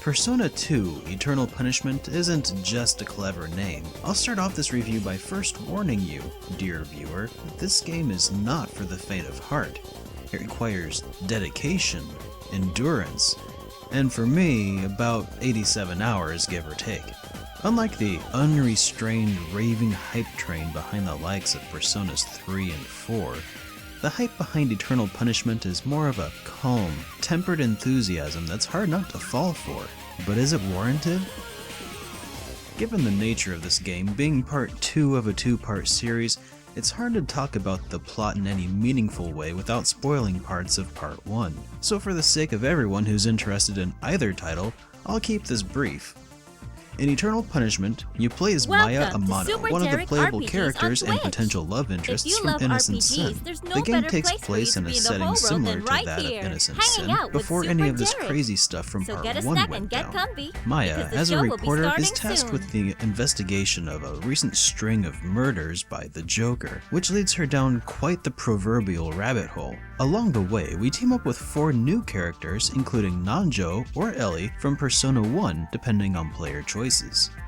Persona 2 Eternal Punishment isn't just a clever name. I'll start off this review by first warning you, dear viewer, that this game is not for the faint of heart. It requires dedication, endurance, and for me, about 87 hours, give or take. Unlike the unrestrained raving hype train behind the likes of Personas 3 and 4, the hype behind Eternal Punishment is more of a calm, tempered enthusiasm that's hard not to fall for. But is it warranted? Given the nature of this game being part 2 of a 2-part series, it's hard to talk about the plot in any meaningful way without spoiling parts of part 1. So for the sake of everyone who's interested in either title, I'll keep this brief. In Eternal Punishment, you play as Maya Amano, one of the playable characters and potential love interests from Innocent Sin. The game takes place in a setting similar to that of Innocent Sin, before any of this crazy stuff from Part 1 went down. Maya, as a reporter, is tasked with the investigation of a recent string of murders by the Joker, which leads her down quite the proverbial rabbit hole. Along the way, we team up with 4 new characters, including Nanjo or Ellie from Persona 1, depending on player choices.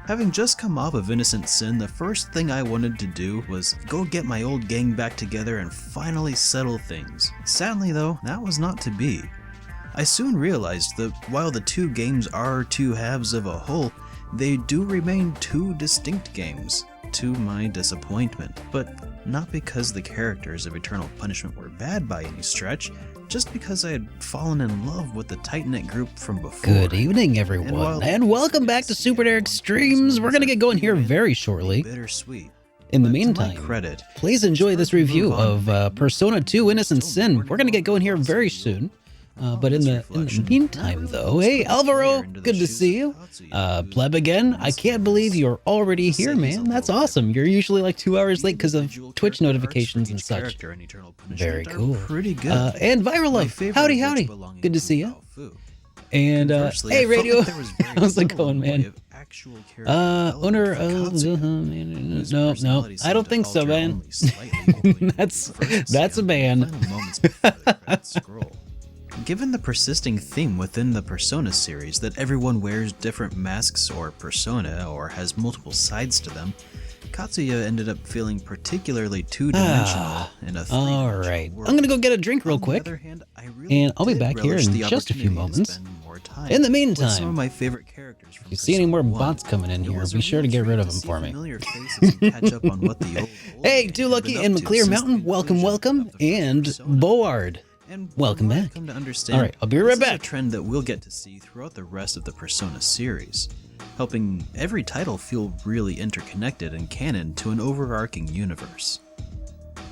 Having just come off of Innocent Sin, the first thing I wanted to do was go get my old gang back together and finally settle things. Sadly though, that was not to be. I soon realized that while the 2 games are 2 halves of a whole, they do remain 2 distinct games, to my disappointment. But not because the characters of Eternal Punishment were bad by any stretch, just because I had fallen in love with the tight-knit group from before. Good evening, everyone, and welcome back to SuperDerek Streams. We're going to get going here very shortly. In the meantime, please enjoy this review of Persona 2 Innocent Sin. We're going to get going here very soon. But in the meantime, though, hey, Alvaro, good to see you. Pleb again, I can't believe you're already here, man. That's awesome. You're usually like 2 hours late because of Twitch notifications and such. Very cool. And Viral Life, howdy, howdy. Good to see you. And, hey, Radio, how's it going, man? Owner, no, I don't think so, man. That's a ban. Given the persisting theme within the Persona series that everyone wears different masks or persona or has multiple sides to them, Katsuya ended up feeling particularly two-dimensional in a Alright, I'm gonna go get a drink real quick, and I'll be back here in just a few moments. In the meantime, if you see any more bots coming in here, be sure to get rid of them for me. Hey, Too Lucky and McClear Mountain, welcome, and Board. Welcome back. Alright, I'll be right back. This is a trend that we'll get to see throughout the rest of the Persona series, helping every title feel really interconnected and canon to an overarching universe.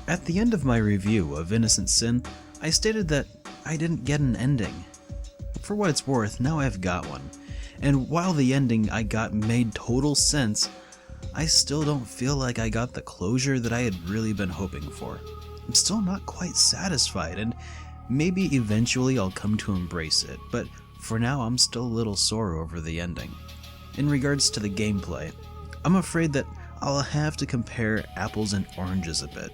At the end of my review of Innocent Sin, I stated that I didn't get an ending. For what it's worth, now I've got one, and while the ending I got made total sense, I still don't feel like I got the closure that I had really been hoping for. I'm still not quite satisfied, and maybe eventually I'll come to embrace it, but for now I'm still a little sore over the ending. In regards to the gameplay, I'm afraid that I'll have to compare apples and oranges a bit.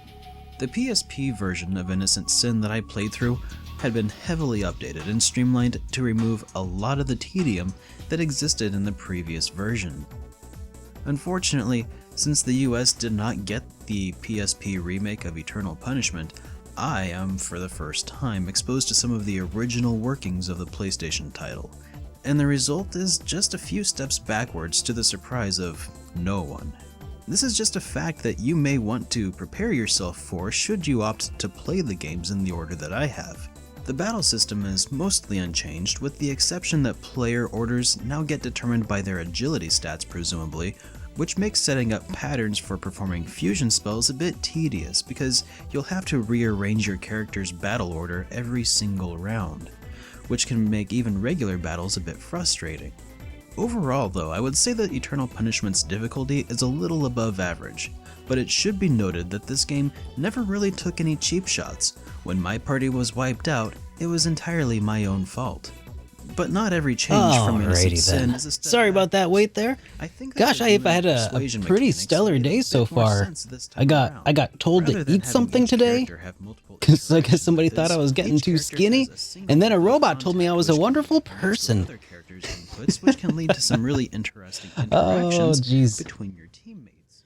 The PSP version of Innocent Sin that I played through had been heavily updated and streamlined to remove a lot of the tedium that existed in the previous version. Unfortunately, since the US did not get the PSP remake of Eternal Punishment, I am, for the first time, exposed to some of the original workings of the PlayStation title, and the result is just a few steps backwards to the surprise of no one. This is just a fact that you may want to prepare yourself for should you opt to play the games in the order that I have. The battle system is mostly unchanged, with the exception that player orders now get determined by their agility stats presumably, which makes setting up patterns for performing fusion spells a bit tedious because you'll have to rearrange your character's battle order every single round, which can make even regular battles a bit frustrating. Overall though, I would say that Eternal Punishment's difficulty is a little above average, but it should be noted that this game never really took any cheap shots. When my party was wiped out, it was entirely my own fault. But not every change from innocent sin is a step Sorry about that wait there. Gosh, I've had a pretty stellar day so far. I got told to eat something today because I guess somebody thought I was getting too skinny, and then a robot told me I was a wonderful person. Which can lead to some really interesting interactions between your teammates.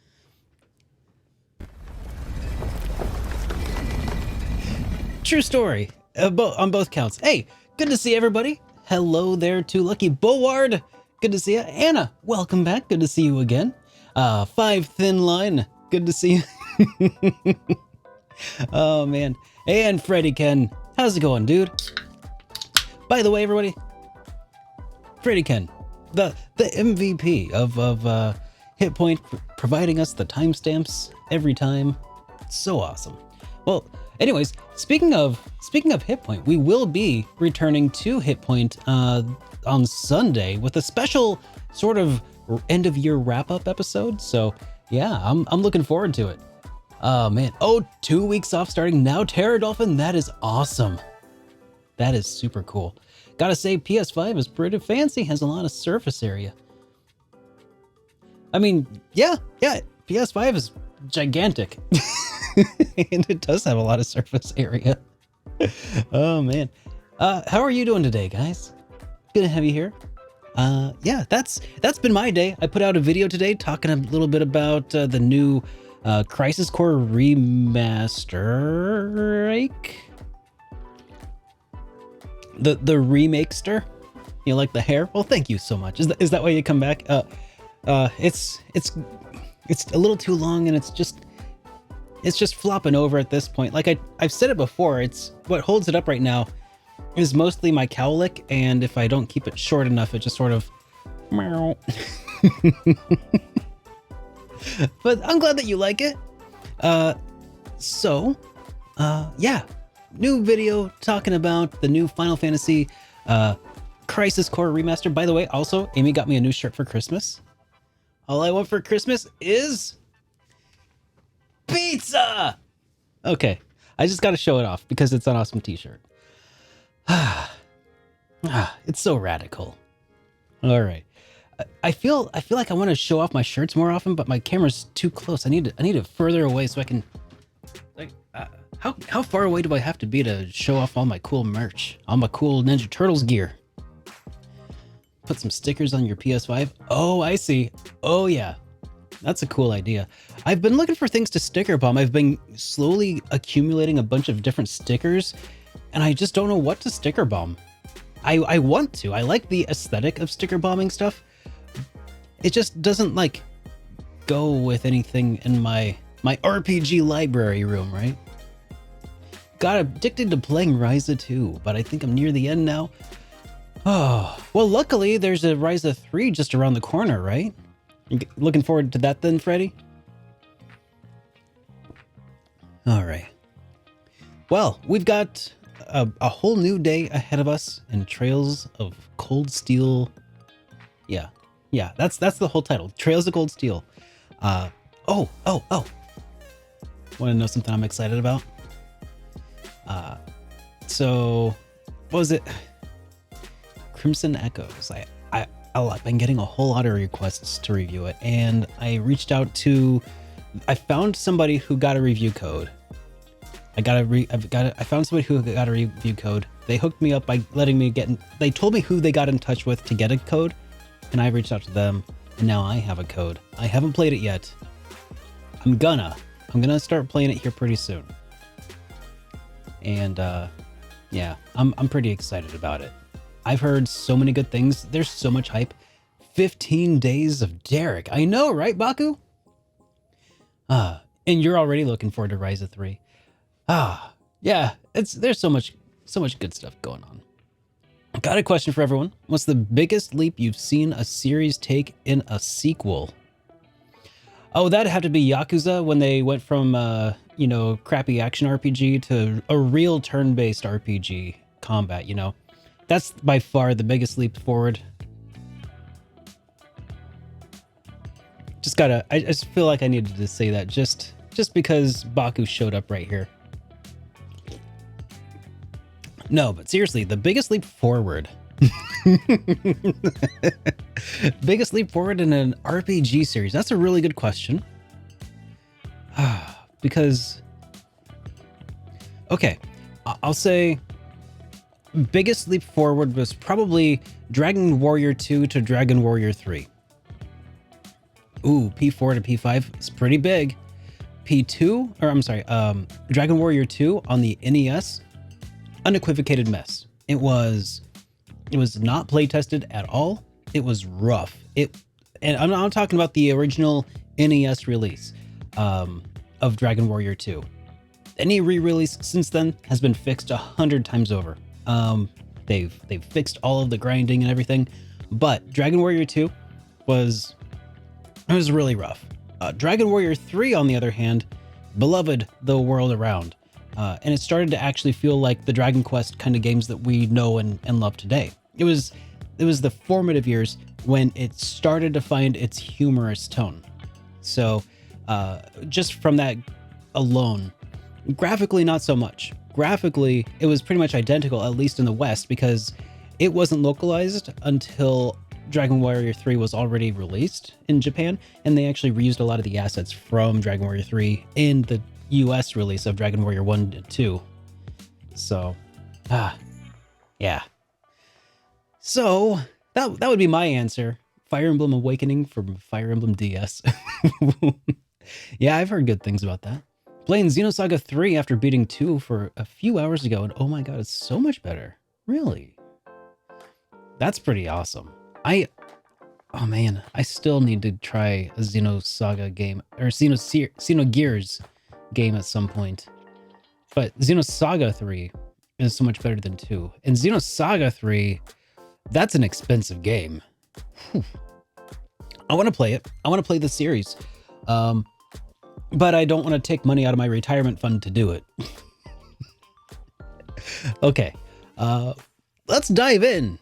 True story on both counts. Hey, good to see everybody. Hello there to Lucky Bullward. Good to see you. Anna, welcome back. Good to see you again. Five Thin Line. Good to see you. Oh, man. And Freddy Ken. How's it going, dude? By the way, everybody, Freddy Ken, the MVP of Hit Point, providing us the timestamps every time. So awesome. Well, anyways, speaking of Hit Point, we will be returning to Hit Point on Sunday with a special sort of end of year wrap up episode. So yeah, I'm looking forward to it. Oh man. Oh, 2 weeks off starting now. Terror Dolphin, that is awesome. That is super cool. Gotta say, PS5 is pretty fancy, has a lot of surface area. I mean, yeah, PS5 is gigantic. And it does have a lot of surface area. Oh man. How are you doing today, guys? Good to have you here. Yeah, that's been my day. I put out a video today talking a little bit about the new Crisis Core remaster. The remakester. You like the hair? Well, thank you so much. Is that why you come back? It's a little too long, and it's just flopping over at this point. Like I've said it before, it's what holds it up right now is mostly my cowlick, and if I don't keep it short enough, it just sort of meow. But I'm glad that you like it. Yeah, new video talking about the new Final Fantasy Crisis Core remaster. By the way, also Amy got me a new shirt for Christmas. All I want for Christmas is pizza! Okay, I just got to show it off because it's an awesome t-shirt. It's so radical. All right. I feel like I want to show off my shirts more often, but my camera's too close. I need it further away so I can, like, how far away do I have to be to show off all my cool merch, all my cool Ninja Turtles gear? Put some stickers on your PS5. Oh, I see. Oh yeah. That's a cool idea. I've been looking for things to sticker bomb. I've been slowly accumulating a bunch of different stickers, and I just don't know what to sticker bomb. I want to. I like the aesthetic of sticker bombing stuff. It just doesn't like go with anything in my RPG library room, right? Got addicted to playing Ryza 2, but I think I'm near the end now. Oh, well, luckily there's a Ryza 3 just around the corner, right? You looking forward to that then, Freddy? All right. Well, we've got a whole new day ahead of us in Trails of Cold Steel. Yeah, that's the whole title. Trails of Cold Steel. Oh. Want to know something I'm excited about? So, what was it? Crimson Echoes. I've been getting a whole lot of requests to review it, and I found somebody who got a review code. I found somebody who got a review code. They hooked me up by they told me who they got in touch with to get a code, and I reached out to them, and now I have a code. I haven't played it yet. I'm gonna start playing it here pretty soon. And yeah, I'm pretty excited about it. I've heard so many good things. There's so much hype. 15 days of Derek. I know, right, Baku? And you're already looking forward to Ryza 3. Yeah, there's so much good stuff going on. Got a question for everyone. What's the biggest leap you've seen a series take in a sequel? Oh, that'd have to be Yakuza when they went from crappy action RPG to a real turn-based RPG combat, That's by far the biggest leap forward. I just feel like I needed to say that just because Baku showed up right here. No, but seriously, the biggest leap forward. Biggest leap forward in an RPG series. That's a really good question. Because, okay, I'll say biggest leap forward was probably Dragon Warrior 2 to Dragon Warrior 3. Ooh, P4 to P5 is pretty big. P2, or I'm sorry, Dragon Warrior 2 on the NES, unequivocated mess. It was not play tested at all. It was rough. And I'm not talking about the original NES release of Dragon Warrior 2. Any re-release since then has been fixed 100 times over. They've fixed all of the grinding and everything, but Dragon Warrior 2 was really rough. Dragon Warrior 3, on the other hand, beloved the world around. And it started to actually feel like the Dragon Quest kind of games that we know and love today. It was the formative years when it started to find its humorous tone. So just from that alone, graphically not so much. Graphically, it was pretty much identical, at least in the West, because it wasn't localized until Dragon Warrior 3 was already released in Japan, and they actually reused a lot of the assets from Dragon Warrior 3 in the US release of Dragon Warrior 1 and 2. So, yeah. So, that would be my answer. Fire Emblem Awakening from Fire Emblem DS. Yeah, I've heard good things about that. Playing Xenosaga 3 after beating 2 for a few hours ago, and oh my god, it's so much better. Really? That's pretty awesome. Oh man, I still need to try a Xenosaga game, or Xenogears game at some point. But Xenosaga 3 is so much better than 2. And Xenosaga 3, that's an expensive game. Whew. I want to play it. I want to play the series. But I don't want to take money out of my retirement fund to do it. Okay, let's dive in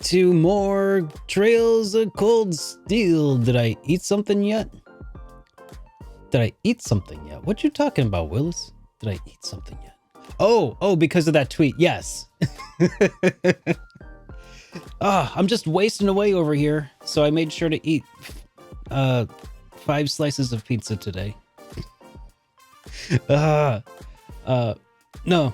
to more Trails of Cold Steel. Did I eat something yet? What you talking about, Willis? Did I eat something yet? Oh, because of that tweet. Yes. I'm just wasting away over here, so I made sure to eat 5 slices of pizza today. No,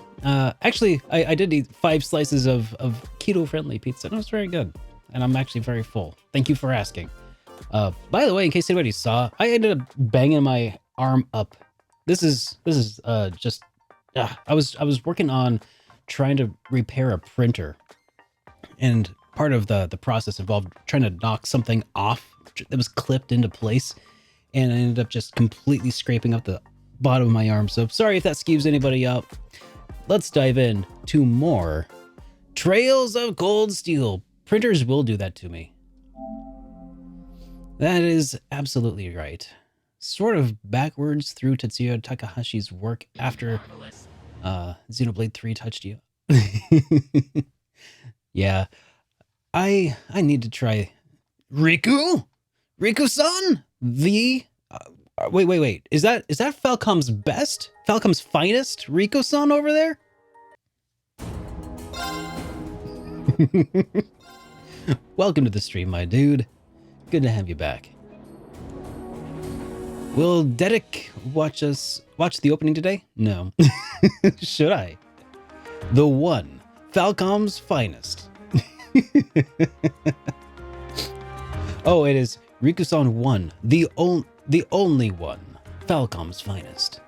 actually, I did eat 5 slices of keto-friendly pizza, and it was very good. And I'm actually very full. Thank you for asking. By the way, in case anybody saw, I ended up banging my arm up. This is just, I was working on trying to repair a printer, and part of the process involved trying to knock something off that was clipped into place, and I ended up just completely scraping up the bottom of my arm. So sorry if that skews anybody out. Let's dive in to more Trails of Cold Steel. Printers will do that to me. That is absolutely right. Sort of backwards through Tetsuya Takahashi's work after Xenoblade 3 touched you. Yeah, I need to try Riku-san? Wait. Is that Falcom's best? Falcom's finest? Riku-san over there? Welcome to the stream, my dude. Good to have you back. Will Derek watch the opening today? No. Should I? The one, Falcom's finest. Oh, it is Riku-san 1, the only one, Falcom's finest.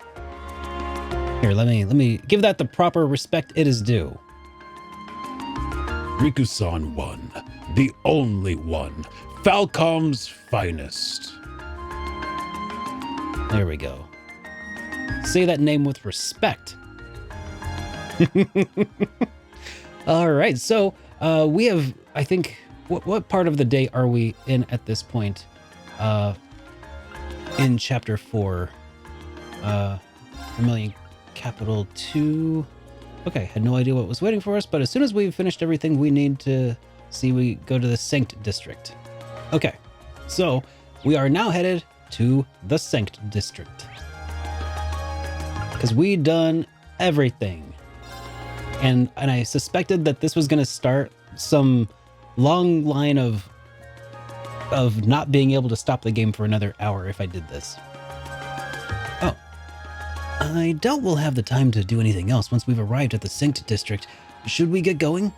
Here, let me give that the proper respect it is due. Riku-san 1, the only one, Falcom's finest. There we go. Say that name with respect. All right, so we have, I think, what part of the day are we in at this point? In chapter 4, Vermilion Capital 2. Okay, had no idea what was waiting for us, but as soon as we've finished everything we need to see, we go to the Sanct District. Okay, so we are now headed to the Sanct District, because we done everything, and I suspected that this was going to start some long line of not being able to stop the game for another hour if I did this. Oh. I doubt we'll have the time to do anything else once we've arrived at the Synced District. Should we get going?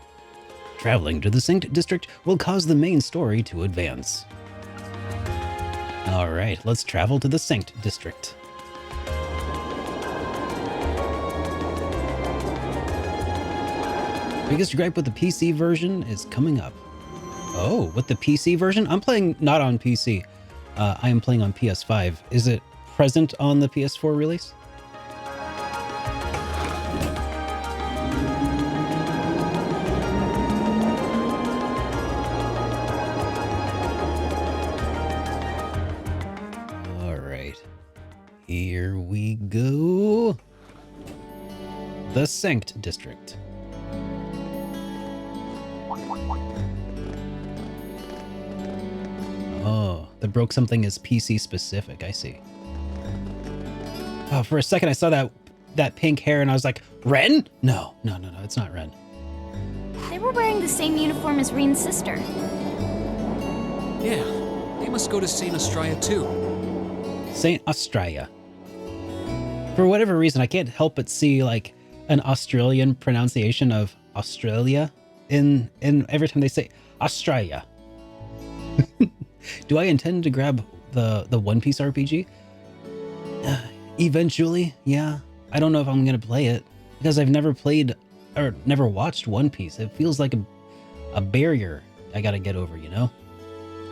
Traveling to the Synced District will cause the main story to advance. Alright, let's travel to the Synced District. Biggest gripe with the PC version is coming up. Oh, with the PC version? I'm playing not on PC. I am playing on PS5. Is it present on the PS4 release? Here we go. The Synced District. Oh, that broke something is PC specific. I see. Oh, for a second I saw that pink hair and I was like, Ren? No, it's not Ren. They were wearing the same uniform as Reen's sister. Yeah, they must go to St. Australia too. St. Australia. For whatever reason, I can't help but see like an Australian pronunciation of Australia in every time they say Australia. Do I intend to grab the One Piece RPG? Eventually, yeah. I don't know if I'm gonna play it because I've never played or never watched One Piece. It feels like a barrier I gotta get over, you know?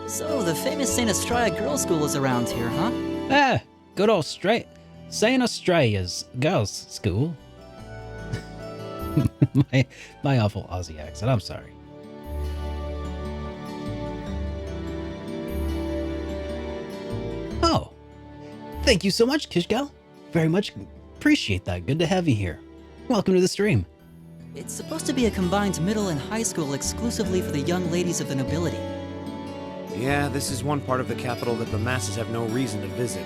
So the famous St. Australia Girls' School is around here, huh? Ah, good old St. Australia's Girls' School. my awful Aussie accent, I'm sorry. Oh, thank you so much, Kishgal. Very much appreciate that. Good to have you here. Welcome to the stream. It's supposed to be a combined middle and high school exclusively for the young ladies of the nobility. Yeah, this is one part of the capital that the masses have no reason to visit.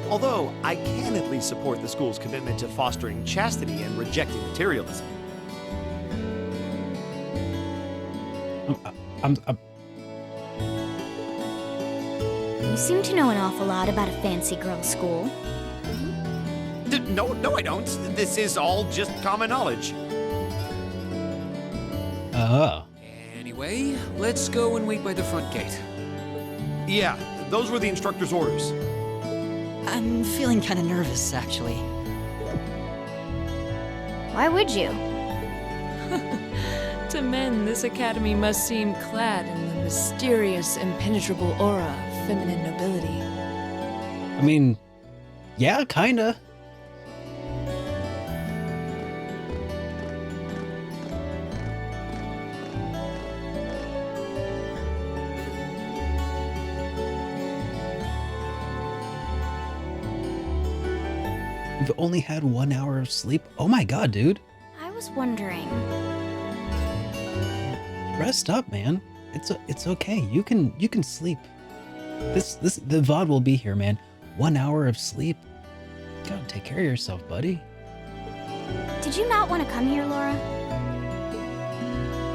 Although, I can at least support the school's commitment to fostering chastity and rejecting materialism. You seem to know an awful lot about a fancy girls' school. No, I don't. This is all just common knowledge. Oh. Anyway, let's go and wait by the front gate. Yeah, those were the instructor's orders. I'm feeling kind of nervous, actually. Why would you? To men, this academy must seem clad in the mysterious, impenetrable aura of feminine nobility. I mean, yeah, kinda. You've only had 1 hour of sleep? Oh my god, dude. I was wondering. Rest up, man. It's okay. You can sleep. The VOD will be here, man. 1 hour of sleep. You gotta take care of yourself, buddy. Did you not want to come here, Laura?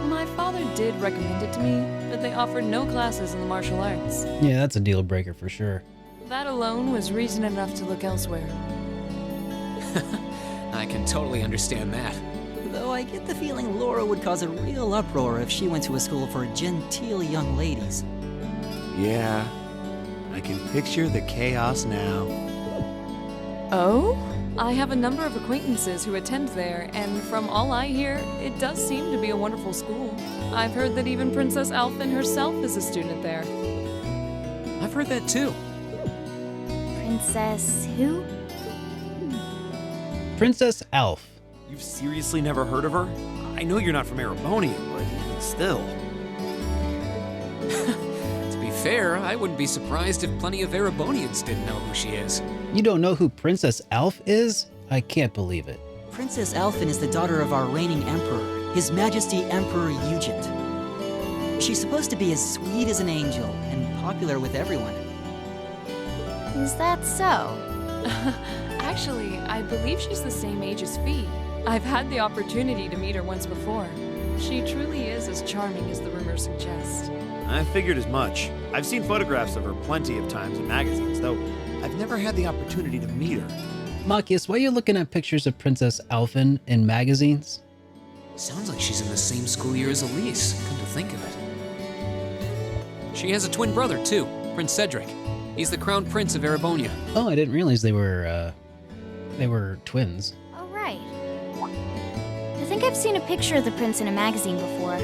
My father did recommend it to me, but they offered no classes in the martial arts. Yeah, that's a deal breaker for sure. That alone was reason enough to look elsewhere. I can totally understand that. Though I get the feeling Laura would cause a real uproar if she went to a school for genteel young ladies. Yeah, I can picture the chaos now. Oh? I have a number of acquaintances who attend there, and from all I hear, it does seem to be a wonderful school. I've heard that even Princess Alphen herself is a student there. I've heard that too. Princess who? Princess Alf. You've seriously never heard of her? I know you're not from Erebonia, but even still. To be fair, I wouldn't be surprised if plenty of Erebonians didn't know who she is. You don't know who Princess Alf is? I can't believe it. Princess Alphen is the daughter of our reigning emperor, His Majesty Emperor Eugent. She's supposed to be as sweet as an angel and popular with everyone. Is that so? Actually, I believe she's the same age as Fee. I've had the opportunity to meet her once before. She truly is as charming as the rumors suggest. I figured as much. I've seen photographs of her plenty of times in magazines, though I've never had the opportunity to meet her. Machias, why are you looking at pictures of Princess Alphen in magazines? Sounds like she's in the same school year as Elise, come to think of it. She has a twin brother, too, Prince Cedric. He's the crown prince of Erebonia. Oh, I didn't realize they were twins. Oh, right. I think I've seen a picture of the prince in a magazine before.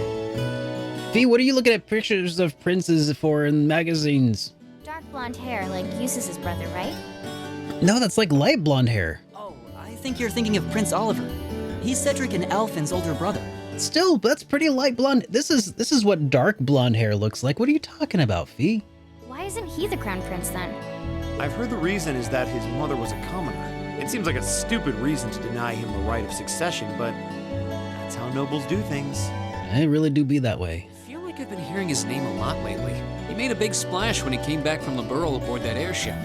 Fee, what are you looking at pictures of princes for in magazines? Dark blonde hair, like Eustace's brother, right? No, that's like light blonde hair. Oh, I think you're thinking of Prince Oliver. He's Cedric and Alphen's older brother. Still, that's pretty light blonde. This is what dark blonde hair looks like. What are you talking about, Fee? Why isn't he the crown prince then? I've heard the reason is that his mother was a commoner. It seems like a stupid reason to deny him the right of succession, but that's how nobles do things. They really do be that way. I feel like I've been hearing his name a lot lately. He made a big splash when he came back from Liberl aboard that airship.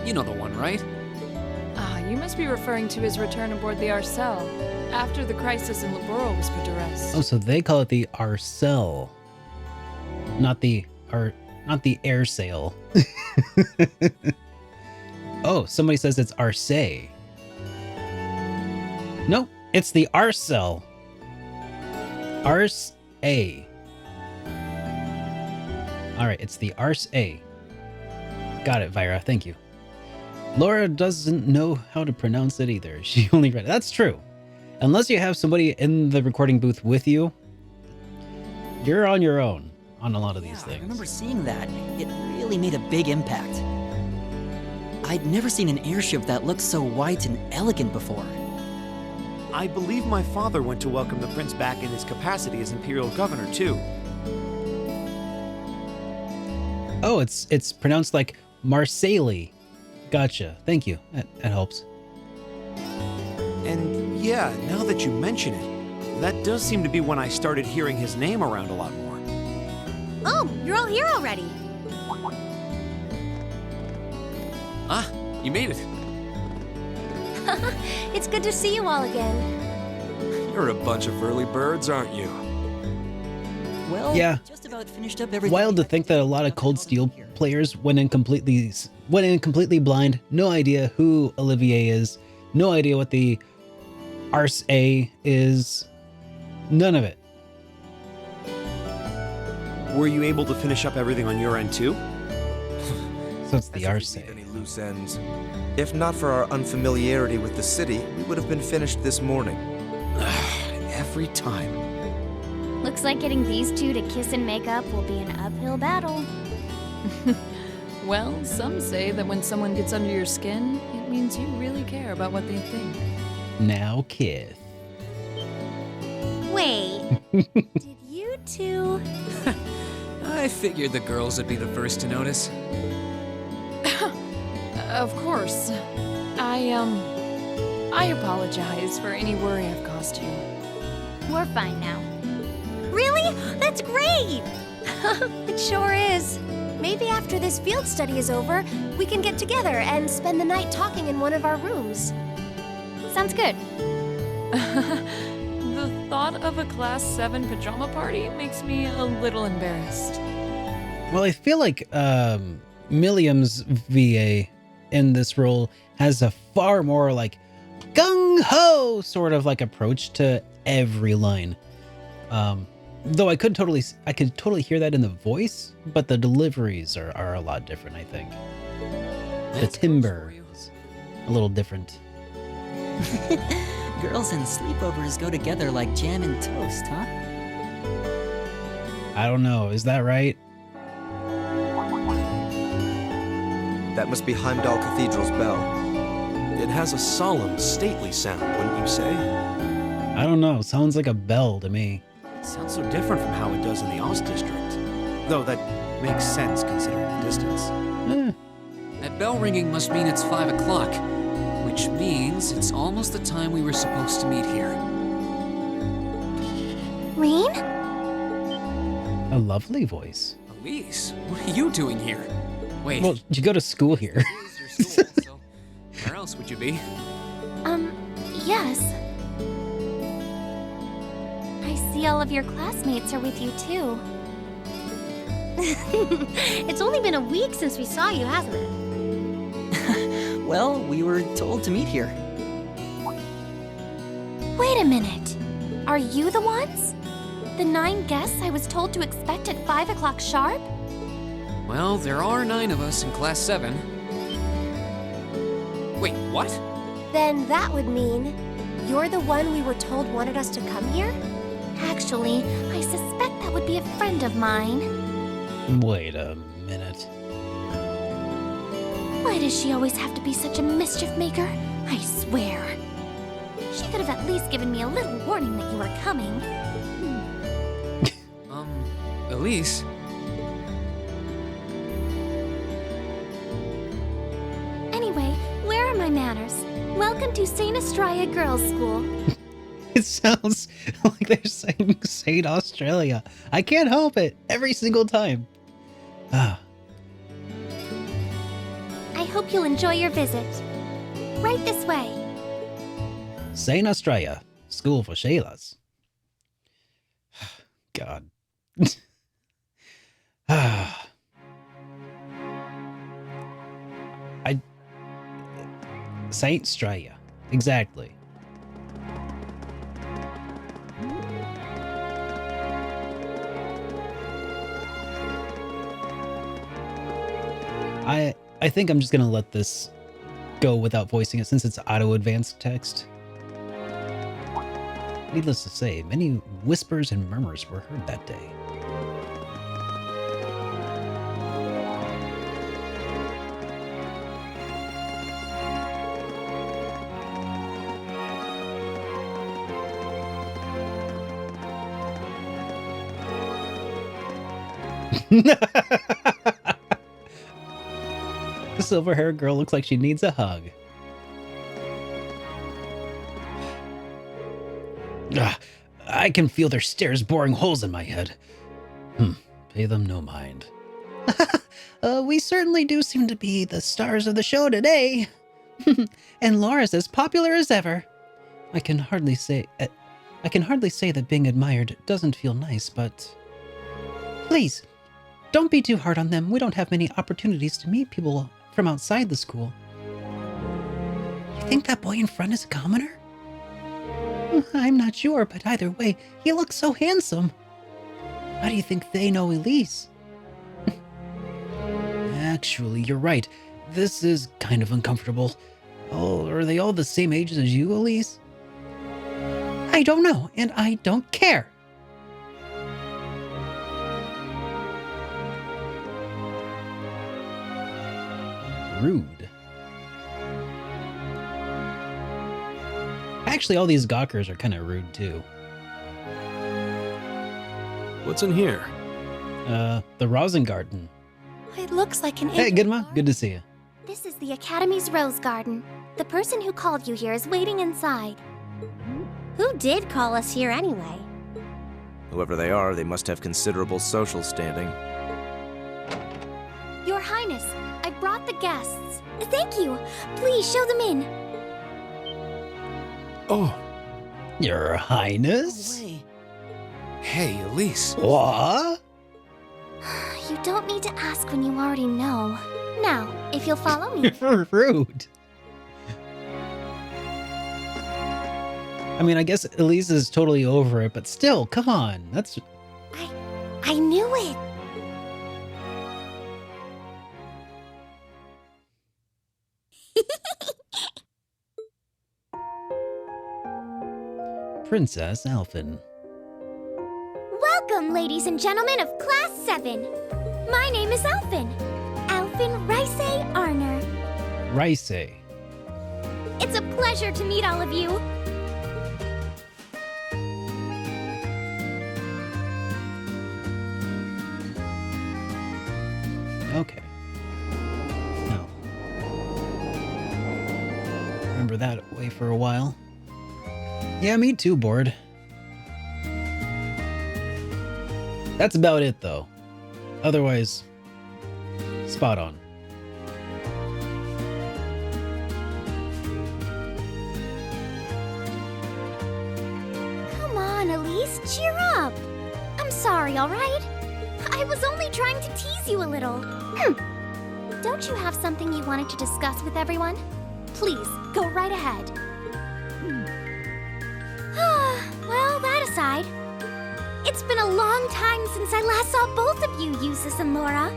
You know the one, right? Ah, you must be referring to his return aboard the Arcel, after the crisis in Liberl was put to rest. Oh, so they call it the Arcel, not the air sail. Oh, somebody says it's Arce. No, it's the Arcel. Arce. All right, it's the Arce. Got it, Vira. Thank you. Laura doesn't know how to pronounce it either. She only read it. That's true. Unless you have somebody in the recording booth with you, you're on your own on a lot of these things. I remember seeing that. It really made a big impact. I'd never seen an airship that looked so white and elegant before. I believe my father went to welcome the prince back in his capacity as imperial governor, too. Oh, it's pronounced like Marseille. Gotcha. Thank you. That helps. And yeah, now that you mention it, that does seem to be when I started hearing his name around a lot more. Oh, you're all here already. Ah, you made it. It's good to see you all again. You're a bunch of early birds, aren't you? Well, yeah. Just about finished up everything. Wild to think that a lot of Cold Steel players went in completely blind, no idea who Olivier is, no idea what the Arce is, none of it. Were you able to finish up everything on your end too? So it's the Arce. Any loose ends? If not for our unfamiliarity with the city, we would have been finished this morning. Every time. Looks like getting these two to kiss and make up will be an uphill battle. Well, some say that when someone gets under your skin, it means you really care about what they think. Now, Kith. Wait, did you two? I figured the girls would be the first to notice. Of course. I apologize for any worry I've caused you. We're fine now. Really? That's great! It sure is. Maybe after this field study is over, we can get together and spend the night talking in one of our rooms. Sounds good. The thought of a Class 7 pajama party makes me a little embarrassed. Well, I feel like Milliam's VA in this role has a far more like gung-ho sort of like approach to every line. Though I could totally hear that in the voice, but the deliveries are a lot different, I think. The timbre is a little different. Girls and sleepovers go together like jam and toast, huh? I don't know. Is that right? That must be Heimdall Cathedral's bell. It has a solemn, stately sound, wouldn't you say? I don't know. Sounds like a bell to me. It sounds so different from how it does in the Oz District. Though that makes sense considering the distance. That bell ringing must mean it's 5 o'clock, which means it's almost the time we were supposed to meet here. Rain? A lovely voice. Elise, what are you doing here? Wait. Well, you go to school here. This is your school, so where else would you be? Yes. I see all of your classmates are with you, too. It's only been a week since we saw you, hasn't it? Well, we were told to meet here. Wait a minute. Are you the ones? The 9 guests I was told to expect at 5 o'clock sharp? Well, there are 9 of us in Class 7. Wait, what? Then that would mean you're the one we were told wanted us to come here? Actually, I suspect that would be a friend of mine. Wait a minute. Why does she always have to be such a mischief maker? I swear. She could have at least given me a little warning that you were coming. Elise? Anyway, where are my manners? Welcome to St. Estrella Girls' School. It sounds like they're saying St. Australia. I can't help it every single time. Ah. I hope you'll enjoy your visit. Right this way. St. Australia, School for Shaylas. God. Saint Straya. Exactly. I think I'm just gonna let this go without voicing it since it's auto advanced text. Needless to say, many whispers and murmurs were heard that day. The silver-haired girl looks like she needs a hug. I can feel their stares boring holes in my head. Pay them no mind. We certainly do seem to be the stars of the show today. And Laura's as popular as ever. I can hardly say that being admired doesn't feel nice, but... Please, don't be too hard on them. We don't have many opportunities to meet people from outside the school. You think that boy in front is a commoner? I'm not sure, but either way, he looks so handsome. How do you think they know Elise? Actually, you're right. This is kind of uncomfortable. Oh, are they all the same age as you, Elise? I don't know, and I don't care. Rude. Actually, all these gawkers are kind of rude, too. What's in here? The Rosengarten. It looks like an... Hey, Goodma. Good to see you. This is the Academy's Rose Garden. The person who called you here is waiting inside. Who did call us here anyway? Whoever they are, they must have considerable social standing. Your Highness, I brought the guests. Thank you. Please show them in. Oh. Your Highness? No way. Hey, Elise. What? You don't need to ask when you already know. Now, if you'll follow me. Rude. I mean, I guess Elise is totally over it, but still, come on. That's... I knew it. Princess Alphen. Welcome, ladies and gentlemen of Class 7. My name is Alphen. Alphen Rice Arner. Rice. It's a pleasure to meet all of you. Okay. No. Remember that way for a while. Yeah, me too, bored. That's about it, though. Otherwise, spot on. on, Elise. Cheer up. I'm sorry, all right? I was only trying to tease you a little. Don't you have something you wanted to discuss with everyone? Please, go right ahead. Well, that aside, it's been a long time since I last saw both of you, Eustace and Laura.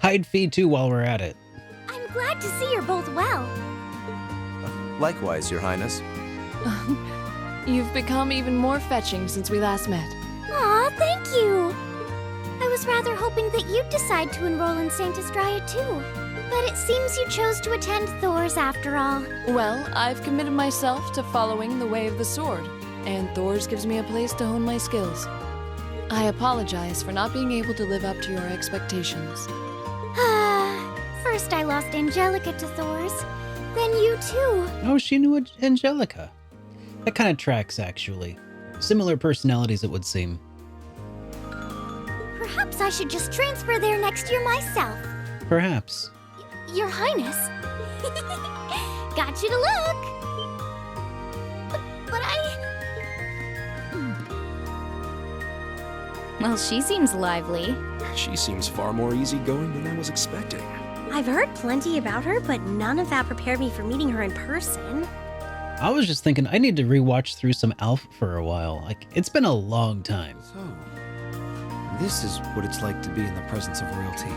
Hide feed too while we're at it. I'm glad to see you're both well. Likewise, Your Highness. You've become even more fetching since we last met. Aw, thank you. I was rather hoping that you'd decide to enroll in St. Estrella too. But it seems you chose to attend Thor's after all. Well, I've committed myself to following the way of the sword, and Thor's gives me a place to hone my skills. I apologize for not being able to live up to your expectations. First I lost Angelica to Thor's, then you too. Oh, she knew Angelica. That kind of tracks, actually. Similar personalities, it would seem. Perhaps I should just transfer there next year myself. Perhaps. Your Highness. Got you to look. But Well, she seems lively. She seems far more easygoing than I was expecting. I've heard plenty about her, but none of that prepared me for meeting her in person. I was just thinking I need to rewatch through some Alpha for a while. Like, it's been a long time. So, this is what it's like to be in the presence of royalty.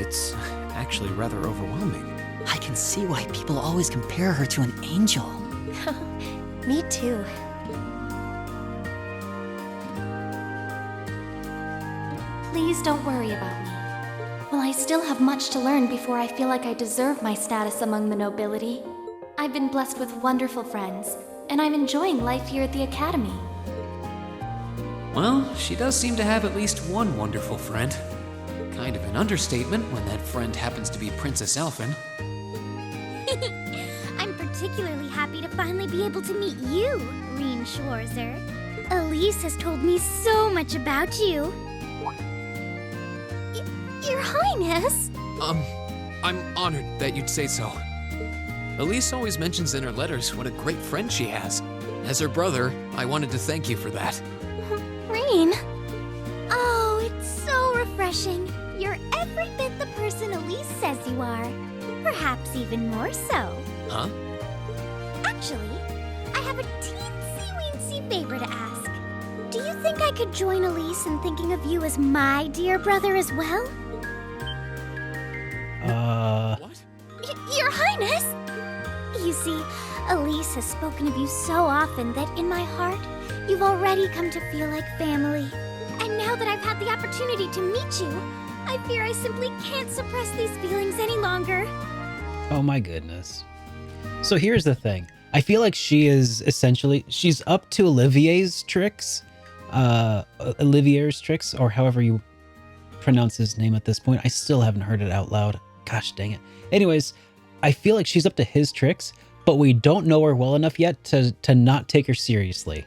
It's actually rather overwhelming. I can see why people always compare her to an angel. Me too. Please don't worry about me. While I still have much to learn before I feel like I deserve my status among the nobility, I've been blessed with wonderful friends, and I'm enjoying life here at the Academy. Well, she does seem to have at least one wonderful friend. Kind of an understatement when that friend happens to be Princess Elfin. I'm particularly happy to finally be able to meet you, Reen Schwarzer. Elise has told me so much about you. Your Highness! I'm honored that you'd say so. Elise always mentions in her letters what a great friend she has. As her brother, I wanted to thank you for that. Reen? Oh, it's so refreshing. You're every bit the person Elise says you are. Perhaps even more so. Huh? Actually, I have a teensy-weensy favor to ask. Do you think I could join Elise in thinking of you as my dear brother as well? What? Your Highness! You see, Elise has spoken of you so often that in my heart, you've already come to feel like family. And now that I've had the opportunity to meet you, I fear I simply can't suppress these feelings any longer. Oh my goodness. So here's the thing. I feel like she is essentially, she's up to Olivier's tricks, or however you pronounce his name at this point. I still haven't heard it out loud. Gosh dang it. Anyways, I feel like she's up to his tricks, but we don't know her well enough yet to not take her seriously.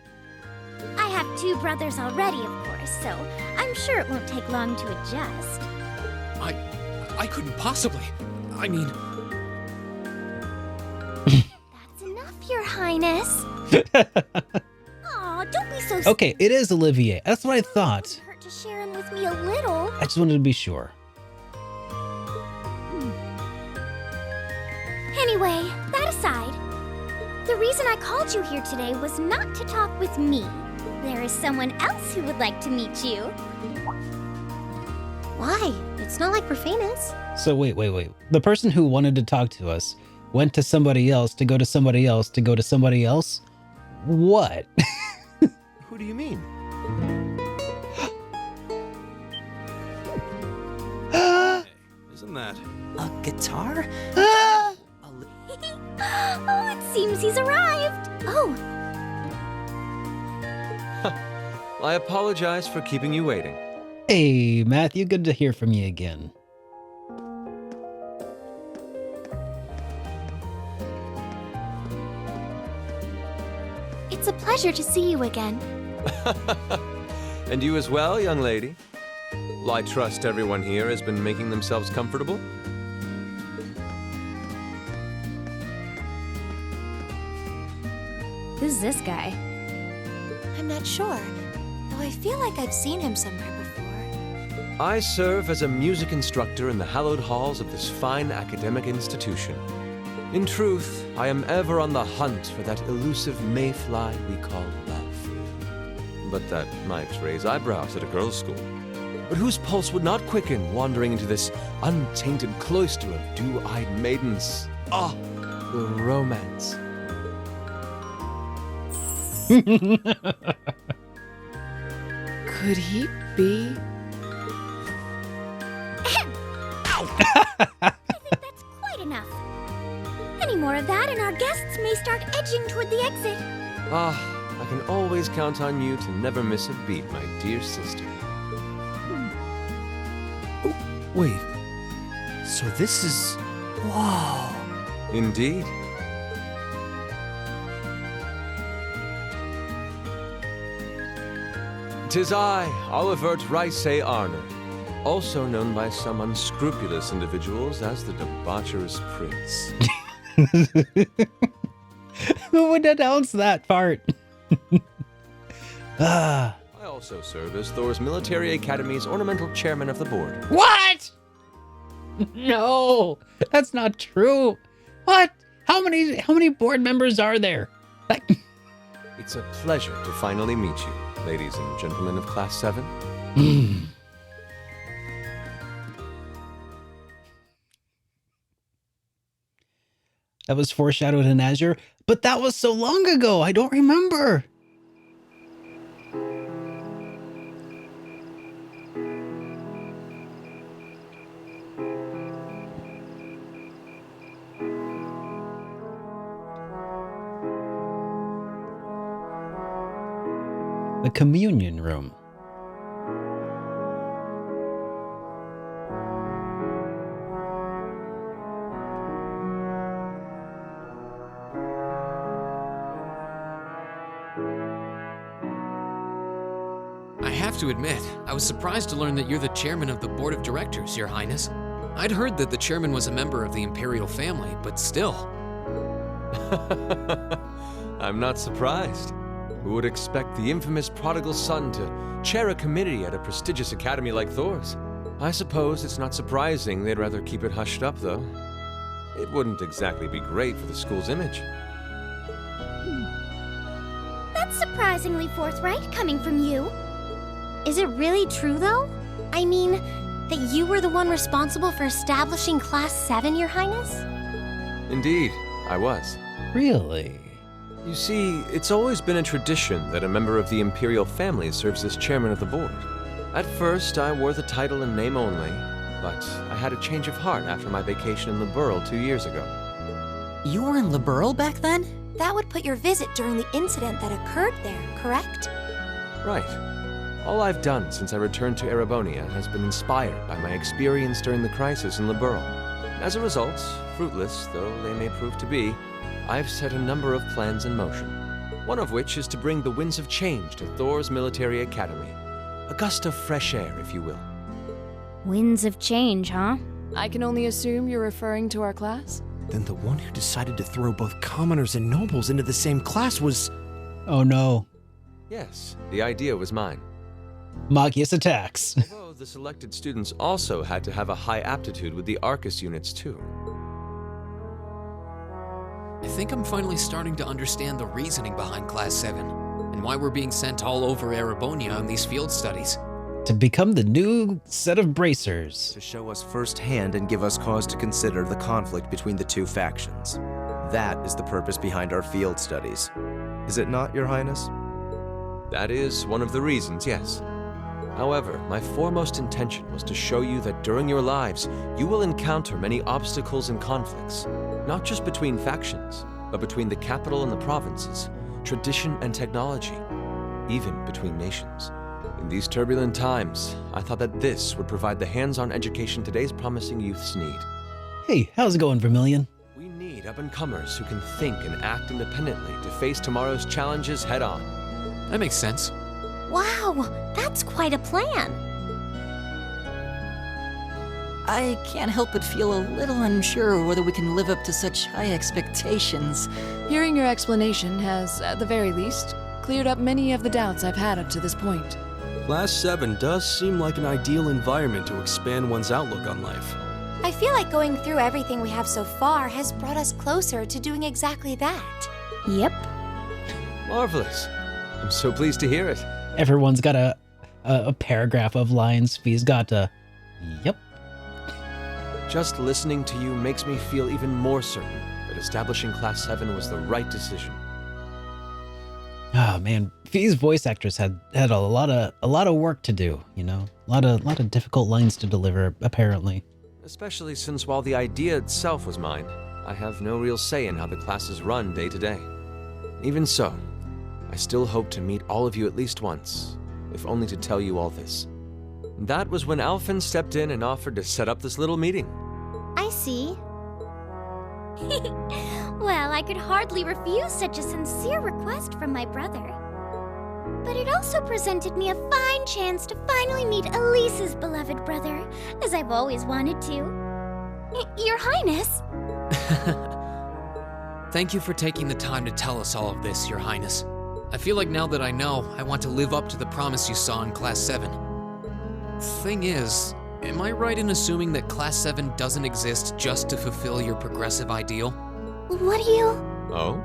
I have two brothers already, of course, so I'm sure it won't take long to adjust. I couldn't possibly. I mean... That's enough, Your Highness. Aw, don't be so... Okay, it is Olivier. That's what I thought. It wouldn't hurt to share him with me a little. I just wanted to be sure. Anyway, that aside, the reason I called you here today was not to talk with me. There is someone else who would like to meet you. Why? It's not like we're famous. So wait. The person who wanted to talk to us went to somebody else to go to somebody else to go to somebody else? What? Who do you mean? Isn't that... A guitar? Oh, it seems he's arrived. Oh. I apologize for keeping you waiting. Hey, Matthew, good to hear from you again. It's a pleasure to see you again. And you as well, young lady. Well, I trust everyone here has been making themselves comfortable. Who's this guy? I'm not sure, though I feel like I've seen him somewhere before. I serve as a music instructor in the hallowed halls of this fine academic institution. In truth, I am ever on the hunt for that elusive mayfly we call love. But that might raise eyebrows at a girls' school. But whose pulse would not quicken wandering into this untainted cloister of dew-eyed maidens? Ah, the romance. Could he be? I think that's quite enough. Any more of that and our guests may start edging toward the exit. Ah, I can always count on you to never miss a beat, my dear sister. Oh, wait. So this is... Wow. Indeed. "'Tis I, Olivert Rice Arner, also known by some unscrupulous individuals as the debaucherous prince." Who would announce that part? I also serve as Thor's Military Academy's ornamental chairman of the board. What? No, that's not true. What? How many board members are there? It's a pleasure to finally meet you, ladies and gentlemen of Class 7. That was foreshadowed in Azure, but that was so long ago, I don't remember. The communion room. I have to admit, I was surprised to learn that you're the chairman of the board of directors, Your Highness. I'd heard that the chairman was a member of the imperial family, but still. I'm not surprised. Who would expect the infamous prodigal son to chair a committee at a prestigious academy like Thor's? I suppose it's not surprising they'd rather keep it hushed up, though. It wouldn't exactly be great for the school's image. That's surprisingly forthright coming from you. Is it really true, though? I mean, that you were the one responsible for establishing Class 7, Your Highness? Indeed, I was. Really? You see, it's always been a tradition that a member of the imperial family serves as chairman of the board. At first, I wore the title in name only, but I had a change of heart after my vacation in Liberl 2 years ago. You were in Liberl back then? That would put your visit during the incident that occurred there, correct? Right. All I've done since I returned to Erebonia has been inspired by my experience during the crisis in Liberl. As a result, fruitless though they may prove to be, I've set a number of plans in motion. One of which is to bring the winds of change to Thor's Military Academy. A gust of fresh air, if you will. Winds of change, huh? I can only assume you're referring to our class? Then the one who decided to throw both commoners and nobles into the same class was... Oh no. Yes, the idea was mine. Magius attacks. Although the selected students also had to have a high aptitude with the Arcus units too. I think I'm finally starting to understand the reasoning behind Class 7, and why we're being sent all over Erebonia on these field studies. To become the new set of bracers. To show us firsthand and give us cause to consider the conflict between the two factions. That is the purpose behind our field studies. Is it not, Your Highness? That is one of the reasons, yes. However, my foremost intention was to show you that during your lives, you will encounter many obstacles and conflicts, not just between factions, but between the capital and the provinces, tradition and technology, even between nations. In these turbulent times, I thought that this would provide the hands-on education today's promising youths need. Hey, how's it going, Vermilion? We need up-and-comers who can think and act independently to face tomorrow's challenges head-on. That makes sense. Wow, that's quite a plan. I can't help but feel a little unsure whether we can live up to such high expectations. Hearing your explanation has, at the very least, cleared up many of the doubts I've had up to this point. Class 7 does seem like an ideal environment to expand one's outlook on life. I feel like going through everything we have so far has brought us closer to doing exactly that. Yep. Marvelous. I'm so pleased to hear it. Everyone's got a paragraph of lines. Fee's got a, yep. Just listening to you makes me feel even more certain that establishing Class 7 was the right decision. Oh man, Fee's voice actress had a lot of work to do, you know? A lot of difficult lines to deliver, apparently. Especially since while the idea itself was mine, I have no real say in how the classes run day to day. Even so, I still hope to meet all of you at least once, if only to tell you all this. That was when Alphen stepped in and offered to set up this little meeting. I see. Well, I could hardly refuse such a sincere request from my brother. But it also presented me a fine chance to finally meet Elise's beloved brother, as I've always wanted to. Your Highness. Thank you for taking the time to tell us all of this, Your Highness. I feel like now that I know, I want to live up to the promise you saw in Class 7. Thing is, am I right in assuming that Class 7 doesn't exist just to fulfill your progressive ideal? What do you... Oh?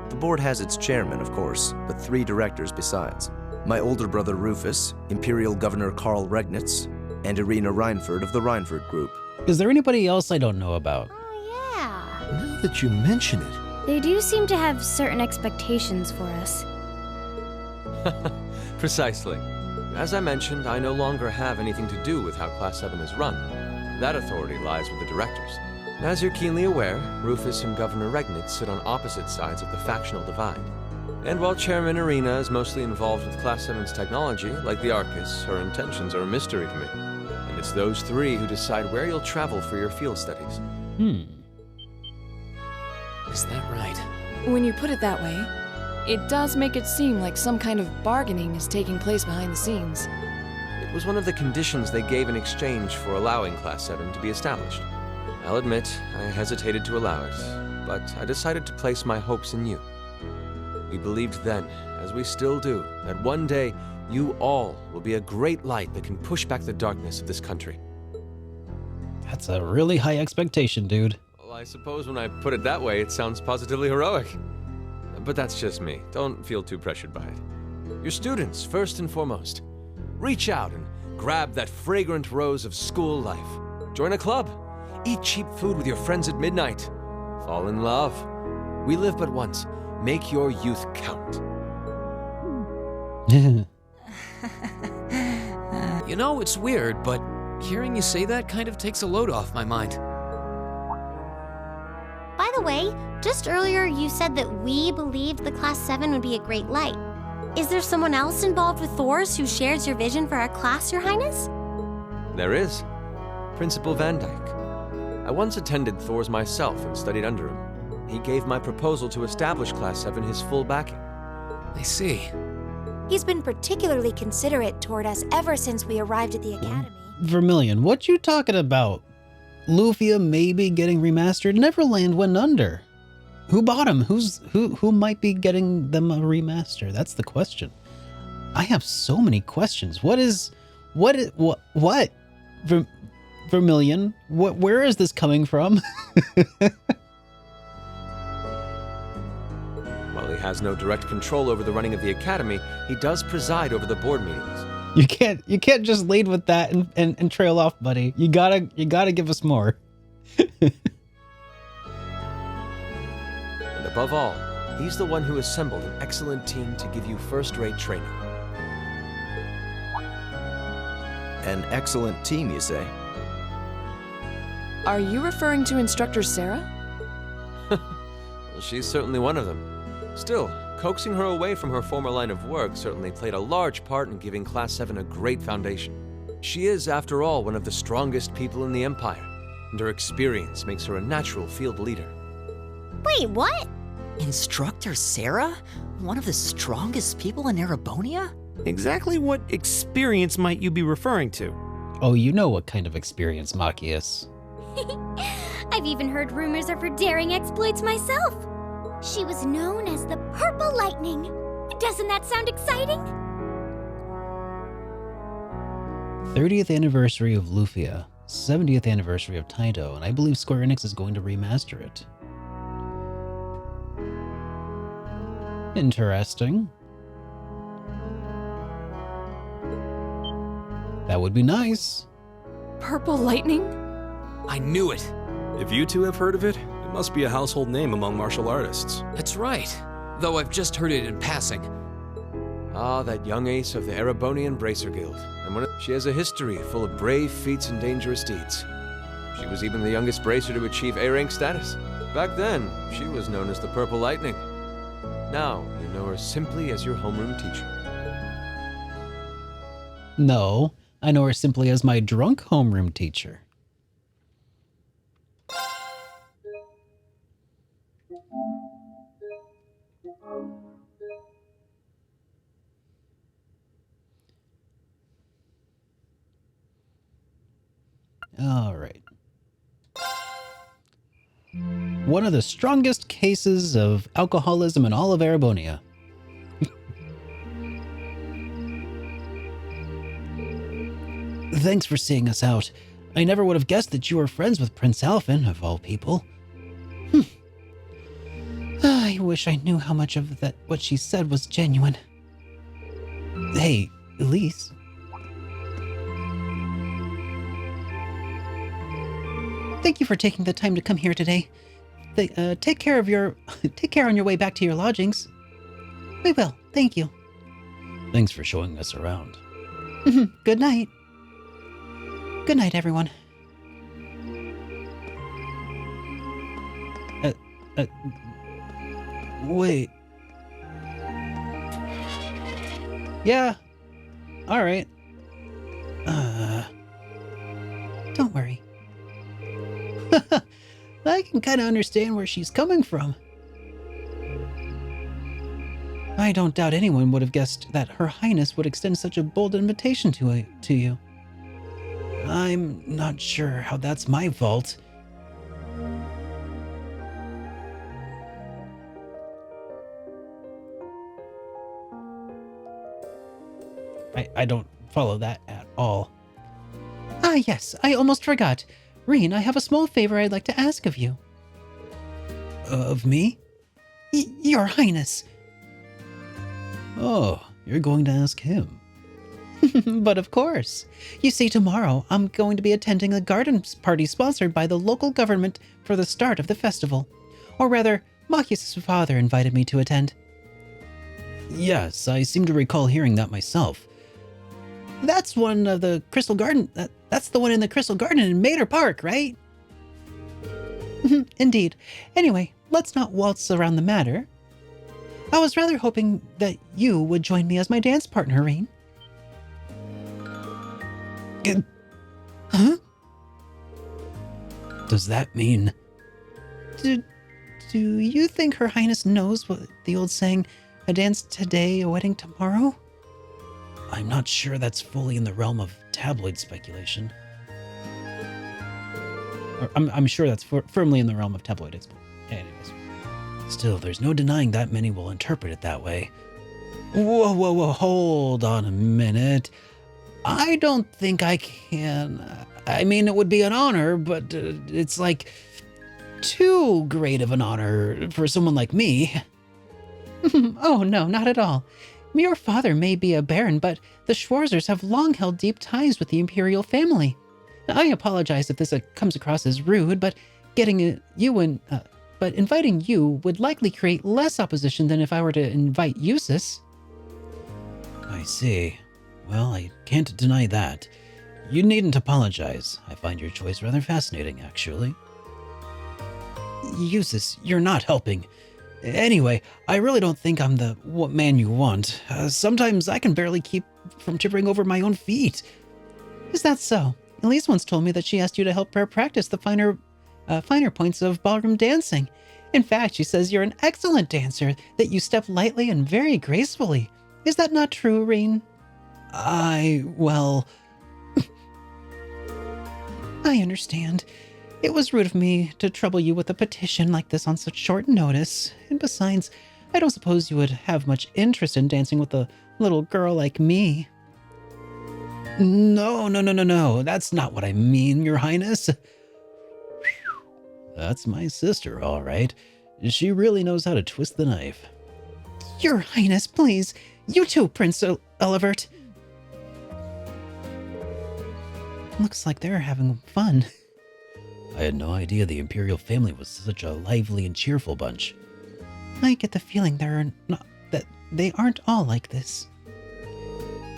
The board has its chairman, of course, but 3 directors besides. My older brother Rufus, Imperial Governor Karl Regnitz, and Irina Reinford of the Reinford Group. Is there anybody else I don't know about? Oh, yeah. Now that you mention it... They do seem to have certain expectations for us. Precisely. As I mentioned, I no longer have anything to do with how Class 7 is run. That authority lies with the directors. As you're keenly aware, Rufus and Governor Regnitz sit on opposite sides of the factional divide. And while Chairman Irina is mostly involved with Class 7's technology, like the Arcus, her intentions are a mystery to me. And it's those 3 who decide where you'll travel for your field studies. Is that right? When you put it that way, it does make it seem like some kind of bargaining is taking place behind the scenes. It was one of the conditions they gave in exchange for allowing Class 7 to be established. I'll admit, I hesitated to allow it, but I decided to place my hopes in you. We believed then, as we still do, that one day you all will be a great light that can push back the darkness of this country. That's a really high expectation, dude. Well, I suppose when I put it that way, it sounds positively heroic. But that's just me. Don't feel too pressured by it. Your students, first and foremost. Reach out and grab that fragrant rose of school life. Join a club. Eat cheap food with your friends at midnight. Fall in love. We live but once. Make your youth count. You know, it's weird, but hearing you say that kind of takes a load off my mind. By the way, just earlier you said that we believed the Class 7 would be a great light. Is there someone else involved with Thor's who shares your vision for our class, Your Highness? There is. Principal Van Dyke. I once attended Thor's myself and studied under him. He gave my proposal to establish Class 7 his full backing. I see. He's been particularly considerate toward us ever since we arrived at the academy. Vermilion, what you talking about? Lufia maybe getting remastered? Neverland went under. Who bought him? Who might be getting them a remaster? That's the question. I have so many questions. What? Vermilion, where is this coming from? While he has no direct control over the running of the academy, he does preside over the board meetings. You can't just lead with that and trail off, buddy. You gotta give us more. And above all, he's the one who assembled an excellent team to give you first-rate training. An excellent team, you say? Are you referring to Instructor Sarah? Well, she's certainly one of them. Still, coaxing her away from her former line of work certainly played a large part in giving Class 7 a great foundation. She is, after all, one of the strongest people in the Empire, and her experience makes her a natural field leader. Wait, what? Instructor Sarah? One of the strongest people in Erebonia? Exactly what experience might you be referring to? Oh, you know what kind of experience, Machias. I've even heard rumors of her daring exploits myself. She was known as the Purple Lightning. Doesn't that sound exciting? 30th anniversary of Lufia, 70th anniversary of Taito, and I believe Square Enix is going to remaster it. Interesting. That would be nice. Purple lightning? I knew it. If you two have heard of it, it must be a household name among martial artists. That's right. Though I've just heard it in passing. Ah, that young ace of the Erebonian Bracer Guild. And she has a history full of brave feats and dangerous deeds. She was even the youngest bracer to achieve A-rank status. Back then, she was known as the Purple Lightning. Now, you know her simply as your homeroom teacher. No, I know her simply as my drunk homeroom teacher. All right. One of the strongest cases of alcoholism in all of Erebonia. Thanks for seeing us out. I never would have guessed that you were friends with Prince Alphen, of all people. I wish I knew how much of that what she said was genuine. Hey, Elise. Thank you for taking the time to come here today. Take care on your way back to your lodgings. We will, thank you. Thanks for showing us around. Good night. Good night, everyone. Wait. Yeah. All right. Don't worry. I can kind of understand where she's coming from. I don't doubt anyone would have guessed that Her Highness would extend such a bold invitation to you. I'm not sure how that's my fault. I don't follow that at all. Ah, yes, I almost forgot. Reen, I have a small favor I'd like to ask of you. Of me? Your Highness. Oh, you're going to ask him. But of course. You see, tomorrow I'm going to be attending a garden party sponsored by the local government for the start of the festival. Or rather, Machias' father invited me to attend. Yes, I seem to recall hearing that myself. That's one of the Crystal Garden. That's the one in the Crystal Garden in Mater Park, right? Indeed. Anyway, let's not waltz around the matter. I was rather hoping that you would join me as my dance partner, Reen. Huh? Does that mean... Do you think Her Highness knows what the old saying, a dance today, a wedding tomorrow? I'm not sure that's fully in the realm of tabloid speculation. I'm sure that's firmly in the realm of tabloid speculation. Anyways. Still, there's no denying that many will interpret it that way. Whoa, hold on a minute. I don't think I can... I mean, it would be an honor, but it's like too great of an honor for someone like me. Oh, no, not at all. Your father may be a baron, but the Schwarzers have long held deep ties with the imperial family. I apologize if this comes across as rude, but inviting you would likely create less opposition than if I were to invite Eustace. I see. Well, I can't deny that. You needn't apologize. I find your choice rather fascinating, actually. Eustace, you're not helping. Anyway, I really don't think I'm the man you want. Sometimes I can barely keep from tripping over my own feet. Is that so? Elise once told me that she asked you to help her practice the finer points of ballroom dancing. In fact, she says you're an excellent dancer, that you step lightly and very gracefully. Is that not true, Reen? Well... I understand. It was rude of me to trouble you with a petition like this on such short notice. And besides, I don't suppose you would have much interest in dancing with a little girl like me. No. That's not what I mean, Your Highness. That's my sister, all right. She really knows how to twist the knife. Your Highness, please. You too, Prince Olivert. Looks like they're having fun. I had no idea the Imperial family was such a lively and cheerful bunch. I get the feeling that they aren't all like this.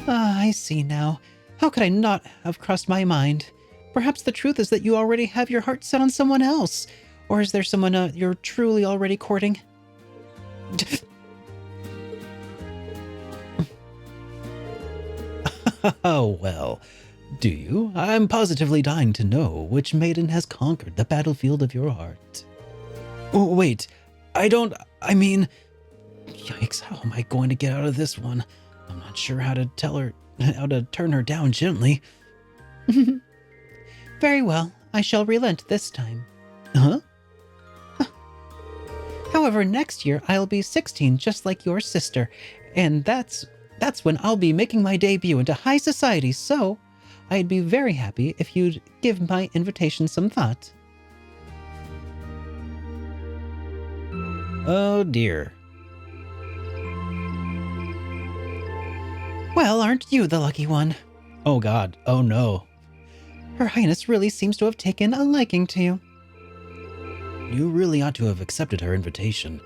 I see now. How could I not have crossed my mind? Perhaps the truth is that you already have your heart set on someone else. Or is there someone you're truly already courting? Oh, well. Do you? I'm positively dying to know which maiden has conquered the battlefield of your heart. Oh, wait. I mean... Yikes, how am I going to get out of this one? I'm not sure how to turn her down gently. Very well, I shall relent this time. Huh? However, next year I'll be 16 just like your sister, and that's when I'll be making my debut into high society, so I'd be very happy if you'd give my invitation some thought. Oh dear. Well, aren't you the lucky one? Oh God, oh no. Her Highness really seems to have taken a liking to you. You really ought to have accepted her invitation.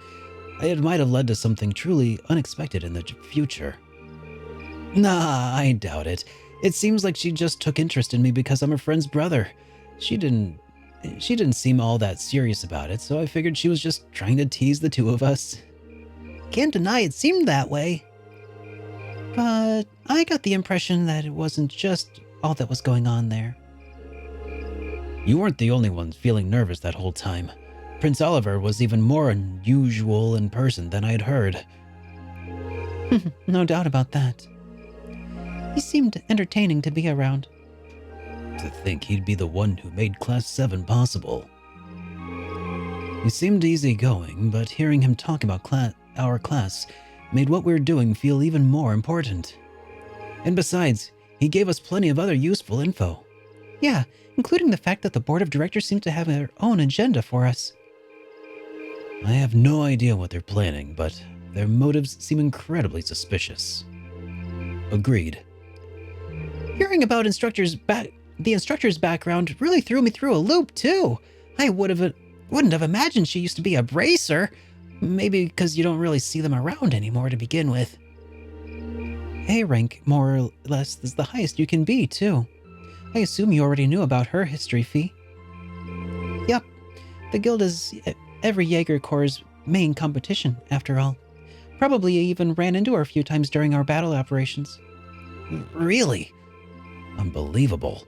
It might have led to something truly unexpected in the future. Nah, I doubt it. It seems like she just took interest in me because I'm her friend's brother. She didn't seem all that serious about it, so I figured she was just trying to tease the two of us. Can't deny it seemed that way. But I got the impression that it wasn't just all that was going on there. You weren't the only ones feeling nervous that whole time. Prince Oliver was even more unusual in person than I'd heard. No doubt about that. He seemed entertaining to be around. To think he'd be the one who made Class 7 possible. He seemed easygoing, but hearing him talk about our class made what we were doing feel even more important. And besides, he gave us plenty of other useful info. Yeah, including the fact that the board of directors seems to have their own agenda for us. I have no idea what they're planning, but their motives seem incredibly suspicious. Agreed. Hearing about the instructor's background really threw me through a loop, too. I wouldn't have imagined she used to be a bracer. Maybe because you don't really see them around anymore to begin with. A rank, more or less, is the highest you can be, too. I assume you already knew about her history, Fee. Yep. The guild is every Jaeger Corps' main competition, after all. Probably even ran into her a few times during our battle operations. Really? Unbelievable.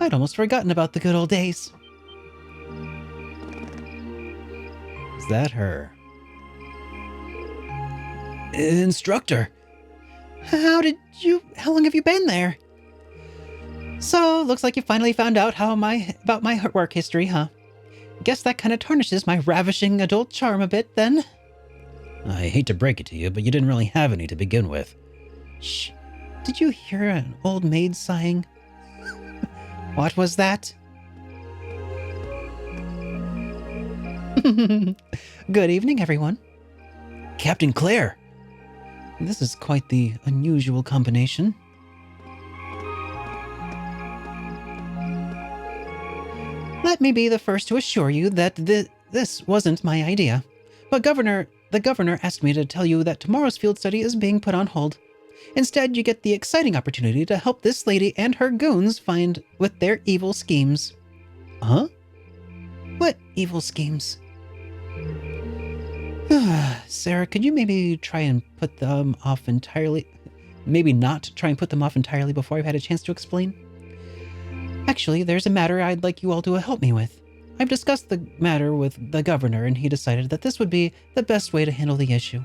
I'd almost forgotten about the good old days. Is that her? Instructor. How long have you been there? So, looks like you finally found out about my work history, huh? Guess that kind of tarnishes my ravishing adult charm a bit, then. I hate to break it to you, but you didn't really have any to begin with. Shh. Did you hear an old maid sighing? What was that? Good evening, everyone. Captain Claire. This is quite the unusual combination. Let me be the first to assure you that this wasn't my idea. But the governor asked me to tell you that tomorrow's field study is being put on hold. Instead, you get the exciting opportunity to help this lady and her goons find with their evil schemes. Huh? What evil schemes? Sarah, could you maybe try and put them off entirely? Maybe not try and put them off entirely before I've had a chance to explain? Actually, there's a matter I'd like you all to help me with. I've discussed the matter with the governor, and he decided that this would be the best way to handle the issue.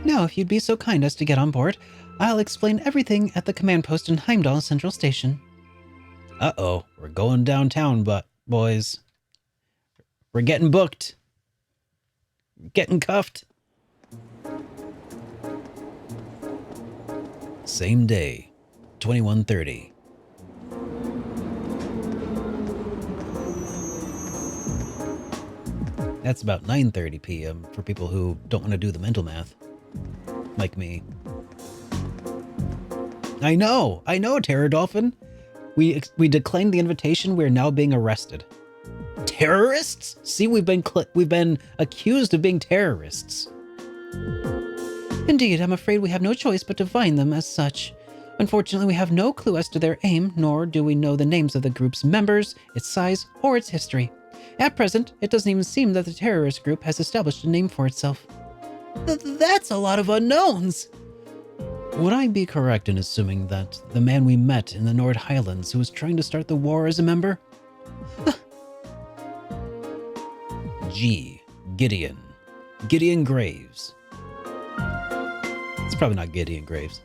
Now, if you'd be so kind as to get on board, I'll explain everything at the command post in Heimdall Central Station. Uh-oh, we're going downtown, boys. We're getting booked. Getting cuffed. Same day, 21:30. That's about 9:30 p.m. for people who don't want to do the mental math. Like me. I know, Terror Dolphin. We declined the invitation. We're now being arrested. Terrorists? See, we've been accused of being terrorists. Indeed, I'm afraid we have no choice but to find them as such. Unfortunately, we have no clue as to their aim, nor do we know the names of the group's members, its size, or its history. At present, it doesn't even seem that the terrorist group has established a name for itself. That's a lot of unknowns! Would I be correct in assuming that the man we met in the Nord Highlands who was trying to start the war is a member? G. Gideon. Gideon Graves. It's probably not Gideon Graves.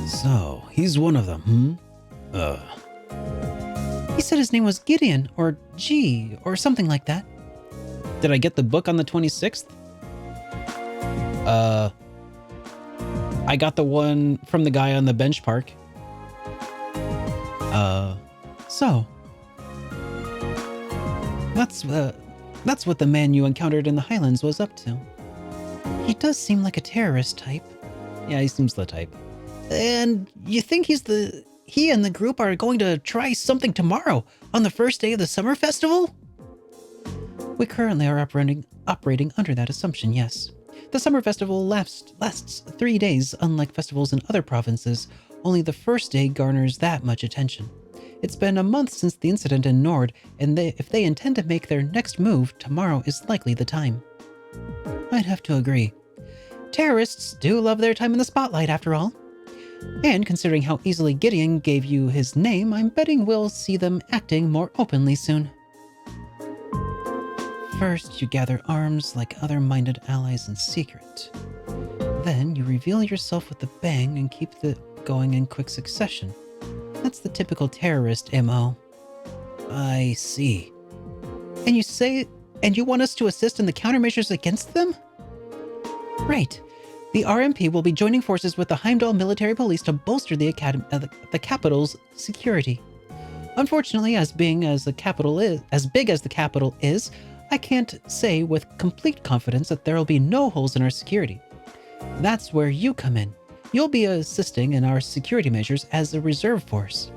So, he's one of them, He said his name was Gideon, or G, or something like that. Did I get the book on the 26th? I got the one from the guy on the bench park. So. That's what the man you encountered in the Highlands was up to. He does seem like a terrorist type. Yeah, he seems the type. And you think he and the group are going to try something tomorrow on the first day of the summer festival? We currently are operating under that assumption, yes. The summer festival lasts 3 days, unlike festivals in other provinces. Only the first day garners that much attention. It's been a month since the incident in Nord, and if they intend to make their next move, tomorrow is likely the time. I'd have to agree. Terrorists do love their time in the spotlight, after all. And considering how easily Gideon gave you his name, I'm betting we'll see them acting more openly soon. First, you gather arms like other minded allies in secret. Then, you reveal yourself with a bang and keep going in quick succession. That's the typical terrorist MO. I see. And you want us to assist in the countermeasures against them? Right. The RMP will be joining forces with the Heimdall military police to bolster the capital's security. Unfortunately, as big as the capital is, I can't say with complete confidence that there will be no holes in our security. That's where you come in. You'll be assisting in our security measures as a reserve force.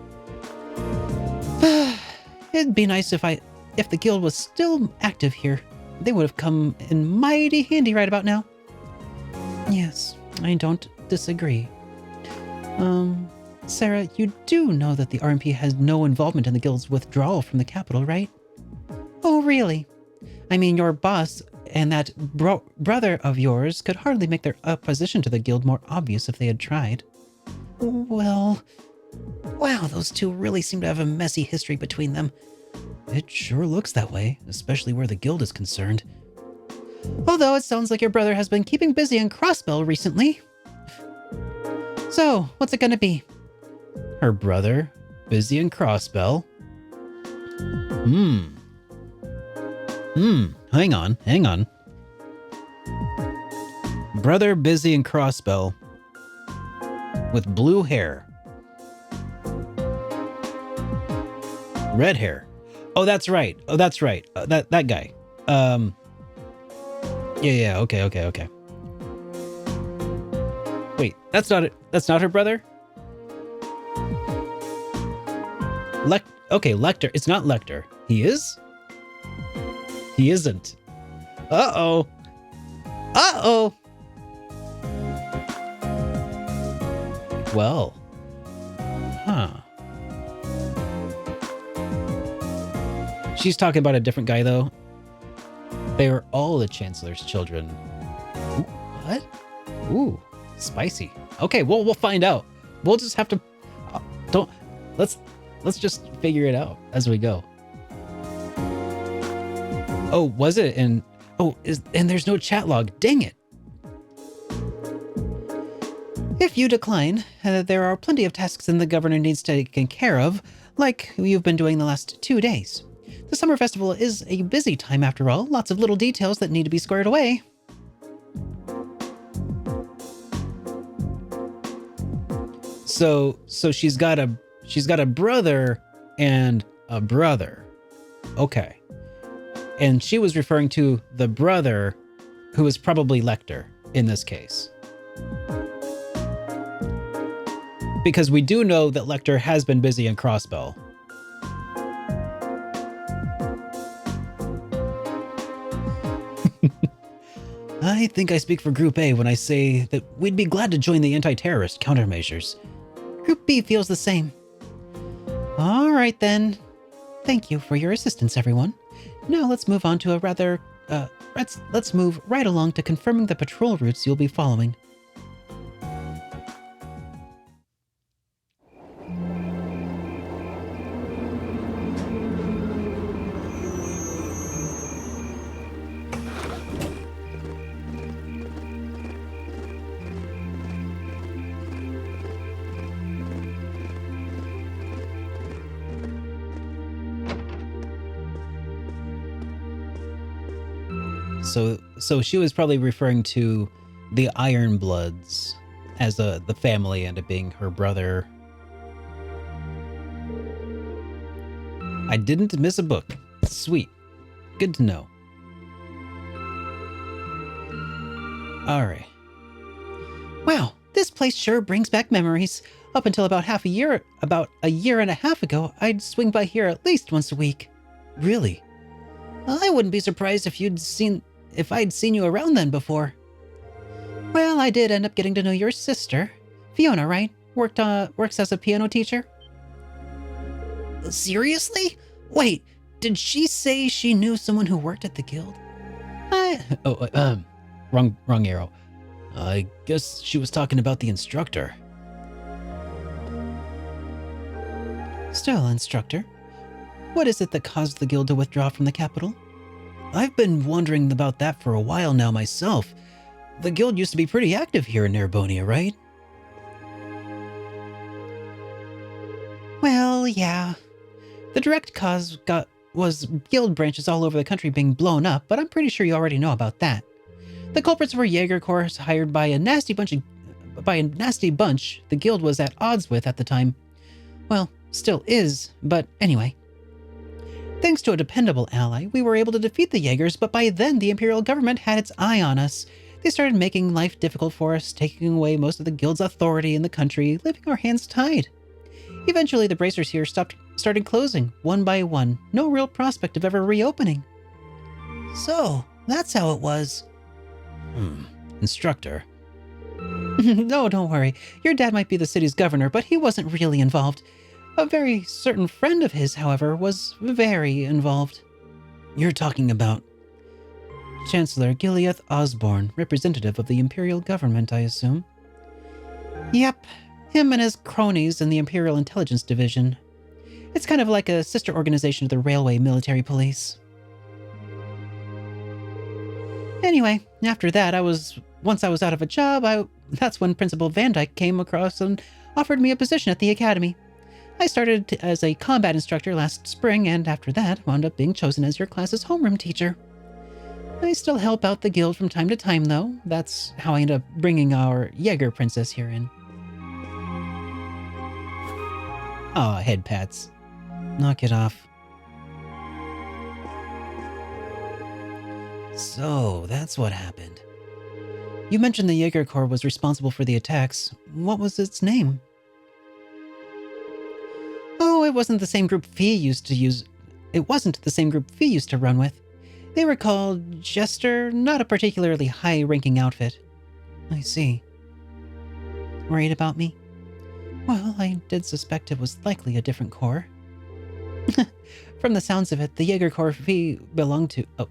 It'd be nice if the guild was still active here. They would have come in mighty handy right about now. Yes, I don't disagree. Sarah, you do know that the RMP has no involvement in the guild's withdrawal from the capital, right? Oh, really? I mean, your boss and that brother of yours could hardly make their opposition to the guild more obvious if they had tried. Well, wow, those two really seem to have a messy history between them. It sure looks that way, especially where the guild is concerned. Although it sounds like your brother has been keeping busy in Crossbell recently. So, what's it gonna be? Her brother? Busy in Crossbell? Hang on. Brother busy in Crossbell. With blue hair. Red hair. Oh, that's right. That guy. Yeah, okay. Wait, that's not it. That's not her brother? Lecter. It's not Lecter. He is? He isn't. Uh-oh. Well. Huh. She's talking about a different guy, though. They were all the Chancellor's children. Ooh, what? Ooh, spicy. Okay, well, we'll find out. We'll just have to... Let's just figure it out as we go. Oh, was it? And there's no chat log. Dang it. If you decline, there are plenty of tasks the governor needs taken care of, like you've been doing the last 2 days. The summer festival is a busy time after all, lots of little details that need to be squared away. So she's got a brother and a brother. Okay. And she was referring to the brother who is probably Lecter in this case. Because we do know that Lecter has been busy in Crossbell. I think I speak for Group A when I say that we'd be glad to join the anti-terrorist countermeasures. Group B feels the same. All right then. Thank you for your assistance, everyone. Now let's move on to a rather, let's move right along to confirming the patrol routes you'll be following. So she was probably referring to the Ironbloods as the family and it being her brother. I didn't miss a book. Sweet. Good to know. Alright. Wow, this place sure brings back memories. Up until about a year and a half ago, I'd swing by here at least once a week. Really? I wouldn't be surprised if I'd seen you around then before. Well, I did end up getting to know your sister. Fiona, right? Works as a piano teacher? Seriously? Wait, did she say she knew someone who worked at the guild? Wrong arrow. I guess she was talking about the instructor. Still, instructor. What is it that caused the guild to withdraw from the capital? I've been wondering about that for a while now myself. The guild used to be pretty active here in Nerbonia, right? Well, yeah. The direct cause was guild branches all over the country being blown up, but I'm pretty sure you already know about that. The culprits were Jaeger Corps hired by a nasty bunch the guild was at odds with at the time. Well, still is, but anyway. Thanks to a dependable ally, we were able to defeat the Jaegers, but by then the Imperial government had its eye on us. They started making life difficult for us, taking away most of the guild's authority in the country, leaving our hands tied. Eventually the bracers here started closing, one by one, no real prospect of ever reopening. So, that's how it was. Instructor. No, don't worry. Your dad might be the city's governor, but he wasn't really involved. A very certain friend of his, however, was very involved. You're talking about Chancellor Gileath Osborne, representative of the Imperial government, I assume? Yep, him and his cronies in the Imperial Intelligence Division. It's kind of like a sister organization of the Railway Military Police. Anyway, after that, once I was out of a job, that's when Principal Van Dyke came across and offered me a position at the academy. I started as a combat instructor last spring, and after that, wound up being chosen as your class's homeroom teacher. I still help out the guild from time to time, though. That's how I end up bringing our Jaeger princess here in. Aw, head pats. Knock it off. So, that's what happened. You mentioned the Jaeger Corps was responsible for the attacks. What was its name? Oh, it wasn't the same group Fee used to run with. They were called Jester, not a particularly high-ranking outfit. I see. Worried about me? Well, I did suspect it was likely a different corps. From the sounds of it, the Jaeger Corps Fee belonged to... Oh.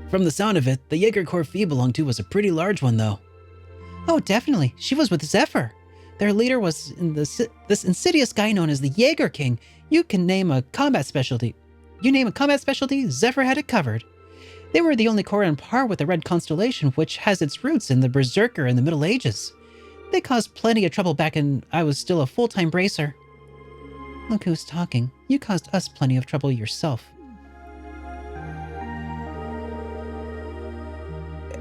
From the sound of it, the Jaeger Corps Fee belonged to was a pretty large one, though. Oh, definitely. She was with Zephyr. Their leader was this insidious guy known as the Jaeger King. You name a combat specialty, Zephyr had it covered. They were the only corps on par with the Red Constellation, which has its roots in the Berserker in the Middle Ages. They caused plenty of trouble back when I was still a full-time bracer. Look who's talking. You caused us plenty of trouble yourself.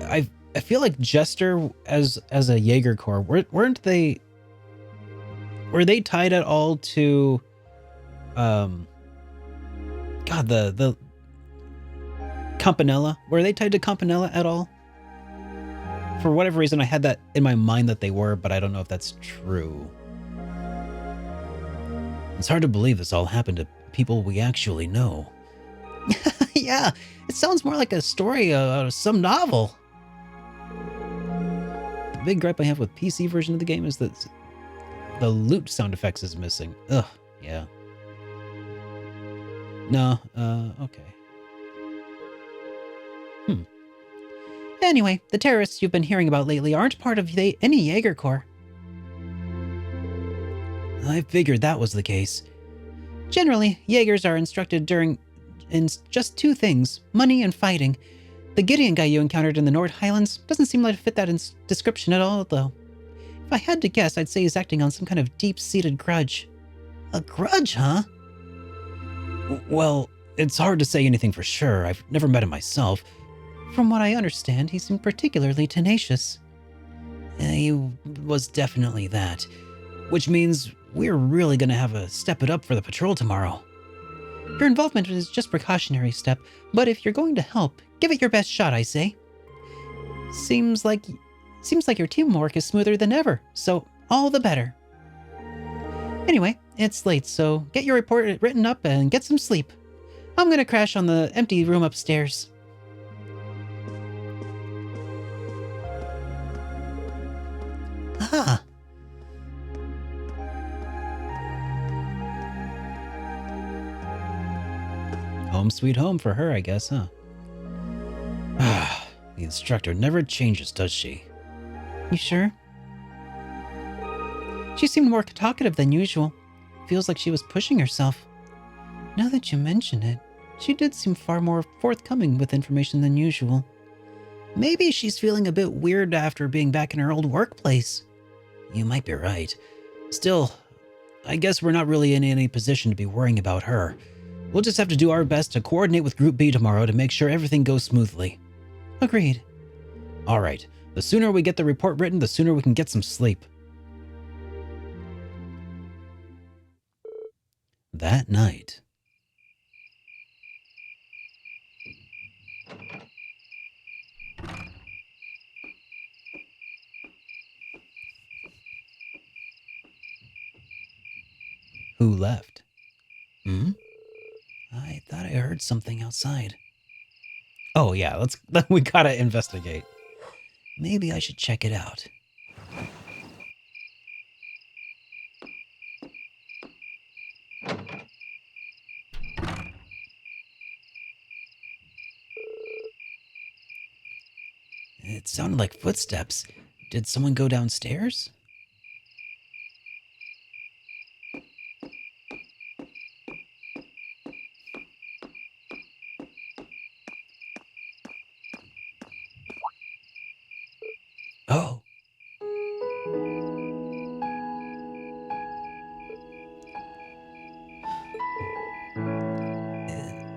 I feel like Jester as a Jaeger Corps, weren't they... Were they tied at all to... God, the Campanella? Were they tied to Campanella at all? For whatever reason, I had that in my mind that they were, but I don't know if that's true. It's hard to believe this all happened to people we actually know. Yeah, it sounds more like a story out of some novel. The big gripe I have with PC version of the game is that the loot sound effects is missing. Ugh, yeah. No, okay. Anyway, the terrorists you've been hearing about lately aren't part of any Jaeger Corps. I figured that was the case. Generally, Jaegers are instructed in just two things, money and fighting. The Gideon guy you encountered in the Nord Highlands doesn't seem like to fit that description at all, though. If I had to guess, I'd say he's acting on some kind of deep-seated grudge. A grudge, huh? Well, it's hard to say anything for sure. I've never met him myself. From what I understand, he seemed particularly tenacious. He was definitely that. Which means we're really gonna have to step it up for the patrol tomorrow. Your involvement is just a precautionary step, but if you're going to help, give it your best shot, I say. Seems like your teamwork is smoother than ever, so all the better. Anyway, it's late, so get your report written up and get some sleep. I'm gonna crash on the empty room upstairs. Ah. Home sweet home for her, I guess, huh? The instructor never changes, does she? You sure? She seemed more talkative than usual. Feels like she was pushing herself. Now that you mention it, she did seem far more forthcoming with information than usual. Maybe she's feeling a bit weird after being back in her old workplace. You might be right. Still, I guess we're not really in any position to be worrying about her. We'll just have to do our best to coordinate with Group B tomorrow to make sure everything goes smoothly. Agreed. All right. The sooner we get the report written, the sooner we can get some sleep. That night. Who left? I thought I heard something outside. Oh yeah, we gotta investigate. Maybe I should check it out. It sounded like footsteps. Did someone go downstairs? Oh.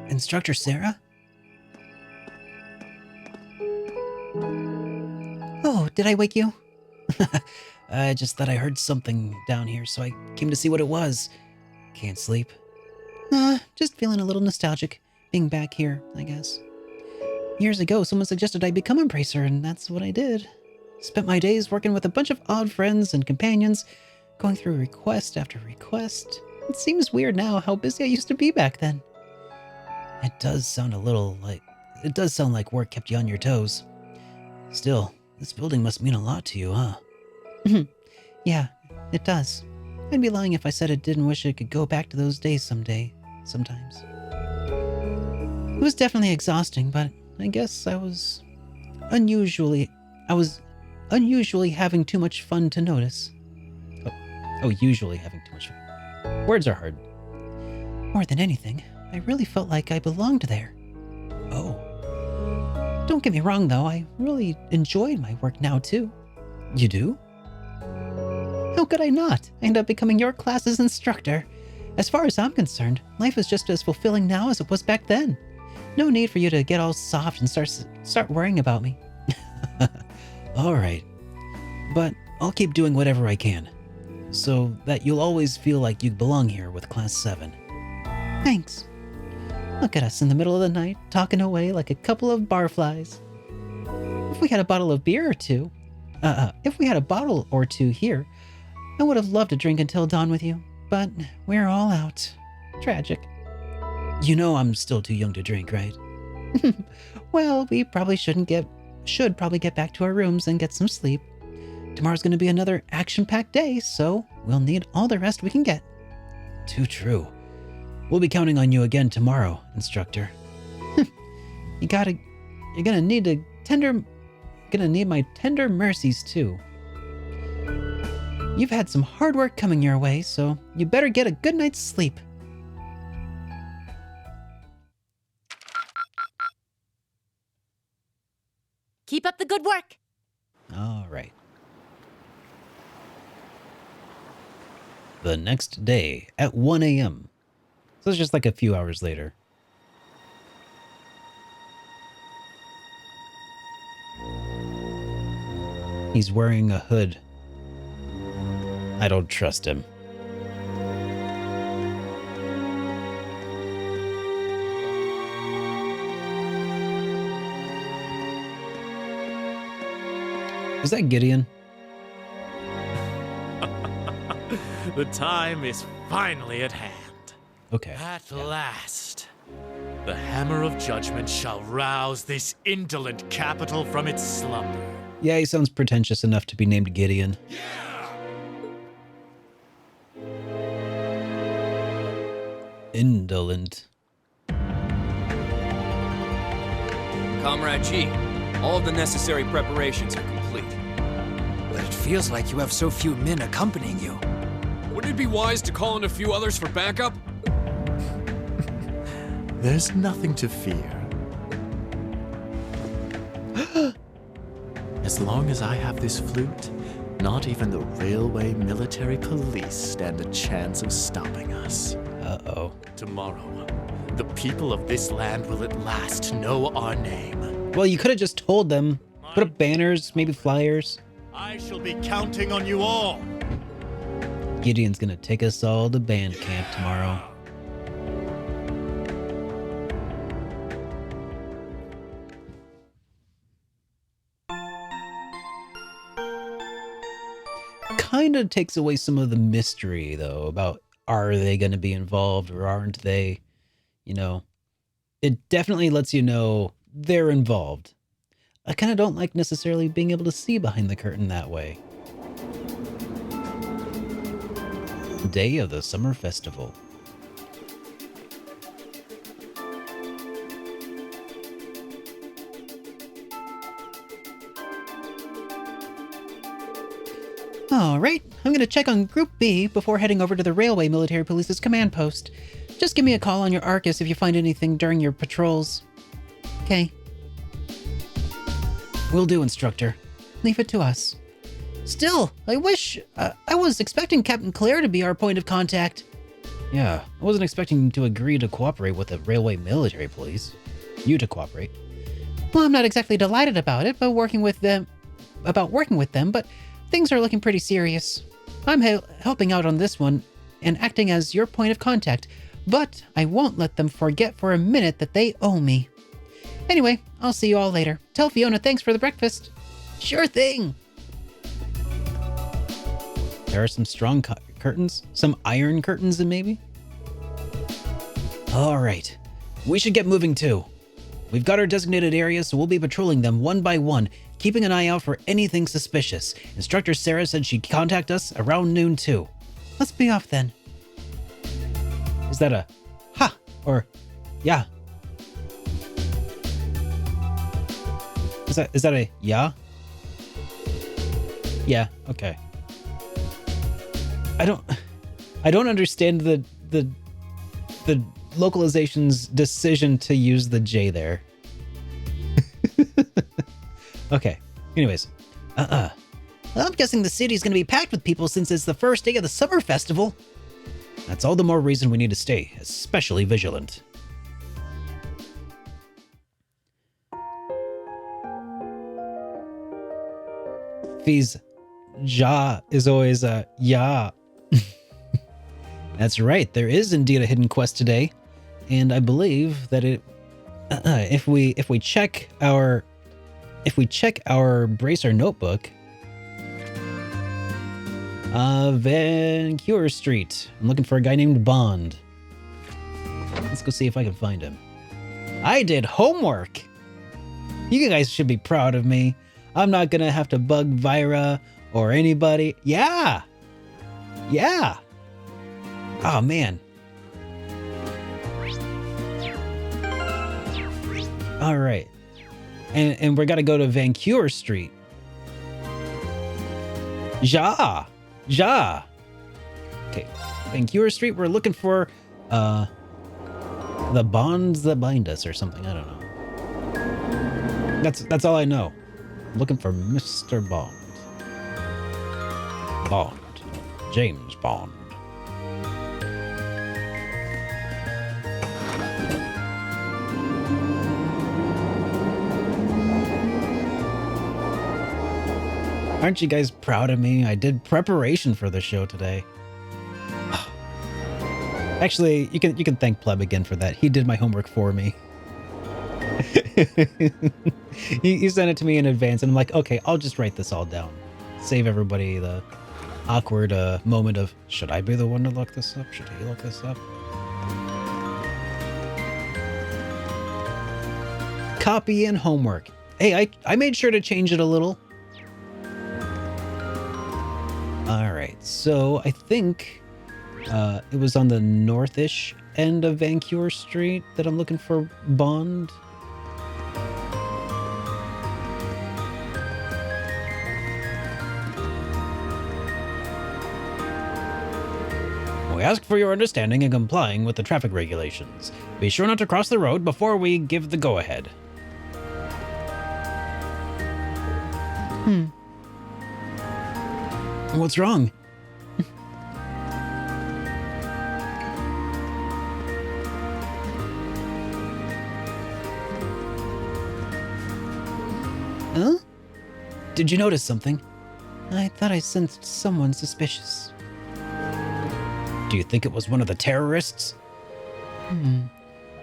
Instructor Sarah? Oh, did I wake you? I just thought I heard something down here, so I came to see what it was. Can't sleep. Just feeling a little nostalgic, being back here, I guess. Years ago, someone suggested I become a bracer, and that's what I did. Spent my days working with a bunch of odd friends and companions, going through request after request. It seems weird now how busy I used to be back then. It does sound like work kept you on your toes. Still, this building must mean a lot to you, huh? Yeah, it does. I'd be lying if I said I didn't wish I could go back to those days sometimes. It was definitely exhausting, but I guess I was unusually having too much fun to notice. Usually having too much fun. Words are hard. More than anything, I really felt like I belonged there. Oh. Don't get me wrong, though. I really enjoyed my work now, too. You do? could I not? I end up becoming your class's instructor. As far as I'm concerned, life is just as fulfilling now as it was back then. No need for you to get all soft and start worrying about me. All right. But I'll keep doing whatever I can, so that you'll always feel like you belong here with Class 7. Thanks. Look at us in the middle of the night, talking away like a couple of barflies. If we had a bottle of beer or two, if we had a bottle or two here, I would have loved to drink until dawn with you, but we're all out. Tragic. You know I'm still too young to drink, right? Well, we probably should probably get back to our rooms and get some sleep. Tomorrow's going to be another action-packed day, so we'll need all the rest we can get. Too true. We'll be counting on you again tomorrow, instructor. You're gonna need my tender mercies too. You've had some hard work coming your way, so you better get a good night's sleep. Keep up the good work. All right. The next day at 1 a.m. So it's just like a few hours later. He's wearing a hood. I don't trust him. Is that Gideon? The time is finally at hand. Okay. At last, the hammer of judgment shall rouse this indolent capital from its slumber. Yeah, he sounds pretentious enough to be named Gideon. Indolent. Comrade G, all of the necessary preparations are complete. But it feels like you have so few men accompanying you. Wouldn't it be wise to call in a few others for backup? There's nothing to fear. As long as I have this flute, not even the railway military police stand a chance of stopping us. Uh-oh. Tomorrow, the people of this land will at last know our name. Well, you could have just told them. Put up banners, maybe flyers. I shall be counting on you all. Gideon's gonna take us all to band camp tomorrow. Kind of takes away some of the mystery, though, about are they going to be involved or aren't they? You know, it definitely lets you know they're involved. I kind of don't like necessarily being able to see behind the curtain that way. Day of the Summer Festival. Alright, I'm gonna check on Group B before heading over to the Railway Military Police's command post. Just give me a call on your Arcus if you find anything during your patrols. Okay. Will do, instructor. Leave it to us. Still, I wish... I was expecting Captain Claire to be our point of contact. Yeah, I wasn't expecting to agree to cooperate with the Railway Military Police. You to cooperate. Well, I'm not exactly delighted about it, but working with them, but things are looking pretty serious. I'm helping out on this one and acting as your point of contact, but I won't let them forget for a minute that they owe me. Anyway, I'll see you all later. Tell Fiona thanks for the breakfast. Sure thing. There are some strong curtains, some iron curtains, and maybe. All right, we should get moving too. We've got our designated areas, so we'll be patrolling them one by one, keeping an eye out for anything suspicious. Instructor Sarah said she'd contact us around noon too. Let's be off then. Is that a ha or yeah? Is that a yeah? Yeah, okay. I don't understand the localization's decision to use the J there. Okay. Anyways, I'm guessing the city's gonna be packed with people since it's the first day of the summer festival. That's all the more reason we need to stay especially vigilant. Fee's ja is always a ya. That's right, there is indeed a hidden quest today, and I believe that if we check our Bracer notebook, Vancouver Street. I'm looking for a guy named Bond. Let's go see if I can find him. I did homework. You guys should be proud of me. I'm not gonna have to bug Vira or anybody. Yeah. Oh man. All right. And we're gotta go to Vancouver Street. Ja. Okay, Vancouver Street. We're looking for the bonds that bind us or something. I don't know. That's all I know. I'm looking for Mr. Bond. James Bond. Aren't you guys proud of me? I did preparation for the show today. Actually, you can thank Pleb again for that. He did my homework for me. he sent it to me in advance, and I'm like, okay, I'll just write this all down. Save everybody the awkward moment of, should I be the one to look this up? Should he look this up? Copy and homework. Hey, I made sure to change it a little. All right, so I think it was on the northish end of Vancouver Street that I'm looking for Bond. We ask for your understanding in complying with the traffic regulations. Be sure not to cross the road before we give the go-ahead. What's wrong? Huh? Did you notice something? I thought I sensed someone suspicious. Do you think it was one of the terrorists?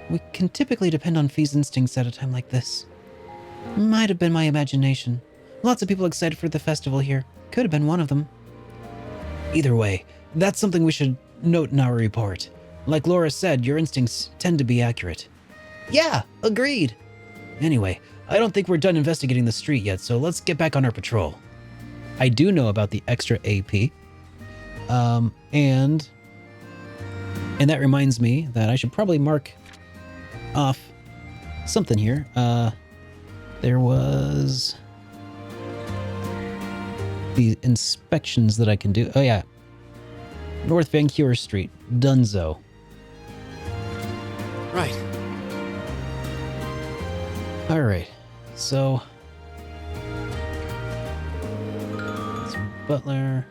We can typically depend on Fee's instincts at a time like this. Might have been my imagination. Lots of people excited for the festival here. Could have been one of them. Either way, that's something we should note in our report. Like Laura said, your instincts tend to be accurate. Yeah, agreed. Anyway, I don't think we're done investigating the street yet, so let's get back on our patrol. I do know about the extra AP. And that reminds me that I should probably mark off something here. There was the inspections that I can do. Oh yeah. North Vancouver Street, Dunzo. Right. All right. So it's Butler.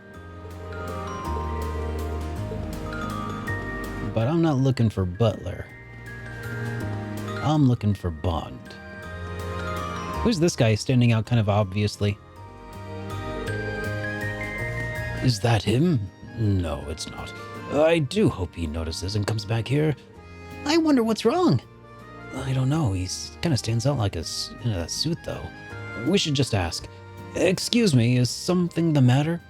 But I'm not looking for Butler. I'm looking for Bond. Who's this guy standing out kind of obviously? Is that him? No, it's not. I do hope he notices and comes back here. I wonder what's wrong. I don't know. He kind of stands out like in a suit, though. We should just ask. Excuse me, is something the matter?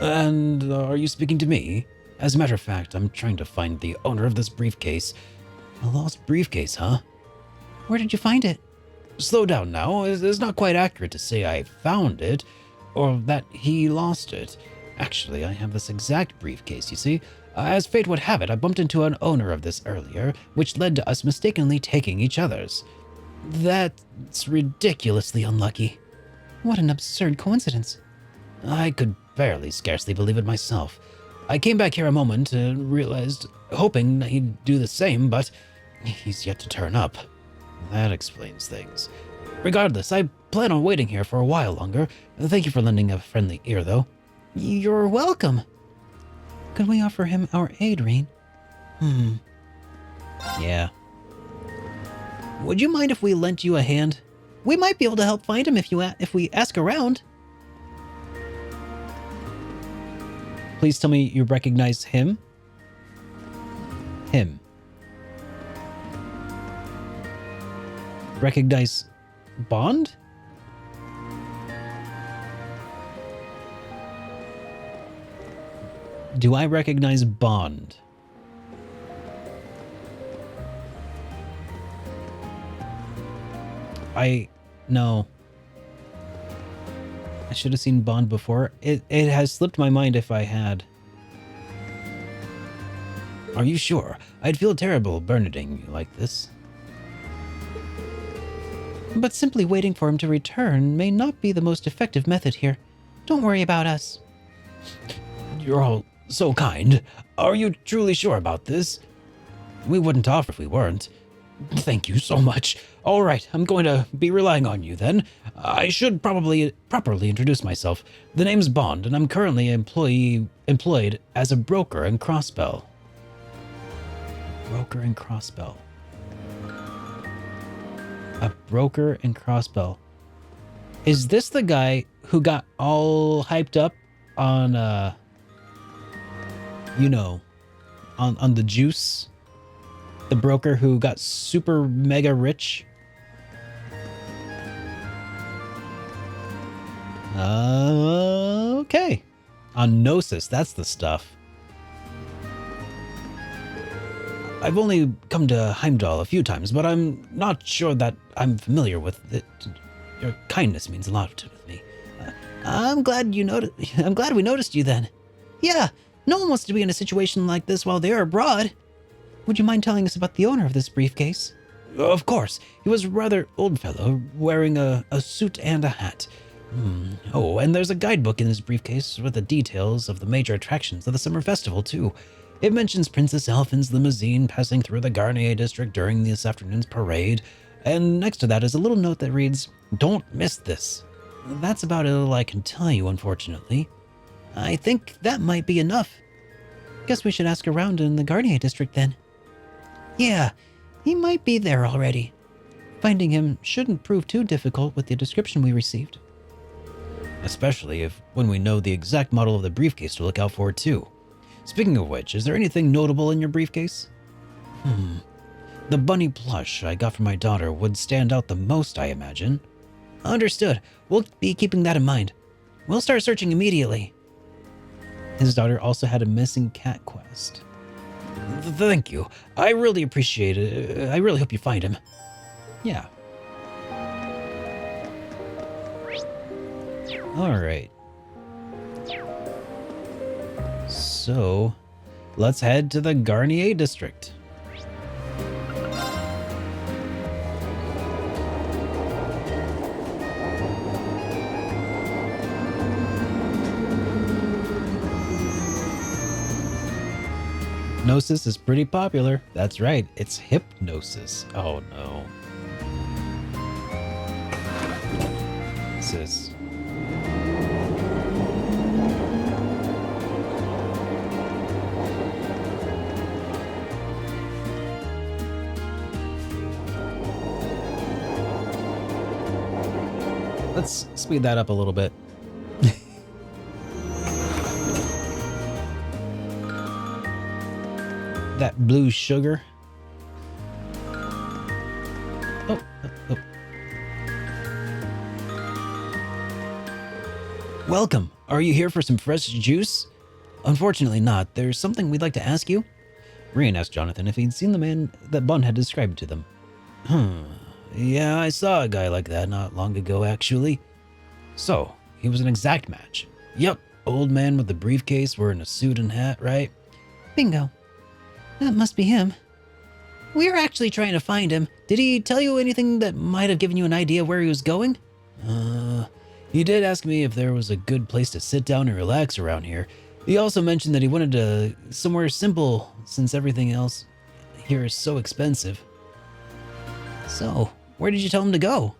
And are you speaking to me? As a matter of fact, I'm trying to find the owner of this briefcase. A lost briefcase, huh? Where did you find it? Slow down now. It's not quite accurate to say I found it, or that he lost it. Actually, I have this exact briefcase, you see. As fate would have it, I bumped into an owner of this earlier, which led to us mistakenly taking each other's. That's ridiculously unlucky. What an absurd coincidence. I could scarcely believe it myself. I came back here a moment and realized, hoping he'd do the same, but he's yet to turn up. That explains things. Regardless, I plan on waiting here for a while longer. Thank you for lending a friendly ear, though. You're welcome. Could we offer him our aid, Reen? Yeah. Would you mind if we lent you a hand? We might be able to help find him if we ask around. Please tell me you recognize him. Him. Recognize Bond? Do I recognize Bond? No. I should have seen Bond before. It has slipped my mind if I had. Are you sure? I'd feel terrible burdening you like this. But simply waiting for him to return may not be the most effective method here. Don't worry about us. You're all so kind. Are you truly sure about this? We wouldn't offer if we weren't. Thank you so much. All right, I'm going to be relying on you then. I should probably properly introduce myself. The name's Bond, and I'm currently employed as a broker in Crossbell. Broker in Crossbell. A broker in Crossbell. Is this the guy who got all hyped up on, on the juice? The broker who got super mega rich? Okay. On Gnosis, that's the stuff. I've only come to Heimdall a few times, but I'm not sure that I'm familiar with it. Your kindness means a lot to me. I'm glad we noticed you then. Yeah, no one wants to be in a situation like this while they're abroad. Would you mind telling us about the owner of this briefcase? Of course. He was a rather old fellow, wearing a suit and a hat. Oh, and there's a guidebook in his briefcase with the details of the major attractions of the summer festival, too. It mentions Princess Elfin's limousine passing through the Garnier district during this afternoon's parade, and next to that is a little note that reads, "Don't miss this." That's about all I can tell you, unfortunately. I think that might be enough. Guess we should ask around in the Garnier district then. Yeah, he might be there already. Finding him shouldn't prove too difficult with the description we received. Especially when we know the exact model of the briefcase to look out for, too. Speaking of which, is there anything notable in your briefcase? The bunny plush I got from my daughter would stand out the most, I imagine. Understood. We'll be keeping that in mind. We'll start searching immediately. His daughter also had a missing cat quest. Thank you. I really appreciate it. I really hope you find him. Yeah. Alright. So, let's head to the Garnier district. Gnosis is pretty popular. That's right, it's hypnosis. Oh no. This is... Let's speed that up a little bit. That blue sugar. Oh. Welcome. Are you here for some fresh juice? Unfortunately not. There's something we'd like to ask you. Reen asked Jonathan if he'd seen the man that Bond had described to them. Yeah, I saw a guy like that not long ago, actually. So, he was an exact match. Yep, old man with the briefcase wearing a suit and hat, right? Bingo. That must be him. We're actually trying to find him. Did he tell you anything that might have given you an idea where he was going? He did ask me if there was a good place to sit down and relax around here. He also mentioned that he wanted to somewhere simple since everything else here is so expensive. So, where did you tell him to go?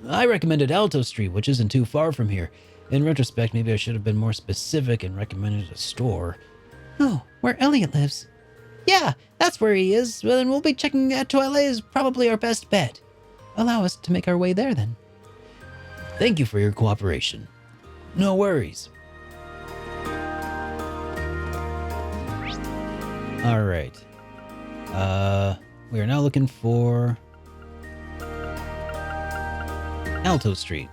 I recommended Alto Street, which isn't too far from here. In retrospect, maybe I should have been more specific and recommended a store. Oh, where Elliot lives. Yeah, that's where he is. Well, then we'll be checking that toilet is probably our best bet. Allow us to make our way there, then. Thank you for your cooperation. No worries. All right. We are now looking for Alto Street.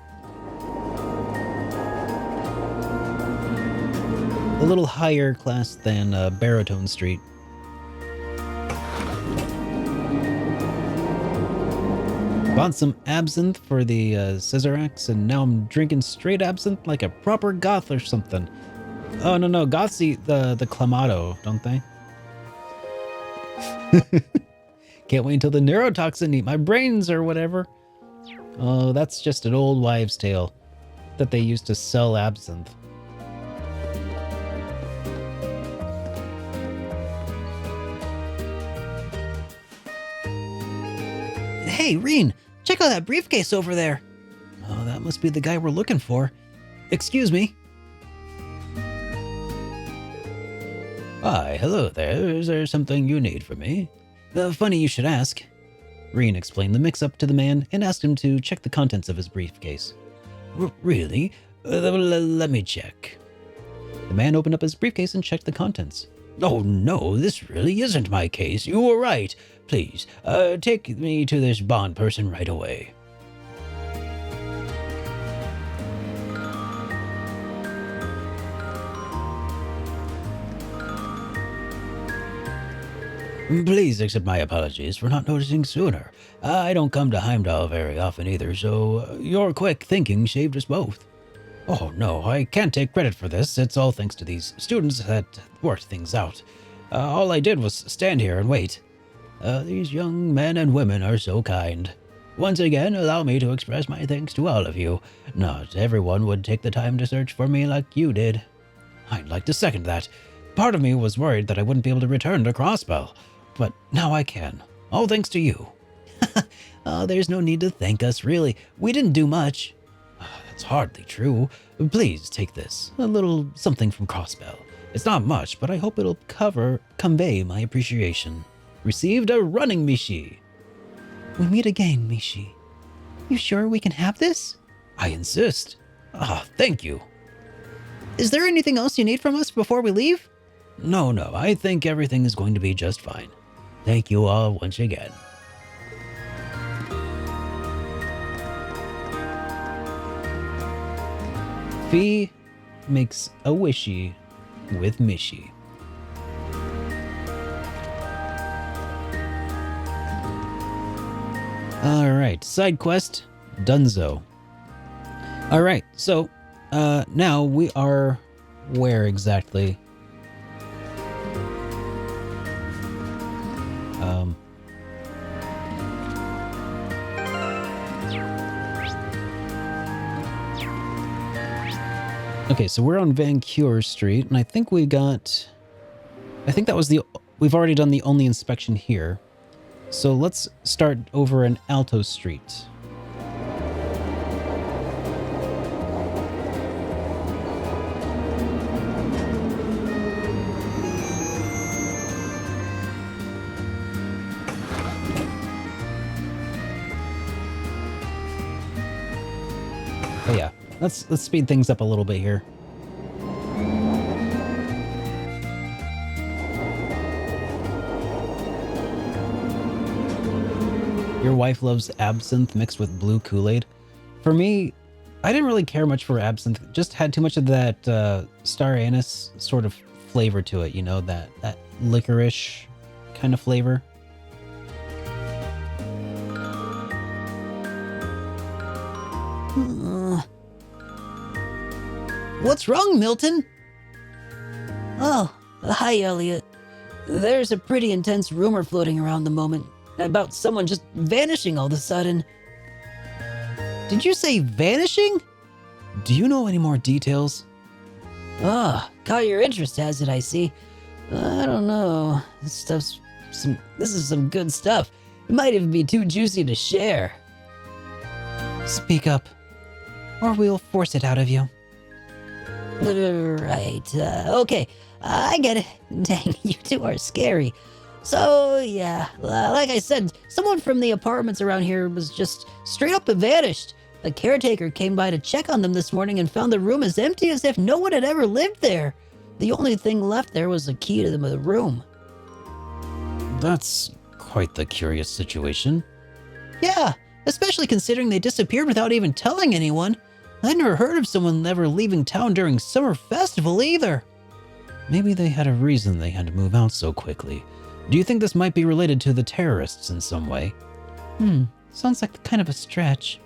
A little higher class than Baritone Street. Bought some absinthe for the Scissorax, and now I'm drinking straight absinthe like a proper goth or something. Oh, no, goths eat the Clamato, don't they? Can't wait until the neurotoxin eat my brains or whatever. Oh, that's just an old wives' tale that they used to sell absinthe. Hey, Reen, check out that briefcase over there. Oh, that must be the guy we're looking for. Excuse me. Hi, hello there. Is there something you need from me? Funny you should ask. Reen explained the mix-up to the man and asked him to check the contents of his briefcase. Really? Let me check. The man opened up his briefcase and checked the contents. Oh no, this really isn't my case. You were right. Please, take me to this Bond person right away. Please accept my apologies for not noticing sooner. I don't come to Heimdall very often either, so your quick thinking saved us both. Oh no, I can't take credit for this. It's all thanks to these students that worked things out. All I did was stand here and wait. These young men and women are so kind. Once again, allow me to express my thanks to all of you. Not everyone would take the time to search for me like you did. I'd like to second that. Part of me was worried that I wouldn't be able to return to Crossbell, but now I can. All thanks to you. There's no need to thank us, really. We didn't do much. That's hardly true. Please take this. A little something from Crossbell. It's not much, but I hope it'll convey my appreciation. Received a running Mishi. We meet again, Mishi. You sure we can have this? I insist. Thank you. Is there anything else you need from us before we leave? No, I think everything is going to be just fine. Thank you all once again. Fee makes a wishy with Mishi. Alright, side quest, Dunzo. Alright, so now we are where exactly? Okay, so we're on Vancouver Street, and I think we got... we've already done the only inspection here. So let's start over in Alto Street. Oh yeah, let's speed things up a little bit here. Your wife loves absinthe mixed with blue Kool-Aid. For me, I didn't really care much for absinthe. Just had too much of that star anise sort of flavor to it, you know, that licorice kind of flavor. What's wrong, Milton? Oh, hi, Elliot. There's a pretty intense rumor floating around the moment about someone just vanishing all of a sudden. Did you say vanishing? Do you know any more details? Caught your interest, has it, I see. I don't know. This is some good stuff. It might even be too juicy to share. Speak up, or we'll force it out of you. Right, okay, I get it. Dang, you two are scary. So, yeah, like I said, someone from the apartments around here was just straight up vanished. A caretaker came by to check on them this morning and found the room as empty as if no one had ever lived there. The only thing left there was the key to the room. That's quite the curious situation. Yeah, especially considering they disappeared without even telling anyone. I'd never heard of someone ever leaving town during summer festival either. Maybe they had a reason they had to move out so quickly. Do you think this might be related to the terrorists in some way? Sounds like kind of a stretch.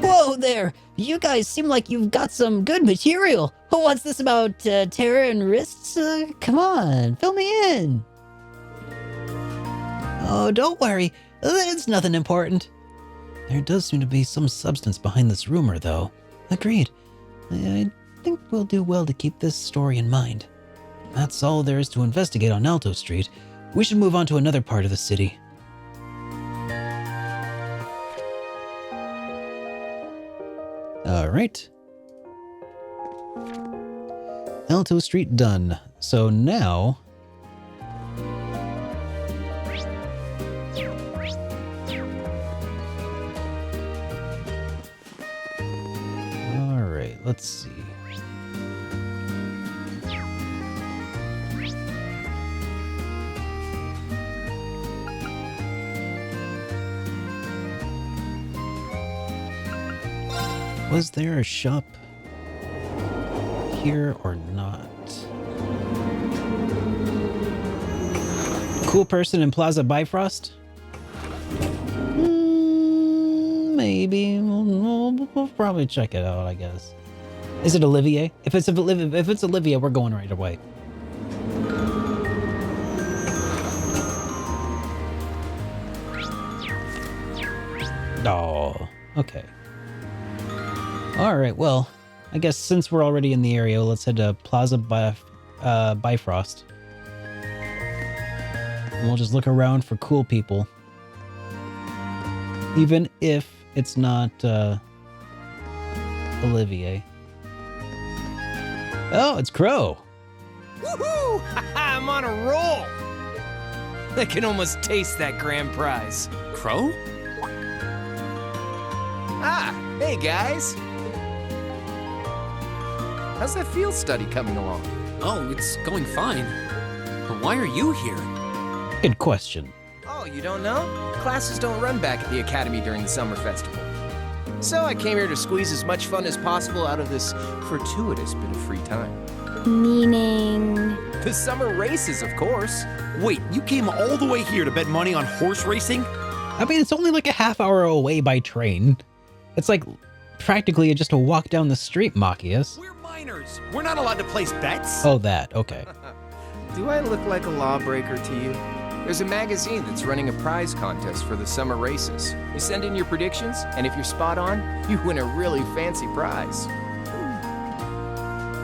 Whoa there! You guys seem like you've got some good material. What's this about terrorists? Come on, fill me in. Oh, don't worry. It's nothing important. There does seem to be some substance behind this rumor, though. Agreed. I think we'll do well to keep this story in mind. That's all there is to investigate on Alto Street. We should move on to another part of the city. All right. Alto Street done. So now... All right, let's see. Was there a shop here or not? Cool person in Plaza Bifrost? Maybe. We'll probably check it out, I guess. Is it Olivier? If it's Olivier, we're going right away. Oh, okay. Alright, well, I guess since we're already in the area, let's head to Plaza Bifrost. And we'll just look around for cool people. Even if it's not Olivier. Oh, it's Crow. Woohoo! I'm on a roll! I can almost taste that grand prize. Crow? Ah, hey guys! How's that field study coming along? Oh, it's going fine. But why are you here? Good question. Oh, you don't know? Classes don't run back at the academy during the summer festival. So I came here to squeeze as much fun as possible out of this fortuitous bit of free time. Meaning? The summer races, of course. Wait, you came all the way here to bet money on horse racing? I mean, it's only like a half hour away by train. It's like practically just a walk down the street, Machias. We're minors. We're not allowed to place bets. Oh, that. Okay. Do I look like a lawbreaker to you? There's a magazine that's running a prize contest for the summer races. You send in your predictions, and if you're spot on, you win a really fancy prize.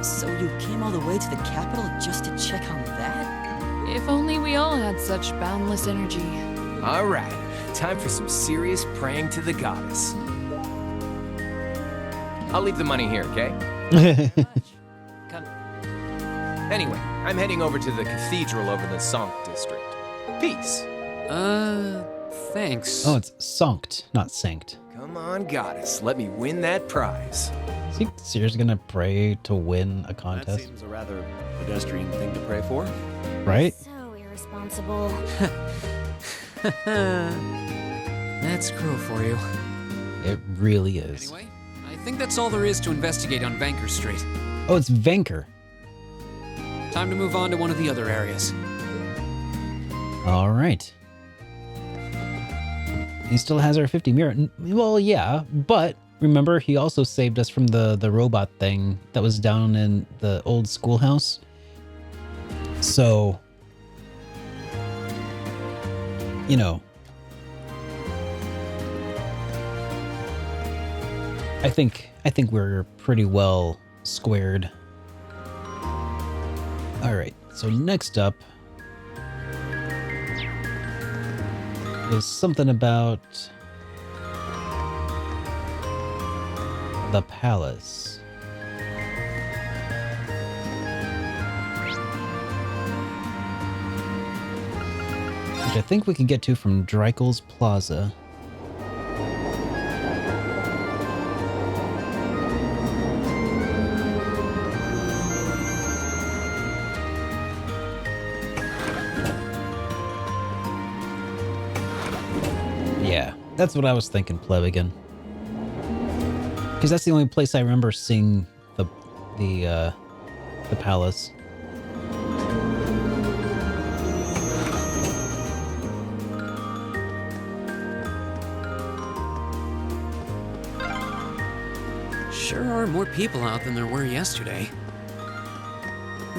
So you came all the way to the capital just to check on that? If only we all had such boundless energy. All right, time for some serious praying to the goddess. I'll leave the money here, okay? Anyway, I'm heading over to the cathedral over the Sankt district. Peace. Thanks. Oh, it's Sankt, not Sanct. Come on, goddess, let me win that prize. Is he seriously gonna pray to win a contest? That seems a rather pedestrian thing to pray for. Right? So irresponsible. That's Crow for you. It really is. Anyway, I think that's all there is to investigate on Vanker Street. Oh, it's Vanker. Time to move on to one of the other areas. All right. He still has our 50 mirror. Well, yeah, but remember, he also saved us from the robot thing that was down in the old schoolhouse. So, you know, I think we're pretty well squared. All right, so next up is something about the palace. Which I think we can get to from Dreikel's Plaza. Yeah, that's what I was thinking, Plebigan. Because that's the only place I remember seeing the palace. Sure are more people out than there were yesterday.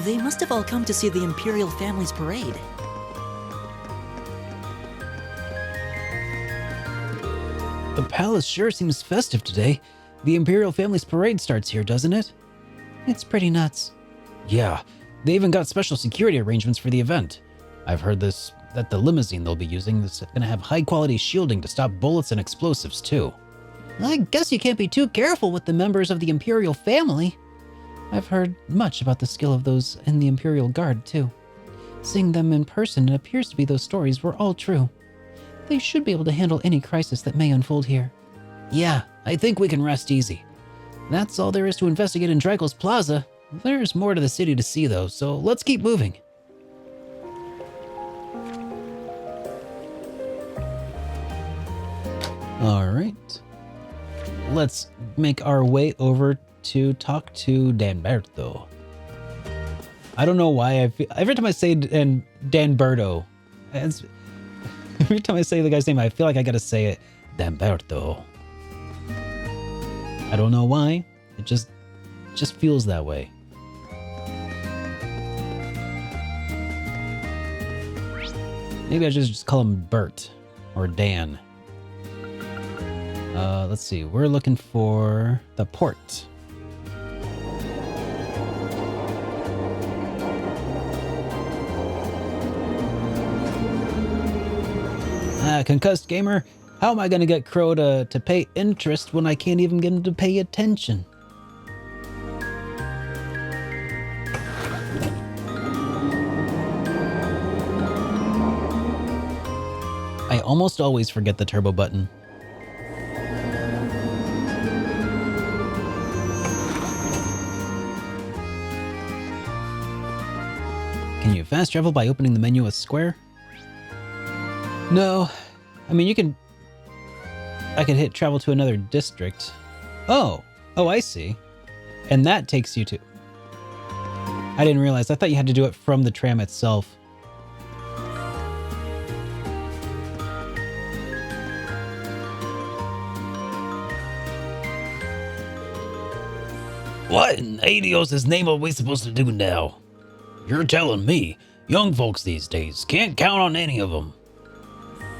They must have all come to see the Imperial family's parade. The palace sure seems festive today. The Imperial family's parade starts here, doesn't it? It's pretty nuts. Yeah, they even got special security arrangements for the event. I've heard that the limousine they'll be using is going to have high-quality shielding to stop bullets and explosives, too. I guess you can't be too careful with the members of the Imperial family. I've heard much about the skill of those in the Imperial Guard, too. Seeing them in person, it appears to be those stories were all true. They should be able to handle any crisis that may unfold here. Yeah, I think we can rest easy. That's all there is to investigate in Dreikel's Plaza. There's more to the city to see, though, so let's keep moving. All right. Let's make our way over to talk to Danberto. I don't know why I feel, every time I say Danberto, every time I say the guy's name, I feel like I gotta say it, Danberto. I don't know why. It just feels that way. Maybe I should just call him Bert or Dan. Let's see. We're looking for the port. Concussed gamer, how am I going to get Crow to pay interest when I can't even get him to pay attention? I almost always forget the turbo button. Can you fast travel by opening the menu with square? No. I mean, I could hit travel to another district. Oh, I see. And that takes you to... I didn't realize. I thought you had to do it from the tram itself. What in Adios' name are we supposed to do now? You're telling me young folks these days can't count on any of them.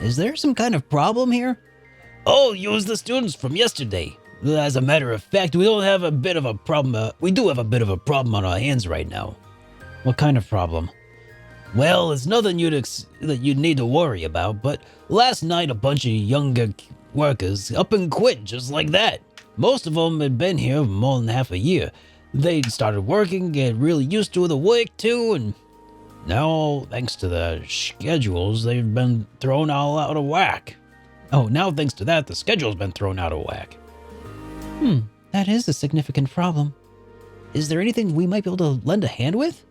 Is there some kind of problem here? Oh, use the students from yesterday. As a matter of fact, we do have a bit of a problem on our hands right now. What kind of problem? Well, it's nothing that you'd need to worry about, but last night a bunch of younger workers up and quit just like that. Most of them had been here more than half a year. They started working, get really used to the work too, and now, thanks to the schedules, they've been thrown all out of whack. Oh, now thanks to that, the schedule's been thrown out of whack. That is a significant problem. Is there anything we might be able to lend a hand with?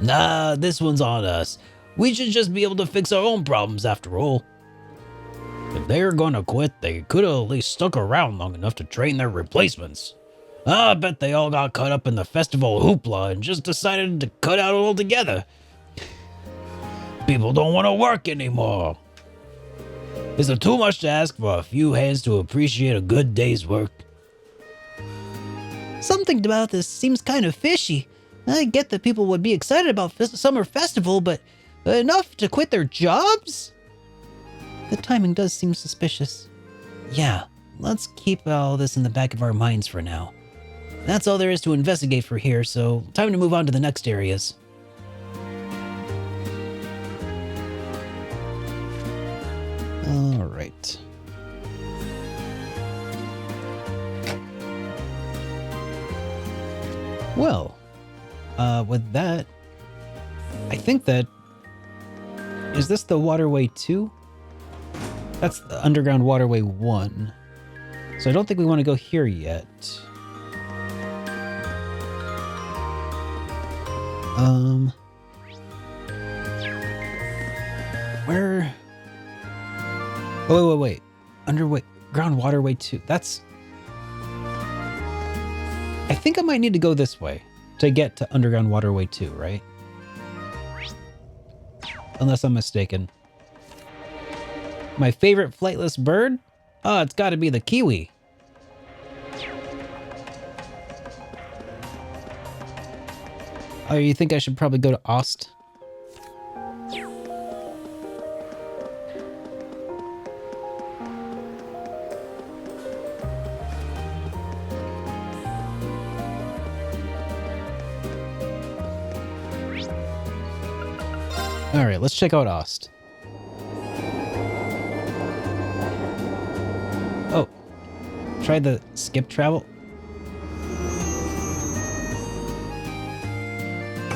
Nah, this one's on us. We should just be able to fix our own problems after all. If they're gonna quit, they could have at least stuck around long enough to train their replacements. I bet they all got caught up in the festival hoopla and just decided to cut out altogether. People don't want to work anymore. Is it too much to ask for a few hands to appreciate a good day's work? Something about this seems kind of fishy. I get that people would be excited about summer festival, but enough to quit their jobs? The timing does seem suspicious. Yeah, let's keep all this in the back of our minds for now. That's all there is to investigate for here, so time to move on to the next areas. All right. Well, with that, I think that... Is this the Waterway 2? That's the Underground Waterway 1. So I don't think we want to go here yet. Where... Oh, wait. Ground Waterway 2. That's... I think I might need to go this way to get to Underground Waterway 2, right? Unless I'm mistaken. My favorite flightless bird? Oh, it's got to be the kiwi. Oh, you think I should probably go to Ost? All right, let's check out Ost. Oh, try the skip travel.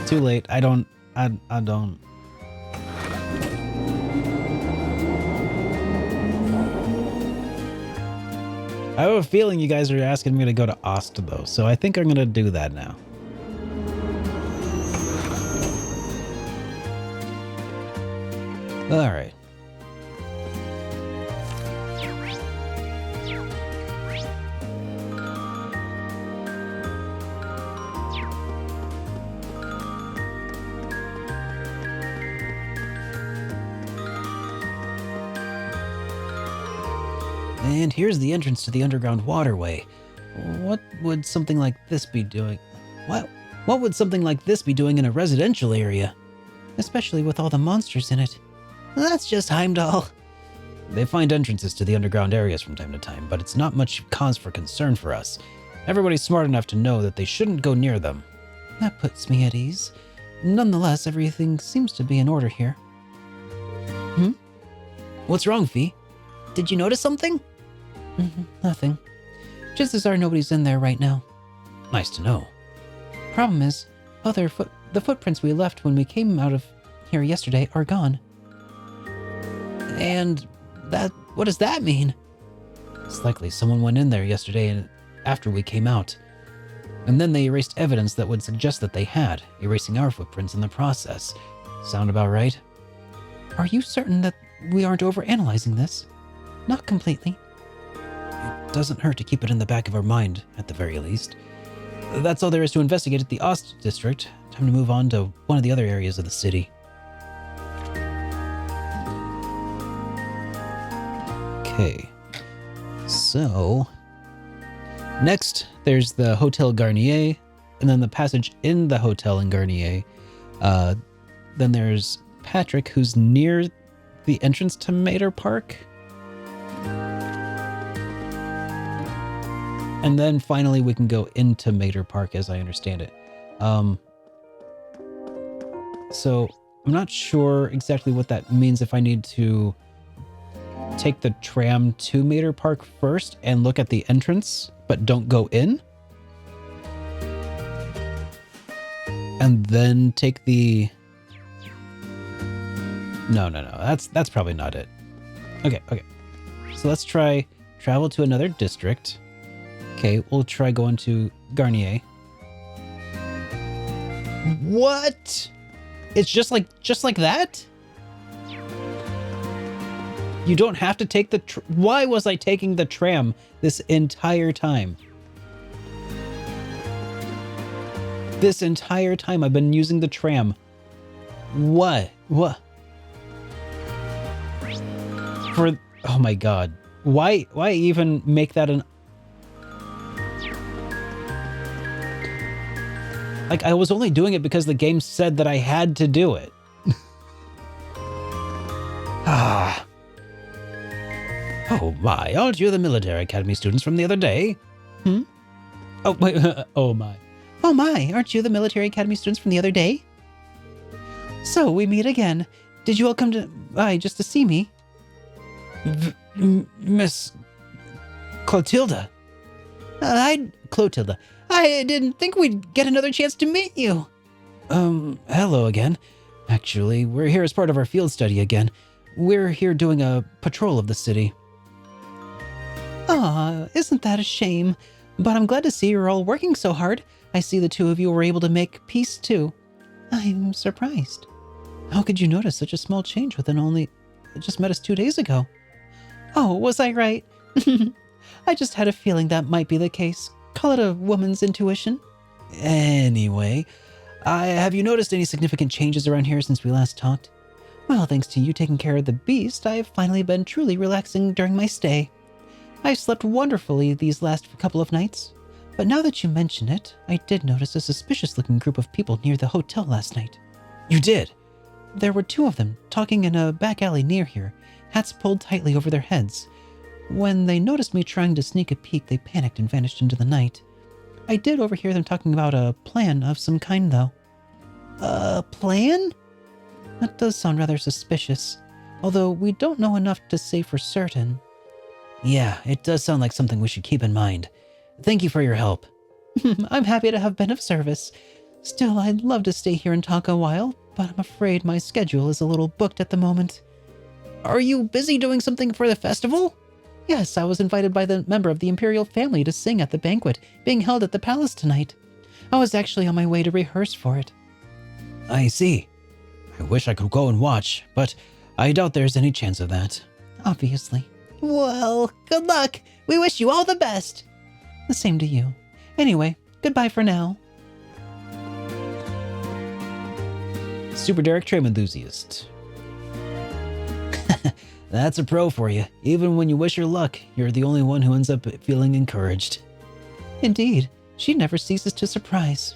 Too late. I don't. I have a feeling you guys are asking me to go to Ost though, so I think I'm gonna do that now. All right. And here's the entrance to the underground waterway. What would something like this be doing? What would something like this be doing in a residential area? Especially with all the monsters in it. That's just Heimdall. They find entrances to the underground areas from time to time, but it's not much cause for concern for us. Everybody's smart enough to know that they shouldn't go near them. That puts me at ease. Nonetheless, everything seems to be in order here. What's wrong, Fee? Did you notice something? Nothing. Just as nobody's in there right now. Nice to know. Problem is, the footprints we left when we came out of here yesterday are gone. And what does that mean? It's likely someone went in there yesterday and after we came out. And then they erased evidence that would suggest that they had, erasing our footprints in the process. Sound about right? Are you certain that we aren't overanalyzing this? Not completely. It doesn't hurt to keep it in the back of our mind, at the very least. That's all there is to investigate at the Ost district. Time to move on to one of the other areas of the city. Okay. So, next, there's the Hotel Garnier, and then the passage in the hotel in Garnier. Then there's Patrick, who's near the entrance to Mater Park. And then finally we can go into Mater Park, as I understand it. So I'm not sure exactly what that means, if I need to take the tram to Mater Park first and look at the entrance, but don't go in. And then take the... No. That's probably not it. Okay. So let's try travel to another district. Okay, we'll try going to Garnier. What? It's just like that? You don't have to take the why was I taking the tram this entire time? This entire time I've been using the tram. What? Oh my god. Why even make that an... Like, I was only doing it because the game said that I had to do it. Oh my, aren't you the military academy students from the other day? Oh, wait, oh my. Oh my, aren't you the military academy students from the other day? So, we meet again. Did you all come by just to see me? Miss Clotilda. Clotilda. I didn't think we'd get another chance to meet you. Hello again. Actually, we're here as part of our field study again. We're here doing a patrol of the city. Ah, isn't that a shame? But I'm glad to see you're all working so hard. I see the two of you were able to make peace too. I'm surprised. How could you notice such a small change within only... just met us 2 days ago? Oh, was I right? I just had a feeling that might be the case. Call it a woman's intuition. Anyway, have you noticed any significant changes around here since we last talked? Well, thanks to you taking care of the beast, I've finally been truly relaxing during my stay. I've slept wonderfully these last couple of nights. But now that you mention it, I did notice a suspicious-looking group of people near the hotel last night. You did? There were 2 of them, talking in a back alley near here, hats pulled tightly over their heads. When they noticed me trying to sneak a peek, they panicked and vanished into the night. I did overhear them talking about a plan of some kind, though. A plan? That does sound rather suspicious, although we don't know enough to say for certain. Yeah, it does sound like something we should keep in mind. Thank you for your help. I'm happy to have been of service. Still, I'd love to stay here and talk a while, but I'm afraid my schedule is a little booked at the moment. Are you busy doing something for the festival? Yes, I was invited by the member of the Imperial family to sing at the banquet being held at the palace tonight. I was actually on my way to rehearse for it. I see. I wish I could go and watch, but I doubt there's any chance of that. Obviously. Well, good luck. We wish you all the best. The same to you. Anyway, goodbye for now. SuperDerek Trim Enthusiast. That's a pro for you. Even when you wish her luck, you're the only one who ends up feeling encouraged. Indeed, she never ceases to surprise.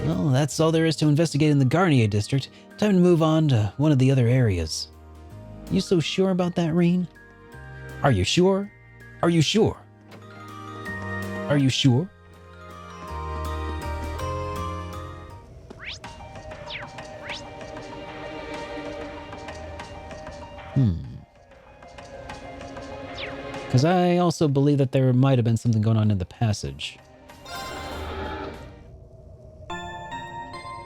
Well, that's all there is to investigate in the Garnier district. Time to move on to one of the other areas. You so sure about that, Reen? Are you sure? Are you sure? Are you sure? Because I also believe that there might have been something going on in the passage.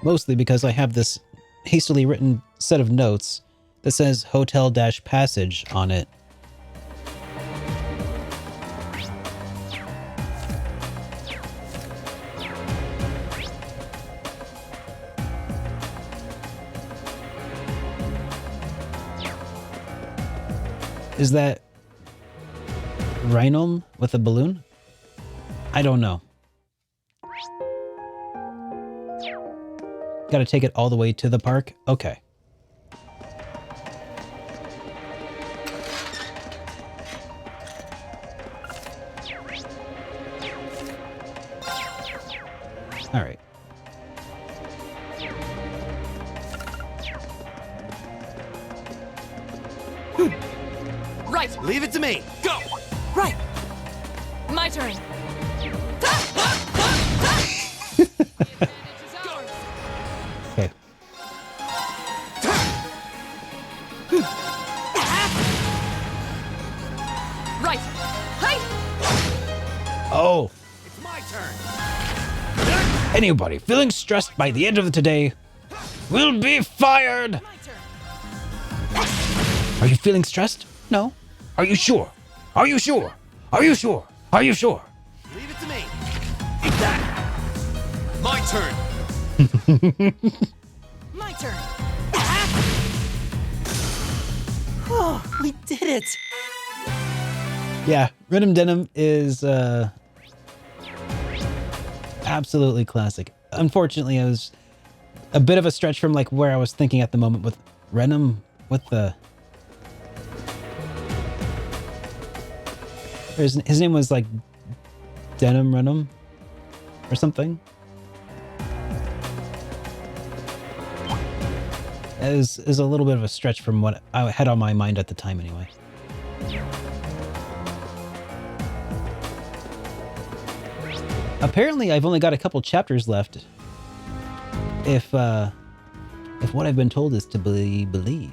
Mostly because I have this hastily written set of notes that says hotel-passage on it. Is that Rhinum with a balloon? I don't know. Gotta take it all the way to the park? Okay. All right. Right! Leave it to me! Go! Right! My turn! Okay. Right! Hey! Oh! It's my turn! Anybody feeling stressed by the end of the day will be fired! Are you feeling stressed? No. Are you sure? Are you sure? Are you sure? Are you sure? Leave it to me! Eat that! My turn! My turn! Oh, we did it! Yeah, Rhythm Denim is absolutely classic. Unfortunately, I was a bit of a stretch from like where I was thinking at the moment with Renum with the... His name was like Denim Renum or something. It is a little bit of a stretch from what I had on my mind at the time anyway. Apparently, I've only got a couple chapters left. If what I've been told is to be believed.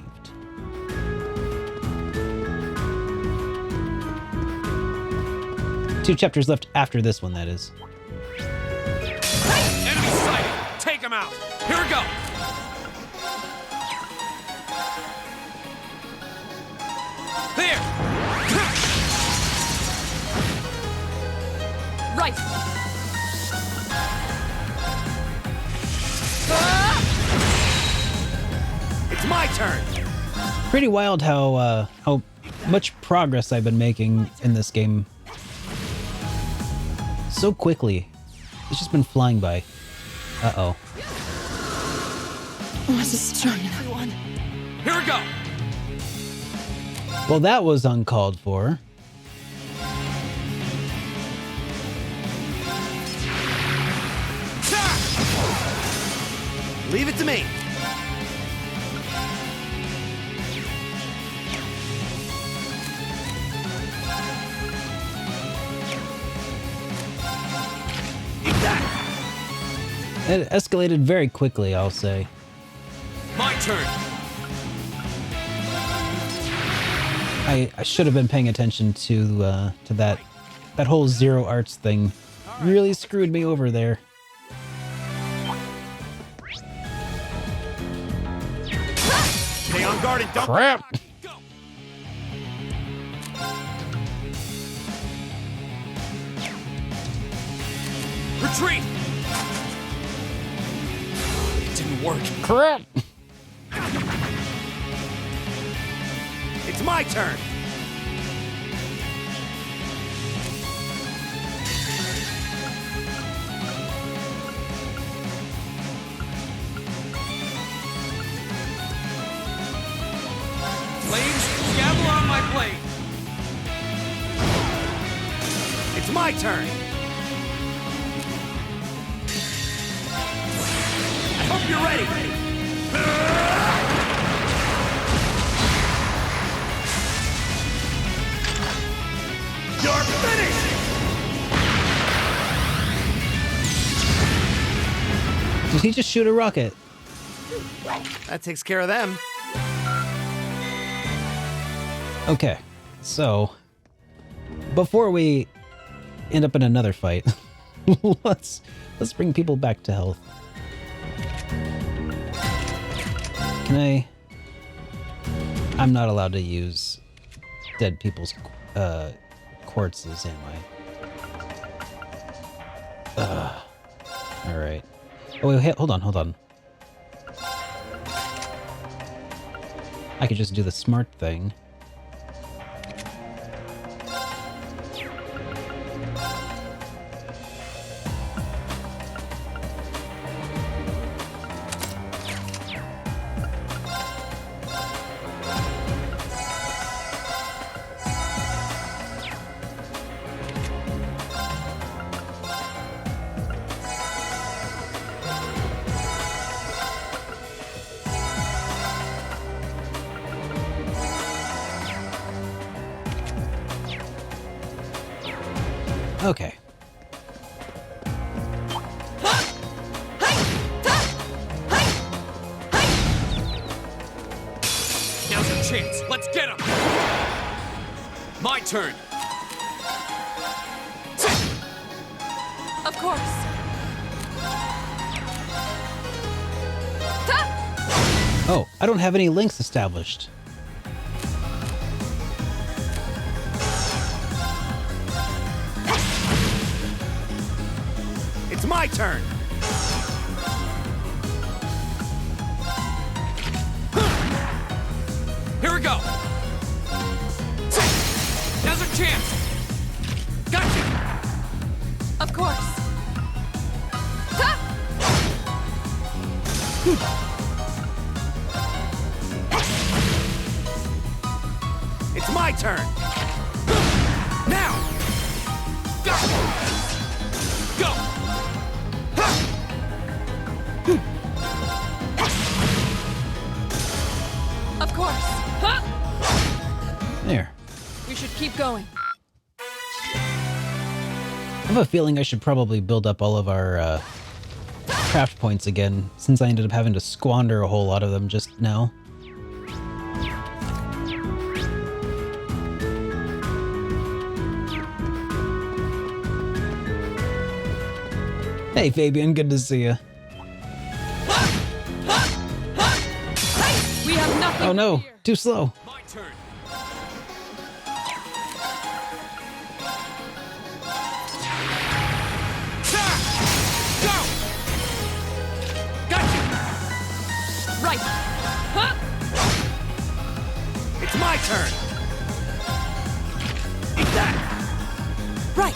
Two chapters left after this one, that is. out. Here we go. There. Right. It's my turn. Pretty wild how much progress I've been making in this game. So quickly. It's just been flying by. Uh-oh. Was it strong enough? Everyone. Here we go. Well, that was uncalled for. Leave it to me. It escalated very quickly, I'll say. My turn. I should have been paying attention to that whole zero arts thing. Really screwed me over there. Stay on guard and don't. Crap. Go. Retreat. It didn't work. Crap. It's my turn. Flames, gather on my blade. It's my turn. I hope you're ready. You're finished! Did he just shoot a rocket? That takes care of them. Okay, so before we end up in another fight, let's bring people back to health. I'm not allowed to use dead people's quartzes, am I? All right. Oh wait, hold on. I could just do the smart thing. Okay. Now's our chance. Let's get him. My turn. Of course. Oh, I don't have any links established. It's my turn. Here we go. Now's our chance. Gotcha. Of course. It's my turn. Now. Go. Go. Of course. There. We should keep going. I have a feeling I should probably build up all of our craft points again, since I ended up having to squander a whole lot of them just now. Hey Fabian, good to see you. Oh no, too slow. My turn. Go! Gotcha! Right. Huh? It's my turn! Eat that! Right.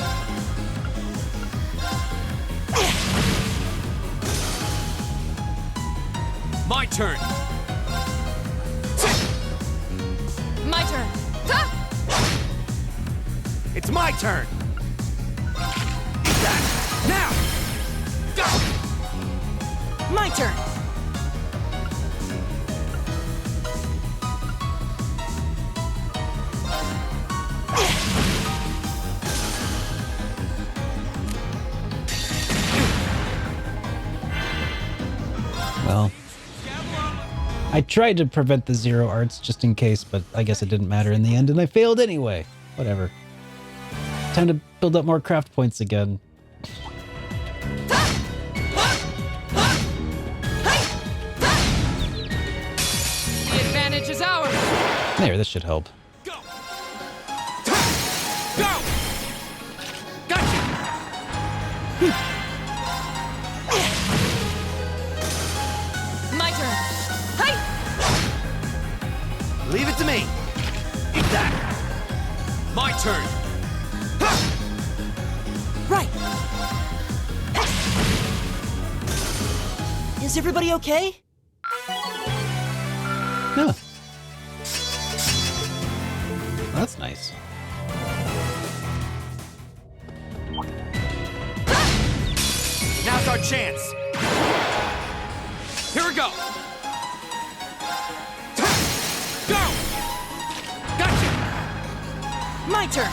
My turn. My turn. Huh? It's my turn! Eat that! Now! Go! My turn. Well, I tried to prevent the zero arts just in case, but I guess it didn't matter in the end, and I failed anyway. Whatever. Time to build up more craft points again. The advantage is ours. There, this should help. Go! Gotcha! My turn. Hey! Leave it to me! Eat that! My turn. Right. Is everybody okay? Huh. That's nice. Now's our chance! Here we go! Go! Gotcha! My turn.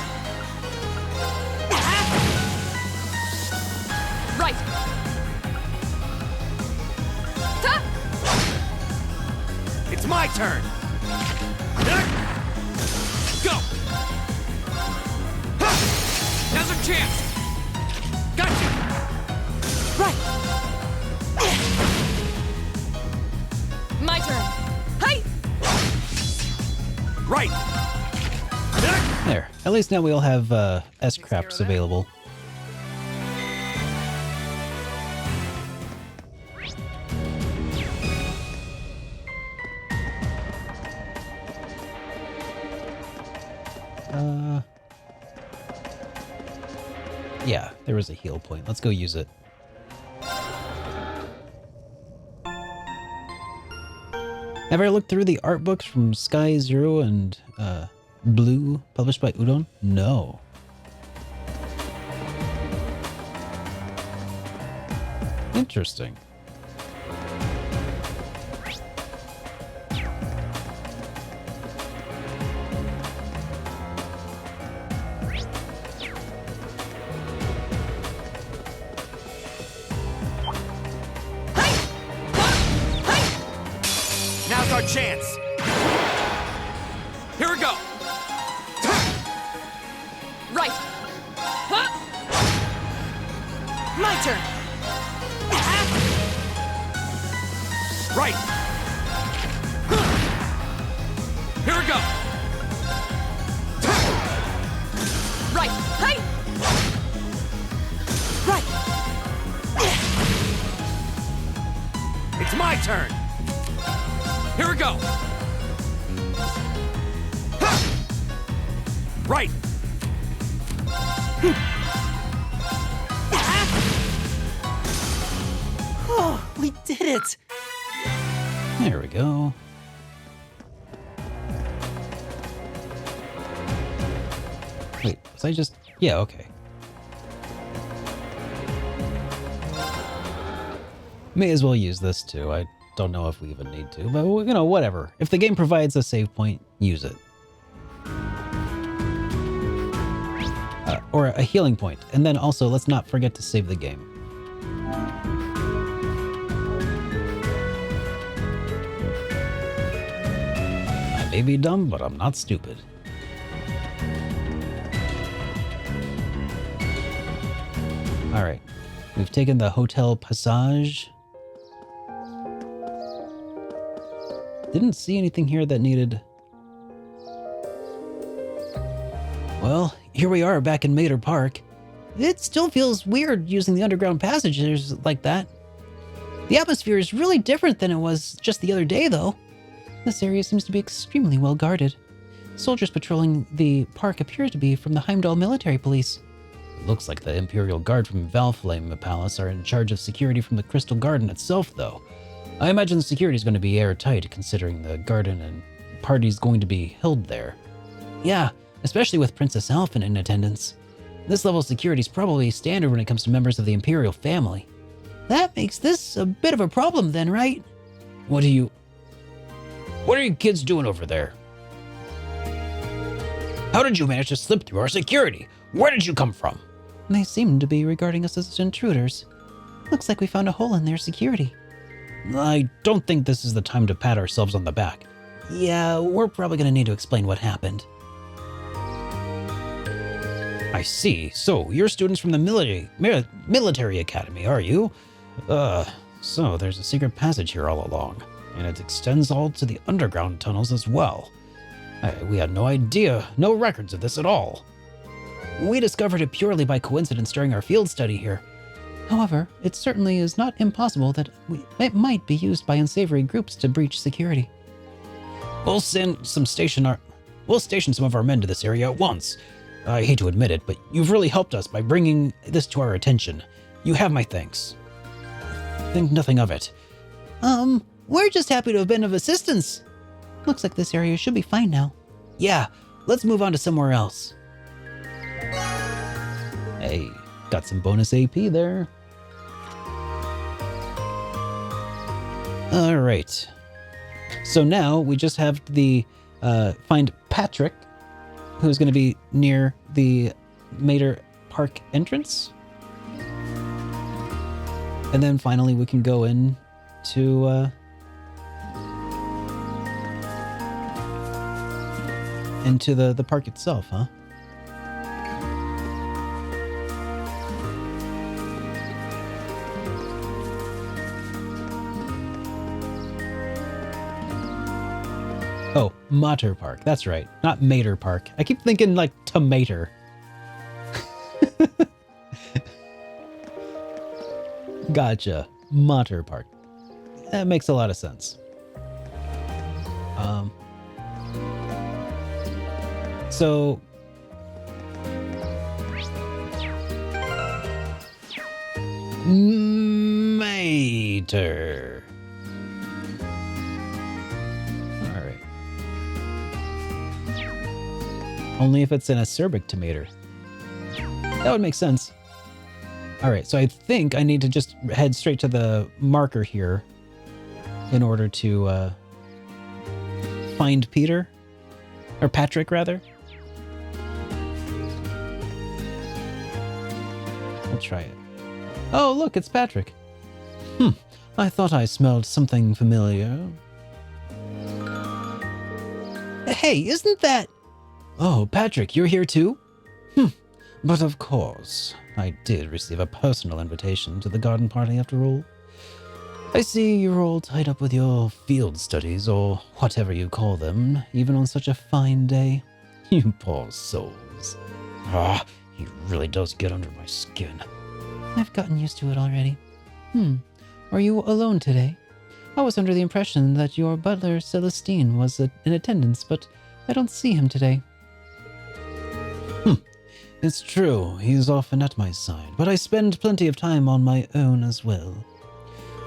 Right. Huh? It's my turn! Go! Now's our chance. Gotcha! Right. My turn. Hey! Right! There. At least now we all have S-Craps available. Yeah, there was a heal point. Let's go use it. Have I looked through the art books from Sky Zero and Blue, published by Udon? No. Interesting. Now's our chance! Here we go! Right. Huh? My turn. Right! Here we go! Right. Hey! Right. It's my turn! Here we go! Right! Oh, we did it! There we go. Wait, was I just... Yeah, okay. May as well use this too. I don't know if we even need to, but you know, whatever. If the game provides a save point, use it. Or a healing point. And then also, let's not forget to save the game. I may be dumb, but I'm not stupid. Alright. We've taken the Hotel Passage. Didn't see anything here that needed... Well, here we are back in Mater Park. It still feels weird using the underground passages like that. The atmosphere is really different than it was just the other day, though. This area seems to be extremely well guarded. Soldiers patrolling the park appear to be from the Heimdall military police. It looks like the Imperial Guard from Valflame Palace are in charge of security from the Crystal Garden itself, though. I imagine the security is going to be airtight, considering the garden and party's going to be held there. Yeah, especially with Princess Alphen in attendance. This level of security is probably standard when it comes to members of the Imperial family. That makes this a bit of a problem then, right? What are you kids doing over there? How did you manage to slip through our security? Where did you come from? They seem to be regarding us as intruders. Looks like we found a hole in their security. I don't think this is the time to pat ourselves on the back. Yeah, we're probably going to need to explain what happened. I see. So, you're students from the military academy, are you? So there's a secret passage here all along, and it extends all to the underground tunnels as well. We had no idea, no records of this at all. We discovered it purely by coincidence during our field study here. However, it certainly is not impossible that it might be used by unsavory groups to breach security. We'll station some of our men to this area at once. I hate to admit it, but you've really helped us by bringing this to our attention. You have my thanks. Think nothing of it. We're just happy to have been of assistance. Looks like this area should be fine now. Yeah, let's move on to somewhere else. Hey, got some bonus AP there. All right. So now we just have the find Patrick, who's going to be near the Mater Park entrance. And then finally we can go in to into the park itself, huh? Oh, Mater Park. That's right. Not Mater Park. I keep thinking like tomato. Gotcha. Mater Park. That makes a lot of sense. So Mater. All right. Only if it's an acerbic tomato. That would make sense. All right, so I think I need to just head straight to the marker here in order to find Peter, or Patrick rather. I'll try it. Oh, look, it's Patrick. I thought I smelled something familiar. Hey, isn't that... Oh, Patrick, you're here too? But of course, I did receive a personal invitation to the garden party after all. I see you're all tied up with your field studies, or whatever you call them, even on such a fine day. You poor souls. He really does get under my skin. I've gotten used to it already. Are you alone today? I was under the impression that your butler Celestine was in attendance, but I don't see him today. It's true, he's often at my side, but I spend plenty of time on my own as well.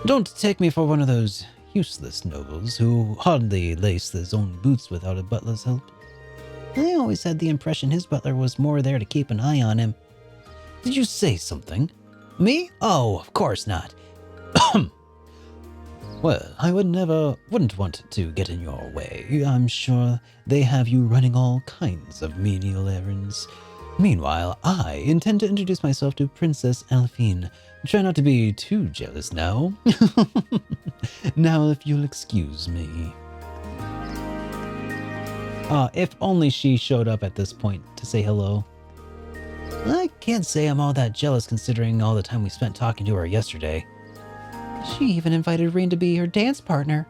Don't take me for one of those useless nobles who hardly lace his own boots without a butler's help. I always had the impression his butler was more there to keep an eye on him. Did you say something? Me? Oh, of course not. Well, I wouldn't want to get in your way. I'm sure they have you running all kinds of menial errands. Meanwhile, I intend to introduce myself to Princess Alphine. Try not to be too jealous now. Now, if you'll excuse me. If only she showed up at this point to say hello. I can't say I'm all that jealous considering all the time we spent talking to her yesterday. She even invited Reen to be her dance partner.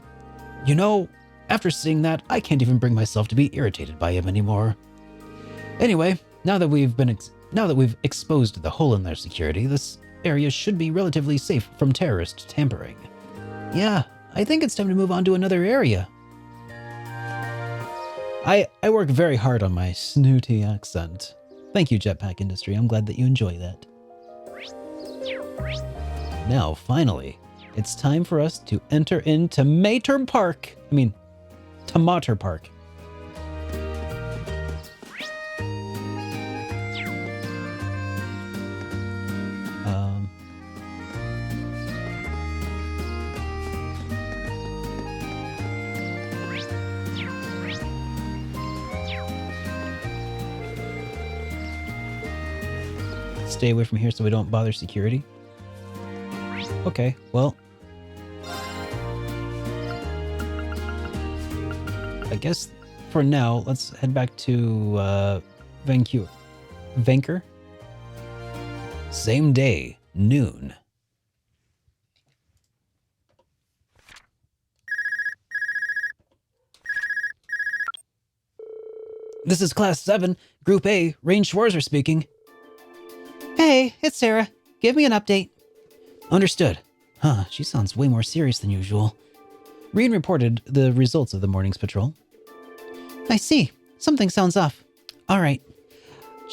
You know, After seeing that, I can't even bring myself to be irritated by him anymore. Anyway, now that we've exposed the hole in their security, this area should be relatively safe from terrorist tampering. Yeah, I think it's time to move on to another area. I work very hard on my snooty accent. Thank you, Jetpack Industry. I'm glad that you enjoy that. Now, finally, it's time for us to enter into Tomater Park. Stay away from here so we don't bother security. Okay, well, I guess for now, let's head back to Vanker. Same day, noon. This is Class 7, Group A, Rain Schwarzer speaking. Hey, it's Sarah. Give me an update. Understood. Huh, she sounds way more serious than usual. Reen reported the results of the morning's patrol. I see. Something sounds off. All right.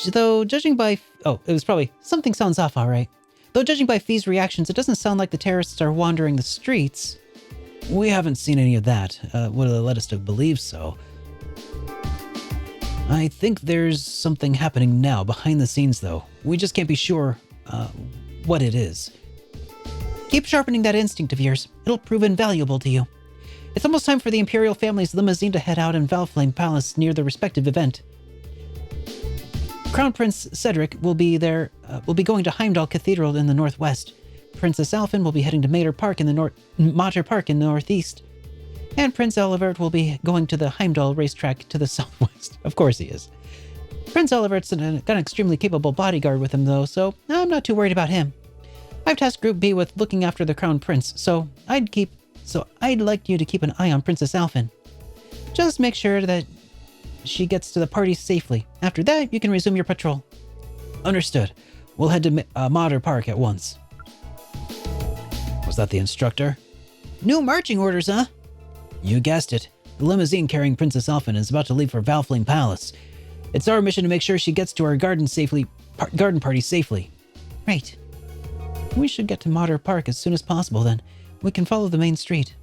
Though judging by... Oh, it was probably... Something sounds off, all right. Though judging by Fee's reactions, it doesn't sound like the terrorists are wandering the streets. We haven't seen any of that. Would have led us to believe so. I think there's something happening now, behind the scenes though. We just can't be sure what it is. Keep sharpening that instinct of yours. It'll prove invaluable to you. It's almost time for the Imperial family's limousine to head out in Valflame Palace near the respective event. Crown Prince Cedric will be going to Heimdall Cathedral in the northwest. Princess Alphen will be heading to Mater Park in the northeast. And Prince Olivert will be going to the Heimdall racetrack to the southwest. Of course he is. Prince Olivert's got an extremely capable bodyguard with him though, so I'm not too worried about him. I've tasked Group B with looking after the Crown Prince, so I'd like you to keep an eye on Princess Alphen. Just make sure that she gets to the party safely. After that, you can resume your patrol. Understood. We'll head to Mater Park at once. Was that the instructor? New marching orders, huh? You guessed it. The limousine carrying Princess Alphen is about to leave for Valflame Palace. It's our mission to make sure she gets to our garden party safely. Right. We should get to Mater Park as soon as possible then. We can follow the main street.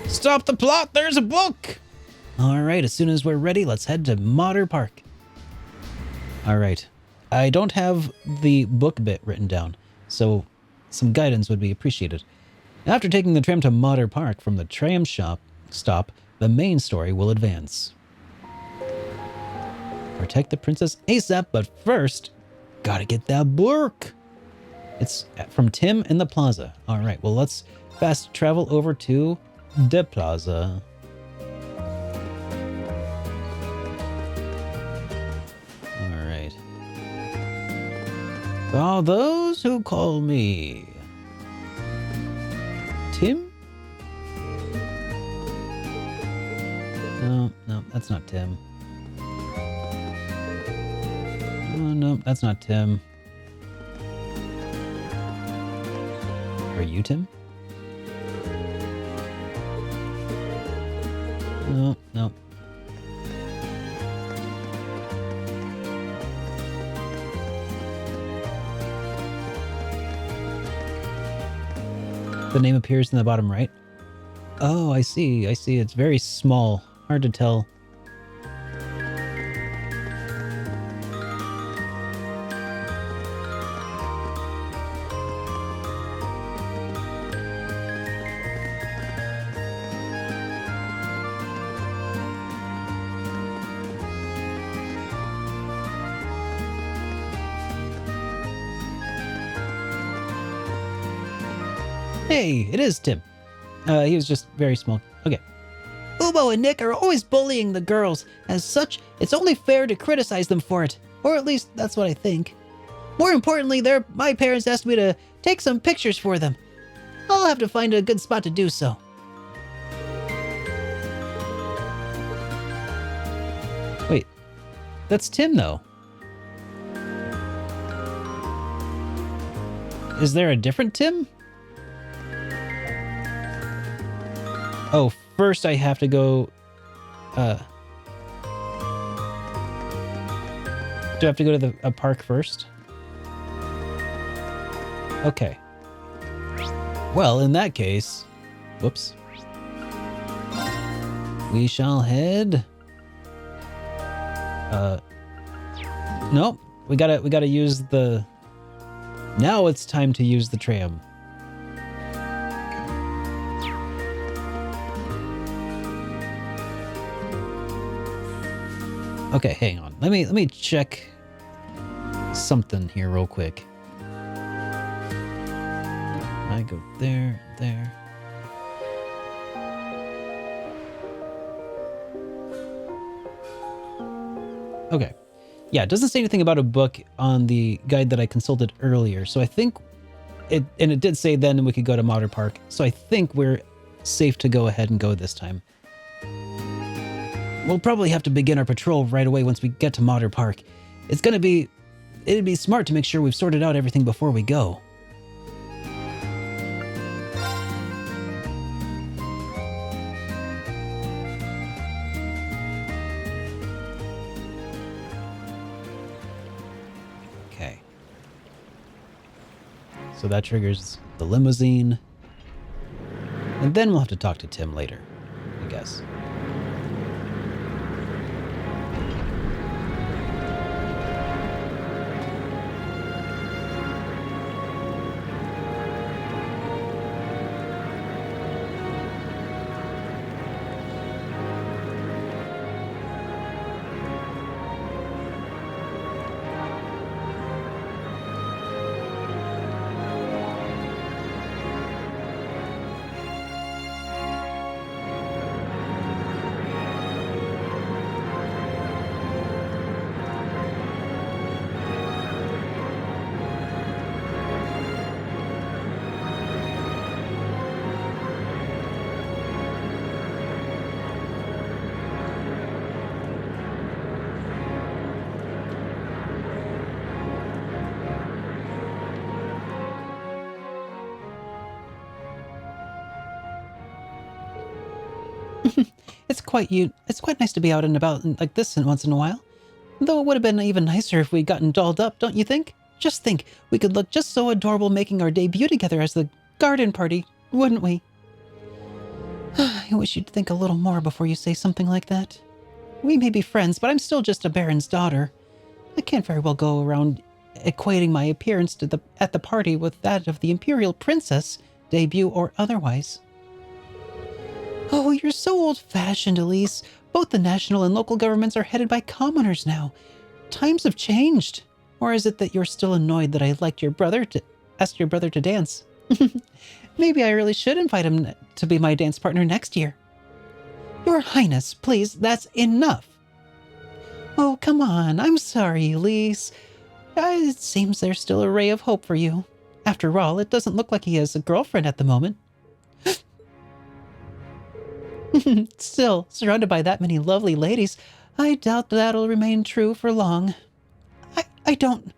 Stop the plot! There's a book! Alright, as soon as we're ready, let's head to Mater Park. Alright. I don't have the book bit written down, so some guidance would be appreciated. After taking the tram to Mater Park from the tram stop, the main story will advance. Protect the princess ASAP, but first, gotta get that book. It's from Tim in the plaza. All right, well, let's fast travel over to the plaza. All right. For those who call me Tim? No, that's not Tim. Oh, no, that's not Tim. Are you Tim? No. The name appears in the bottom right. Oh, I see. It's very small. Hard to tell. Hey, it is Tim. He was just very small. Okay. Ubo and Nick are always bullying the girls. As such, it's only fair to criticize them for it. Or at least, that's what I think. More importantly, my parents asked me to take some pictures for them. I'll have to find a good spot to do so. That's Tim, though. Is there a different Tim? Oh, first I have to go... Do I have to go to a park first? Okay. Well, in that case... Whoops. We shall head... Nope. We gotta use the... Now it's time to use the tram. Okay, hang on. Let me check something here real quick. I go there. Okay. Yeah, it doesn't say anything about a book on the guide that I consulted earlier, so I think it did say then we could go to Modder Park, so I think we're safe to go ahead and go this time. We'll probably have to begin our patrol right away once we get to Modder Park. It'd be smart to make sure we've sorted out everything before we go. Okay. So that triggers the limousine. And then we'll have to talk to Tim later, I guess. It's quite nice to be out and about like this once in a while. Though it would have been even nicer if we'd gotten dolled up, don't you think? Just think, we could look just so adorable making our debut together as the garden party, wouldn't we? I wish you'd think a little more before you say something like that. We may be friends, but I'm still just a baron's daughter. I can't very well go around equating my appearance at the party with that of the imperial princess, debut or otherwise. Oh, you're so old-fashioned, Elise. Both the national and local governments are headed by commoners now. Times have changed. Or is it that you're still annoyed that I asked your brother to dance? Maybe I really should invite him to be my dance partner next year. Your Highness, please, that's enough. Oh, come on. I'm sorry, Elise. It seems there's still a ray of hope for you. After all, it doesn't look like he has a girlfriend at the moment. Still, surrounded by that many lovely ladies, I doubt that'll remain true for long. I don't...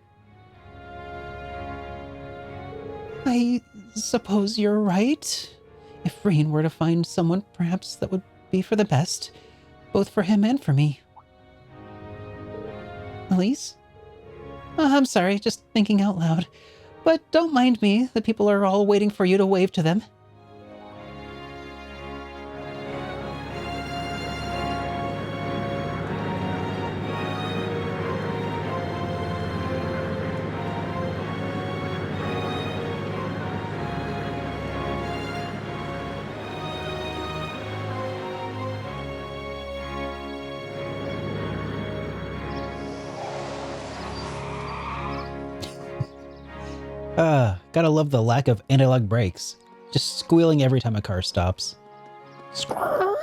I suppose you're right. If Reen were to find someone, perhaps that would be for the best, both for him and for me. Elise? I'm sorry, just thinking out loud. But don't mind me, the people are all waiting for you to wave to them. Gotta love the lack of anti-lock brakes. Just squealing every time a car stops. I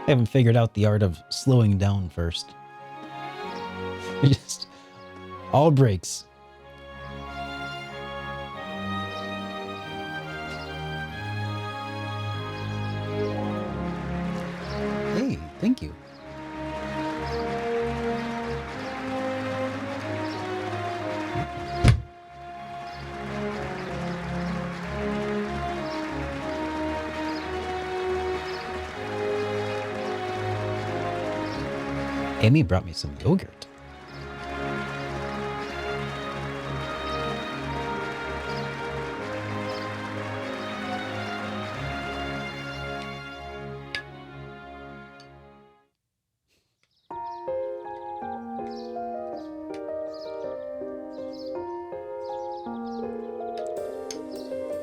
haven't figured out the art of slowing down first. Just all brakes. Hey, thank you. Amy brought me some yogurt.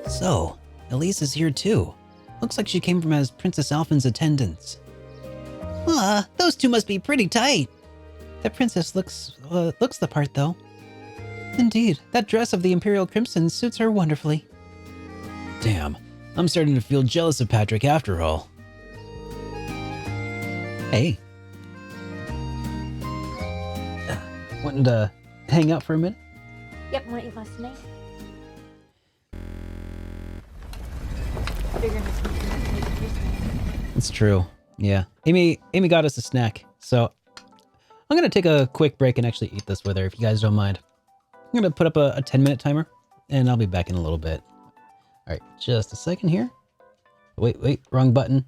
So, Elise is here too. Looks like she came from as Princess Alphen's attendants. Those two must be pretty tight. That princess looks the part though. Indeed, that dress of the Imperial Crimson suits her wonderfully. Damn, I'm starting to feel jealous of Patrick after all. Hey. Wanting to hang out for a minute? Yep, want to eat my snake? It's true. Yeah. Amy got us a snack, so I'm gonna take a quick break and actually eat this with her, if you guys don't mind. I'm gonna put up a 10-minute timer, and I'll be back in a little bit. All right, just a second here. Wait, wrong button.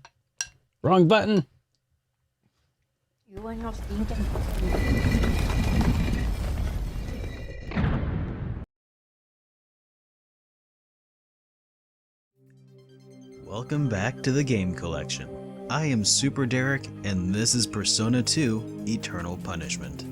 Wrong button. You are not stinking. Welcome back to the Game Collection. I am SuperDerek, and this is Persona 2 Eternal Punishment.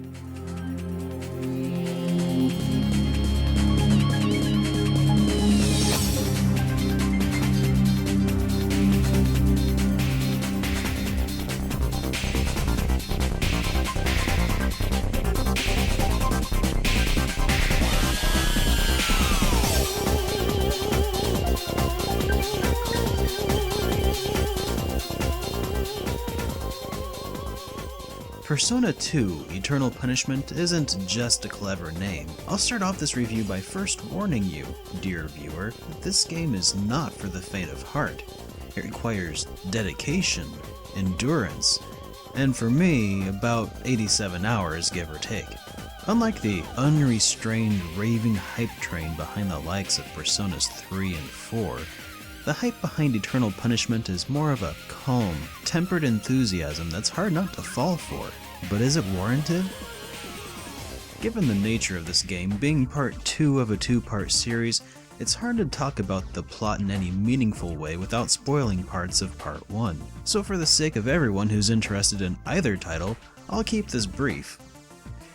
Persona 2 Eternal Punishment isn't just a clever name. I'll start off this review by first warning you, dear viewer, that this game is not for the faint of heart. It requires dedication, endurance, and for me, about 87 hours, give or take. Unlike the unrestrained, raving hype train behind the likes of Personas 3 and 4, the hype behind Eternal Punishment is more of a calm, tempered enthusiasm that's hard not to fall for. But is it warranted? Given the nature of this game being part 2 of a 2-part series, it's hard to talk about the plot in any meaningful way without spoiling parts of part 1. So for the sake of everyone who's interested in either title, I'll keep this brief.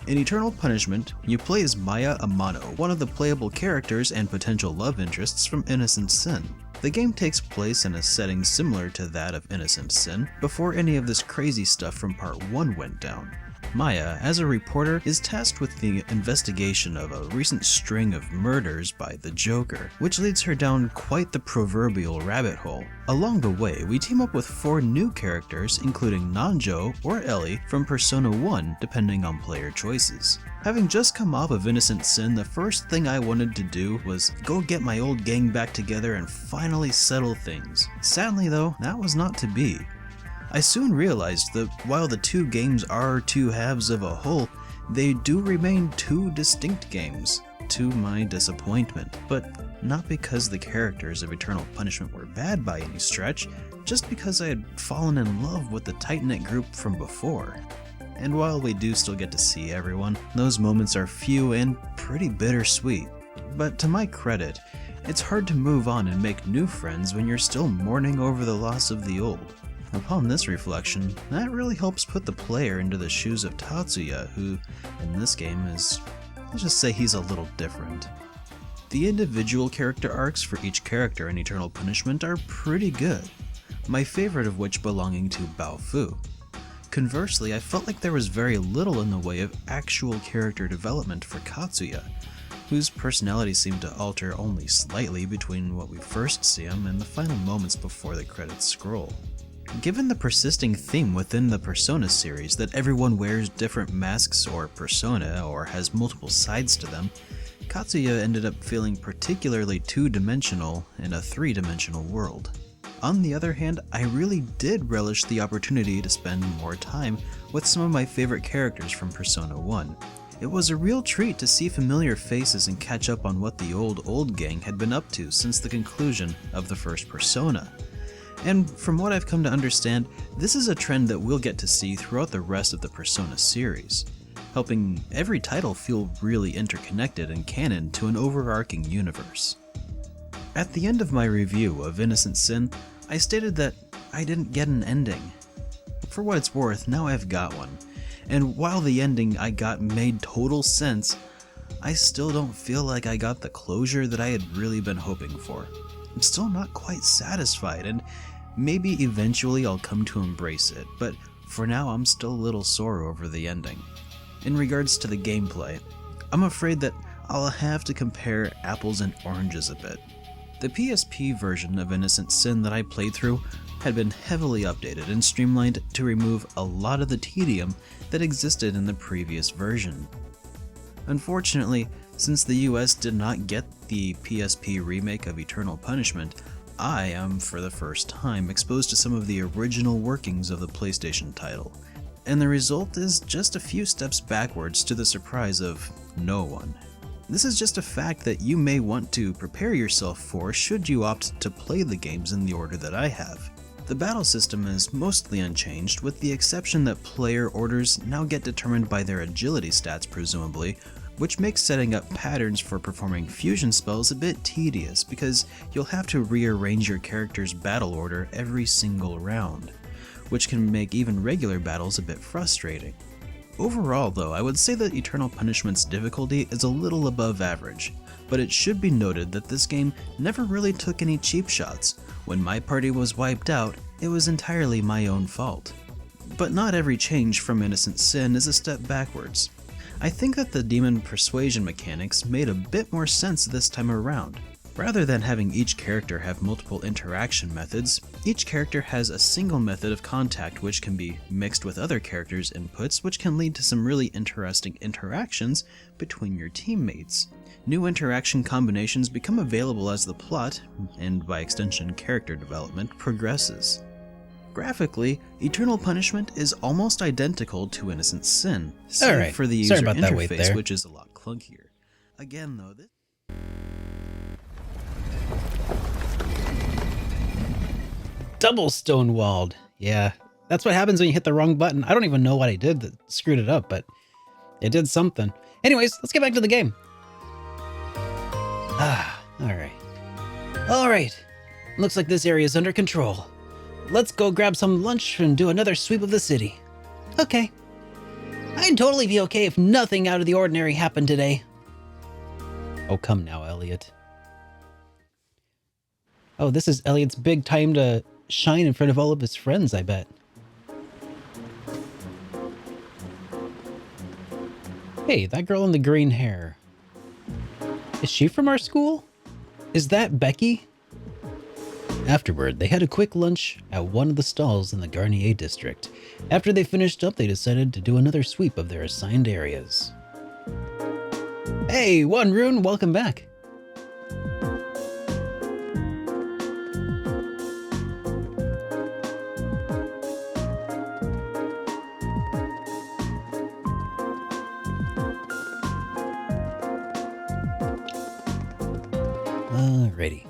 In Eternal Punishment, you play as Maya Amano, one of the playable characters and potential love interests from Innocent Sin. The game takes place in a setting similar to that of Innocent Sin, before any of this crazy stuff from part 1 went down. Maya, as a reporter, is tasked with the investigation of a recent string of murders by the Joker, which leads her down quite the proverbial rabbit hole. Along the way, we team up with 4 new characters, including Nanjo or Ellie from Persona 1, depending on player choices. Having just come off of Innocent Sin, the first thing I wanted to do was go get my old gang back together and finally settle things. Sadly though, that was not to be. I soon realized that while the 2 games are 2 halves of a whole, they do remain 2 distinct games, to my disappointment. But not because the characters of Eternal Punishment were bad by any stretch, just because I had fallen in love with the tight-knit group from before. And while we do still get to see everyone, those moments are few and pretty bittersweet. But to my credit, it's hard to move on and make new friends when you're still mourning over the loss of the old. Upon this reflection, that really helps put the player into the shoes of Tatsuya, who, in this game, is, let's just say he's a little different. The individual character arcs for each character in Eternal Punishment are pretty good, my favorite of which belonging to Baofu. Conversely, I felt like there was very little in the way of actual character development for Katsuya, whose personality seemed to alter only slightly between what we first see him and the final moments before the credits scroll. Given the persisting theme within the Persona series that everyone wears different masks or persona or has multiple sides to them, Katsuya ended up feeling particularly 2-dimensional in a 3-dimensional world. On the other hand, I really did relish the opportunity to spend more time with some of my favorite characters from Persona 1. It was a real treat to see familiar faces and catch up on what the old gang had been up to since the conclusion of the first Persona. And from what I've come to understand, this is a trend that we'll get to see throughout the rest of the Persona series, helping every title feel really interconnected and canon to an overarching universe. At the end of my review of Innocent Sin, I stated that I didn't get an ending. For what it's worth, now I've got one, and while the ending I got made total sense, I still don't feel like I got the closure that I had really been hoping for. I'm still not quite satisfied, and maybe eventually I'll come to embrace it, but for now I'm still a little sore over the ending. In regards to the gameplay, I'm afraid that I'll have to compare apples and oranges a bit. The PSP version of Innocent Sin that I played through had been heavily updated and streamlined to remove a lot of the tedium that existed in the previous version. Unfortunately, since the US did not get the PSP remake of Eternal Punishment, I am, for the first time, exposed to some of the original workings of the PlayStation title, and the result is just a few steps backwards to the surprise of no one. This is just a fact that you may want to prepare yourself for should you opt to play the games in the order that I have. The battle system is mostly unchanged, with the exception that player orders now get determined by their agility stats presumably, which makes setting up patterns for performing fusion spells a bit tedious because you'll have to rearrange your character's battle order every single round, which can make even regular battles a bit frustrating. Overall though, I would say that Eternal Punishment's difficulty is a little above average, but it should be noted that this game never really took any cheap shots. When my party was wiped out, it was entirely my own fault. But not every change from Innocent Sin is a step backwards. I think that the demon persuasion mechanics made a bit more sense this time around. Rather than having each character have multiple interaction methods, each character has a single method of contact which can be mixed with other characters' inputs, which can lead to some really interesting interactions between your teammates. New interaction combinations become available as the plot, and by extension character development, progresses. Graphically, Eternal Punishment is almost identical to Innocent Sin, save for the user interface, which is a lot clunkier. Again though, this... Double stonewalled. Yeah, that's what happens when you hit the wrong button. I don't even know what I did that screwed it up, but it did something. Anyways, let's get back to the game. Alright. Looks like this area is under control. Let's go grab some lunch and do another sweep of the city. Okay. I'd totally be okay if nothing out of the ordinary happened today. Oh, come now, Elliot. Oh, this is Elliot's big time to shine in front of all of his friends, I bet. Hey, that girl in the green hair. Is she from our school? Is that Becky? Afterward, they had a quick lunch at one of the stalls in the Garnier district. After they finished up, they decided to do another sweep of their assigned areas. Hey, Wanrun, welcome back. Alrighty.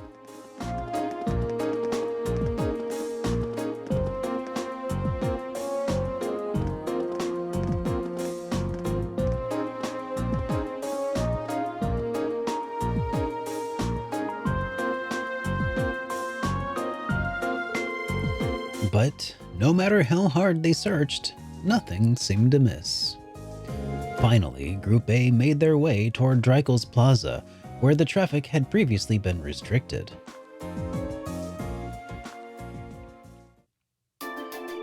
But no matter how hard they searched, nothing seemed amiss. Finally, Group A made their way toward Dreikel's Plaza, where the traffic had previously been restricted.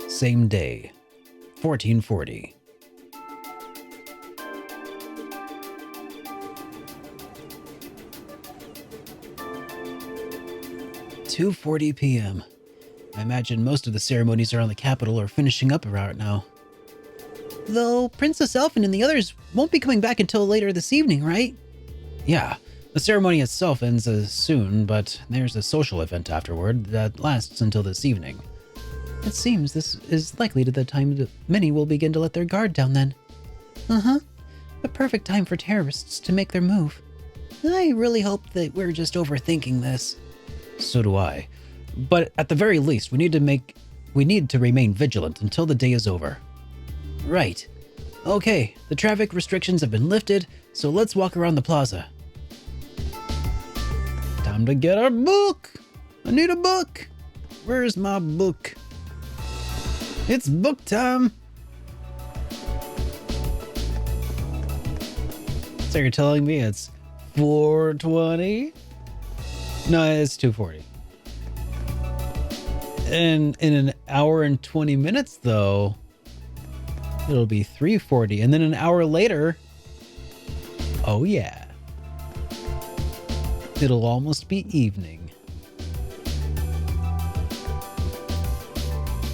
Same day, 1440. "2:40 p.m. I imagine most of the ceremonies around the capital are finishing up right now. Though Princess Elfin and the others won't be coming back until later this evening, right? Yeah, the ceremony itself ends soon, but there's a social event afterward that lasts until this evening. It seems this is likely to the time that many will begin to let their guard down then. Uh-huh. The perfect time for terrorists to make their move. I really hope that we're just overthinking this. So do I. But at the very least, we need to remain vigilant until the day is over. Right. Okay, the traffic restrictions have been lifted, so let's walk around the plaza. Time to get our book! I need a book! Where's my book? It's book time! So you're telling me it's 4:20? No, it's 2:40. And in an hour and 20 minutes, though, it'll be 3:40. And then an hour later, oh yeah, it'll almost be evening.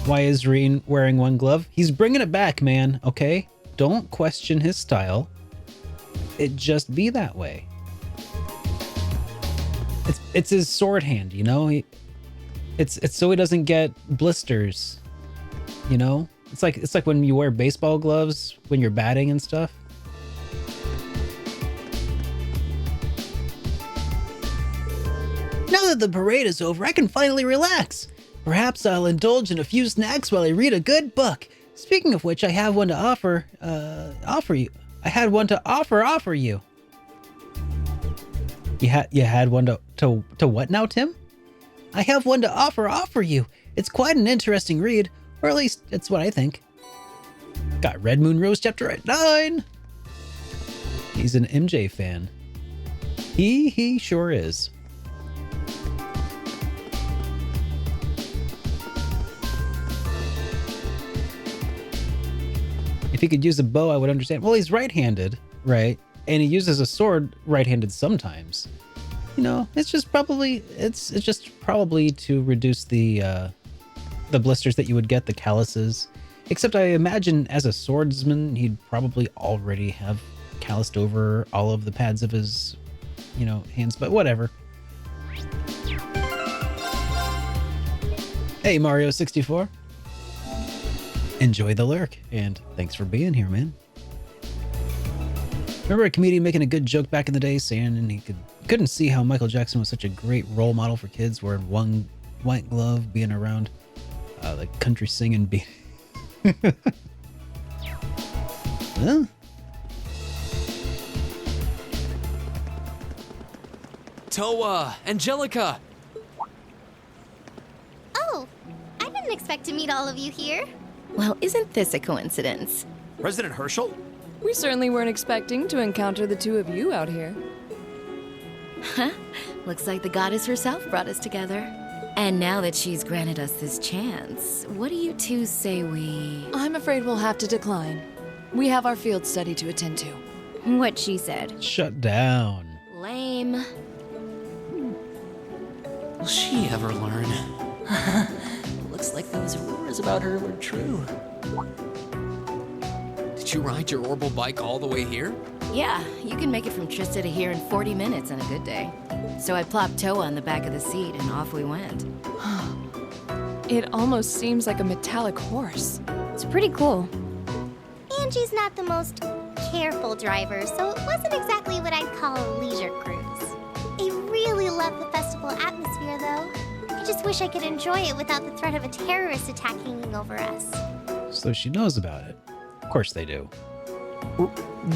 Why is Reen wearing one glove? He's bringing it back, man, okay? Don't question his style. It just be that way. It's his sword hand, you know? It's so he doesn't get blisters, you know? It's like when you wear baseball gloves when you're batting and stuff. Now that the parade is over, I can finally relax. Perhaps I'll indulge in a few snacks while I read a good book. Speaking of which, I have one to offer you. I had one to offer you. You had one to what now, Tim? I have one to offer you. It's quite an interesting read, or at least it's what I think. Got Red Moon Rose chapter 9. He's an MJ fan. He sure is. If he could use a bow, I would understand. Well, he's right-handed, right? And he uses a sword right-handed sometimes. You know, it's just probably to reduce the blisters that you would get, the calluses. Except I imagine as a swordsman, he'd probably already have calloused over all of the pads of his, you know, hands, but whatever. Hey, Mario 64. Enjoy the lurk, and thanks for being here, man. Remember a comedian making a good joke back in the day saying he couldn't see how Michael Jackson was such a great role model for kids, wearing one white glove, being around the country singing beat. Huh? Toa, Angelica. Oh, I didn't expect to meet all of you here. Well, isn't this a coincidence? President Herschel? We certainly weren't expecting to encounter the two of you out here. Huh? Looks like the goddess herself brought us together. And now that she's granted us this chance, what do you two say we... I'm afraid we'll have to decline. We have our field study to attend to. What she said. Shut down. Lame. Will she ever learn? Looks like those rumors about her were true. Did you ride your orbital bike all the way here? Yeah, you can make it from Trista to here in 40 minutes on a good day. So I plopped Toa on the back of the seat and off we went. It almost seems like a metallic horse. It's pretty cool. Angie's not the most careful driver, so it wasn't exactly what I'd call a leisure cruise. I really love the festival atmosphere, though. I just wish I could enjoy it without the threat of a terrorist attack hanging over us. So she knows about it. Of course they do.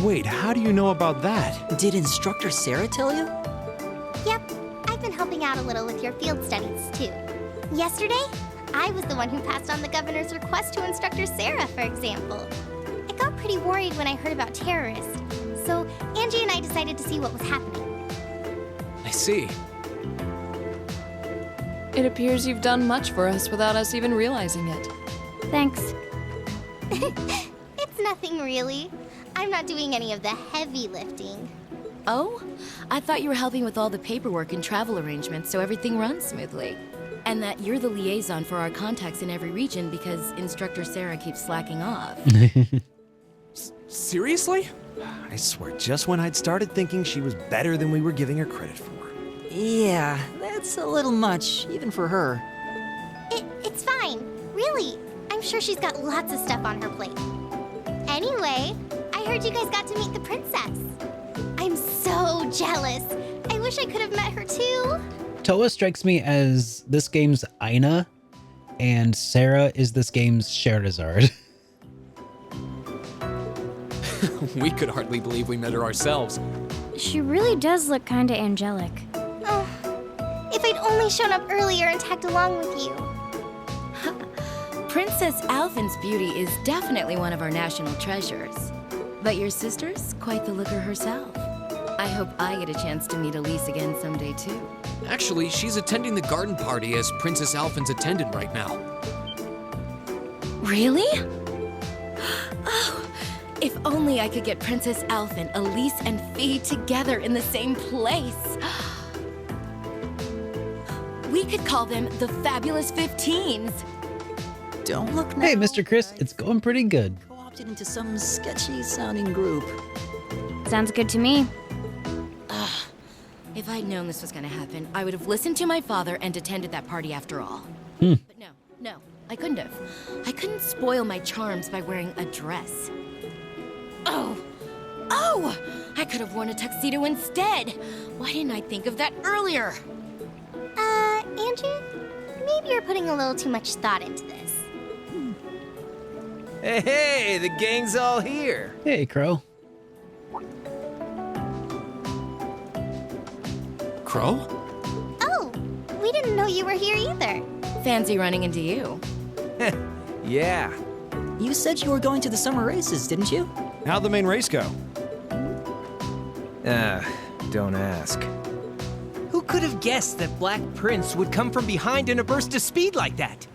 Wait, how do you know about that? Did Instructor Sarah tell you? Yep, I've been helping out a little with your field studies, too. Yesterday, I was the one who passed on the governor's request to Instructor Sarah, for example. I got pretty worried when I heard about terrorists, so Angie and I decided to see what was happening. I see. It appears you've done much for us without us even realizing it. Thanks. It's nothing really. I'm not doing any of the heavy lifting. Oh? I thought you were helping with all the paperwork and travel arrangements so everything runs smoothly. And that you're the liaison for our contacts in every region because Instructor Sarah keeps slacking off. Seriously? I swear, just when I'd started thinking she was better than we were giving her credit for. Yeah, that's a little much, even for her. It's fine. Really. I'm sure she's got lots of stuff on her plate. Anyway, I heard you guys got to meet the princess. I'm so jealous. I wish I could have met her too. Toa strikes me as this game's Aina, and Sarah is this game's Scheherazade. We could hardly believe we met her ourselves. She really does look kinda angelic. Oh, if I'd only shown up earlier and tagged along with you. Princess Alphen's beauty is definitely one of our national treasures. But your sister's quite the looker herself. I hope I get a chance to meet Elise again someday, too. Actually, she's attending the garden party as Princess Alphen's attendant right now. Really? Oh, if only I could get Princess Alphen, Elise, and Fee together in the same place. We could call them the Fabulous 15s. Don't look now. Hey, Mr. Chris, it's going pretty good. Co-opted into some sketchy sounding group. Sounds good to me. If I'd known this was gonna happen, I would have listened to my father and attended that party after all. Hmm. But no, I couldn't have. I couldn't spoil my charms by wearing a dress. Oh! I could have worn a tuxedo instead. Why didn't I think of that earlier? Angie, maybe you're putting a little too much thought into this. Hey, the gang's all here. Hey, Crow. Crow? Oh, we didn't know you were here either. Fancy running into you. Yeah. You said you were going to the summer races, didn't you? How'd the main race go? Don't ask. Who could have guessed that Black Prince would come from behind in a burst of speed like that?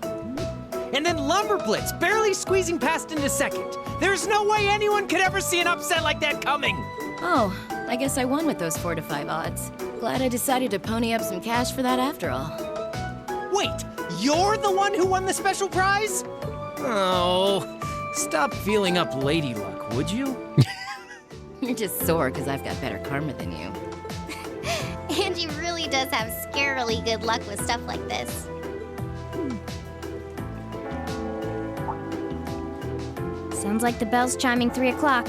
And then Lumberblitz barely squeezing past into second. There's no way anyone could ever see an upset like that coming. Oh, I guess I won with those 4 to 5 odds. Glad I decided to pony up some cash for that after all. Wait, you're the one who won the special prize? Oh, stop feeling up lady luck, would you? You're just sore because I've got better karma than you. Angie really does have scarily good luck with stuff like this. Sounds like the bell's chiming 3 o'clock.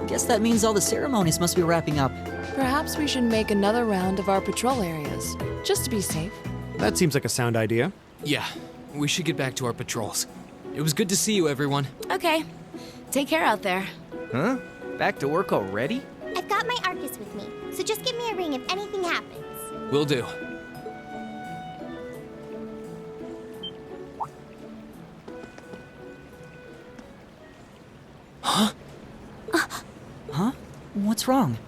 Guess that means all the ceremonies must be wrapping up. Perhaps we should make another round of our patrol areas, just to be safe. That seems like a sound idea. Yeah, we should get back to our patrols. It was good to see you, everyone. Okay. Take care out there. Huh? Back to work already? I've got my Arcus with me, so just give me a ring if anything happens. Will do. Huh? Huh? What's wrong?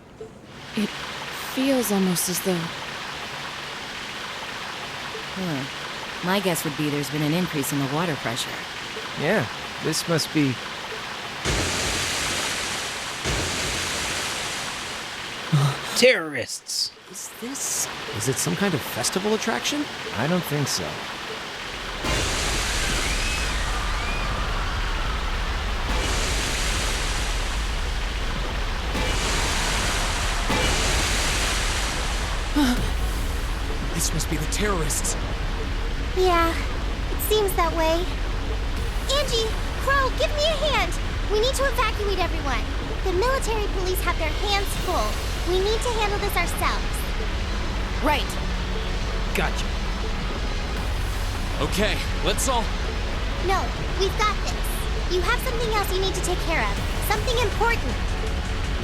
It feels almost as though... My guess would be there's been an increase in the water pressure. Yeah, this must be... Terrorists! Is this... Is it some kind of festival attraction? I don't think so. This must be the terrorists. Yeah, it seems that way. Angie, Crow, give me a hand. We need to evacuate everyone. The military police have their hands full. We need to handle this ourselves. Right. Gotcha. Okay, let's all... No, we've got this. You have something else you need to take care of. Something important.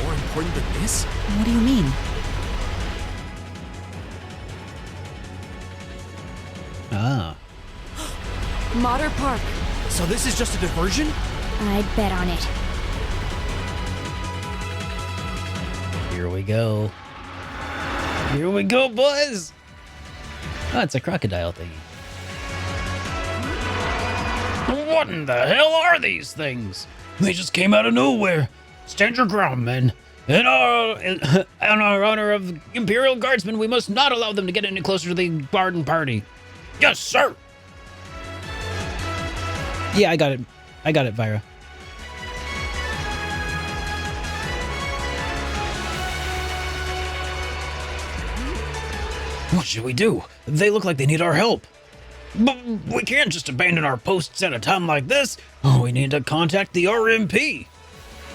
More important than this? What do you mean? Ah. Motter Park. So this is just a diversion? I'd bet on it. Here we go. Here we go, boys! Oh, it's a crocodile thingy. What in the hell are these things? They just came out of nowhere. Stand your ground, men. In our honor of Imperial Guardsmen, we must not allow them to get any closer to the garden party. Yes, sir! Yeah, I got it. I got it, Vira. What should we do? They look like they need our help. But we can't just abandon our posts at a time like this. Oh, we need to contact the RMP.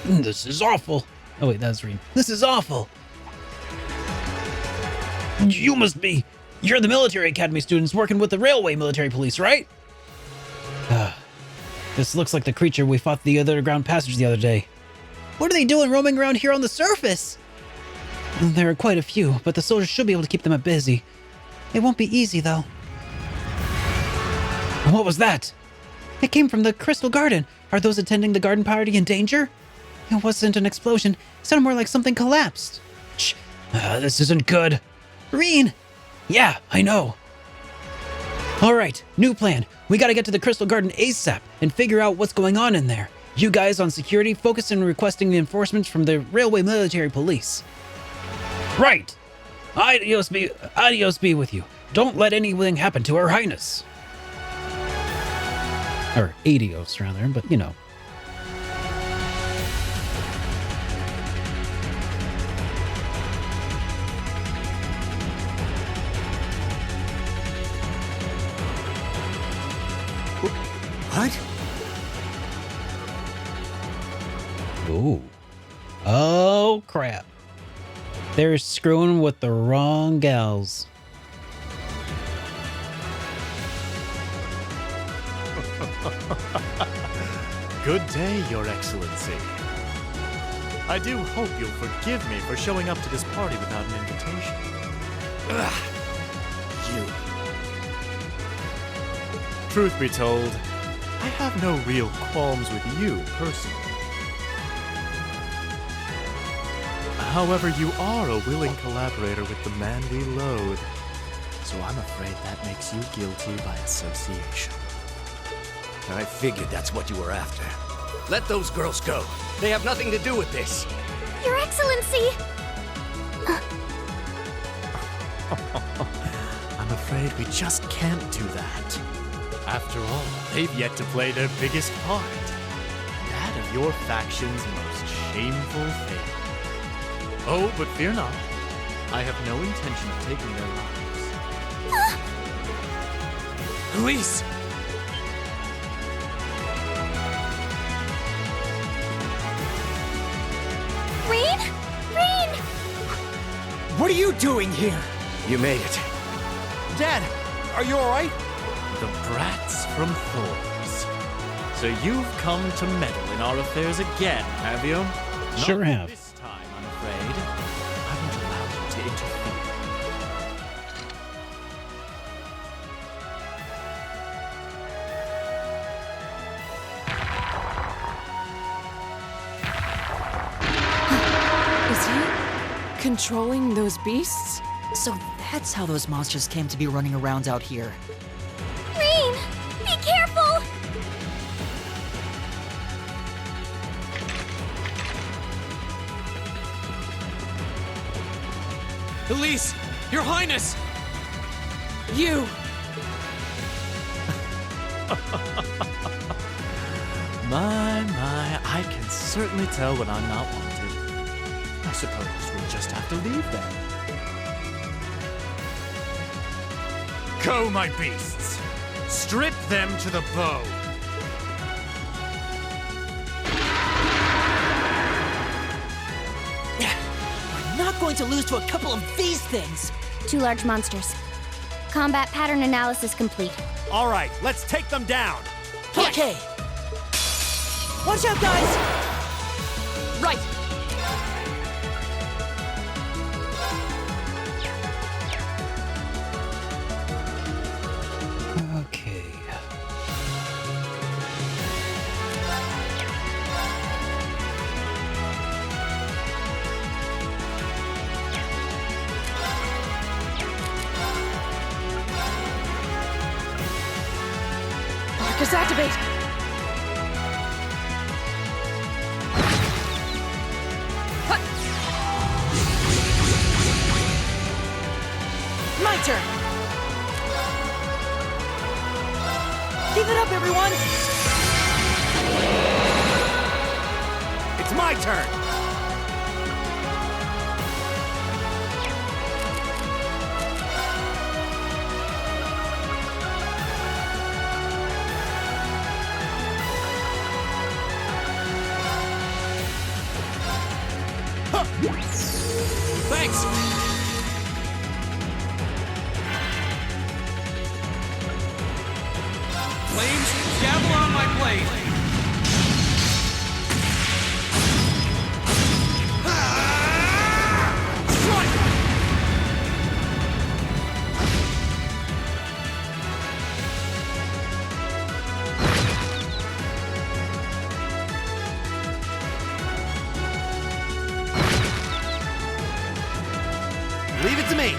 This is awful. Oh wait, that's Reed. This is awful. You must be You're the military academy students working with the railway military police, right? This looks like the creature we fought the underground passage the other day. What are they doing roaming around here on the surface? There are quite a few, but the soldiers should be able to keep them busy. It won't be easy, though. What was that? It came from the Crystal Garden. Are those attending the garden party in danger? It wasn't an explosion. It sounded more like something collapsed. Shh. This isn't good. Reen! Yeah, I know. Alright, new plan. We gotta get to the Crystal Garden ASAP and figure out what's going on in there. You guys on security focus on requesting the enforcement from the railway military police. Right! Adios be with you. Don't let anything happen to Her Highness. Or adios, rather, but you know. What? Ooh. Oh, crap. They're screwing with the wrong gals. Good day, Your Excellency. I do hope you'll forgive me for showing up to this party without an invitation. Ugh. You. Truth be told, I have no real qualms with you personally. However, you are a willing collaborator with the man we loathe, so I'm afraid that makes you guilty by association. I figured that's what you were after. Let those girls go. They have nothing to do with this. Your Excellency! I'm afraid we just can't do that. After all, they've yet to play their biggest part. That of your faction's most shameful fate. Oh, but fear not. I have no intention of taking their lives. Elise! Reen? Reen! What are you doing here? You made it. Dad, are you alright? The brats from Thor's. So you've come to meddle in our affairs again, have you? Sure Not have. This time, I'm afraid. I won't allow you to interfere. Is he controlling those beasts? So that's how those monsters came to be running around out here. Reen! Be careful! Elise! Your Highness! You! My, I can certainly tell when I'm not wanted. I suppose we'll just have to leave then. Go, my beasts! Strip them to the bone! We're not going to lose to a couple of these things! 2 large monsters. Combat pattern analysis complete. All right, let's take them down. Okay! Watch out, guys! Right! Okay. Marcus, activate! My turn! Keep it up, everyone! It's my turn. Thanks! Flames, gavel on my blade! Leave it to me!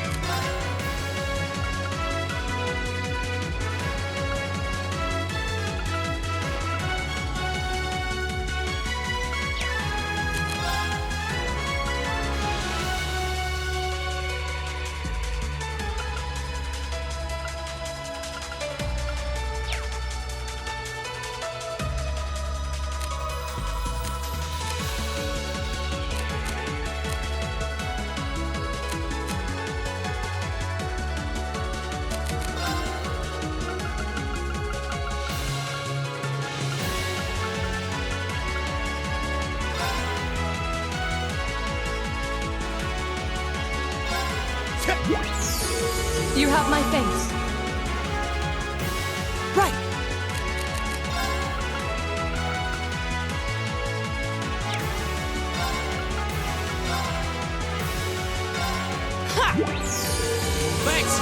You have my face. Right. Ha! Thanks!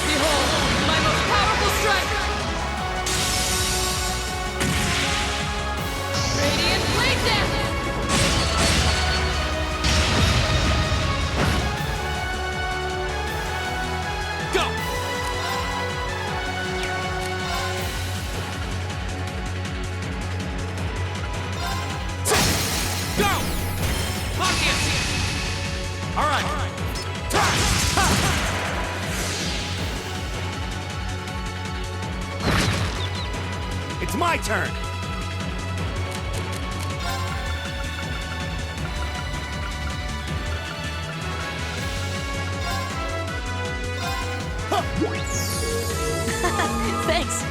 Behold, my most powerful strike! Radiant Blade Dance! It's my turn! Thanks.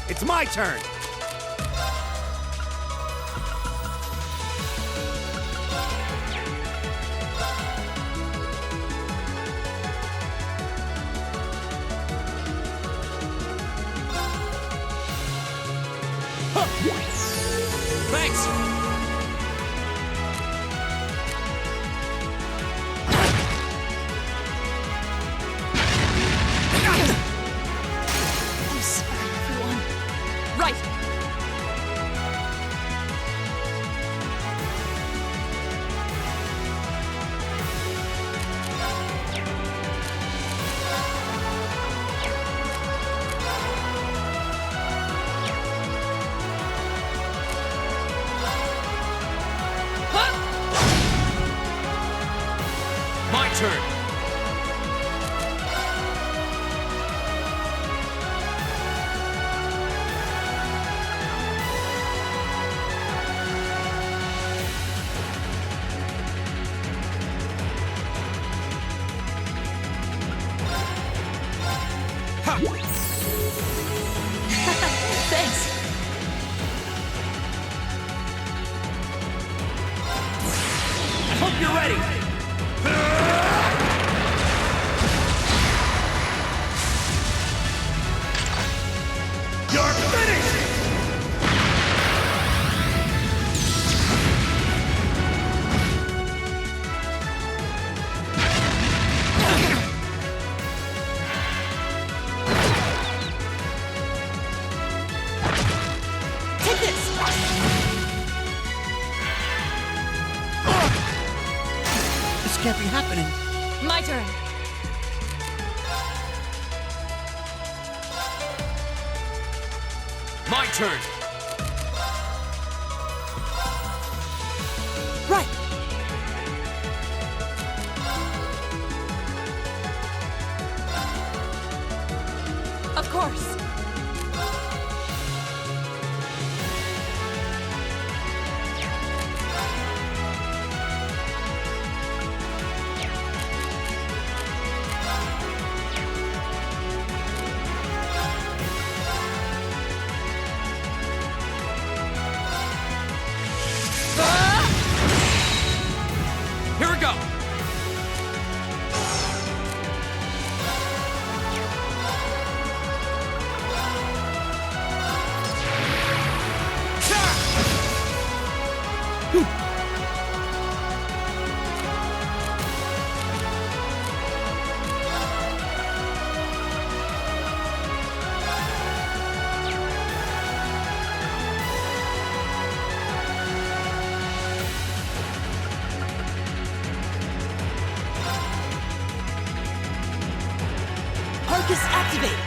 It's my turn! Thanks! I'm sorry, everyone. Right! My turn! Thanks. I hope you're ready! You're finished! Take this! This can't be happening. My turn. My turn! Right! Of course. Activate!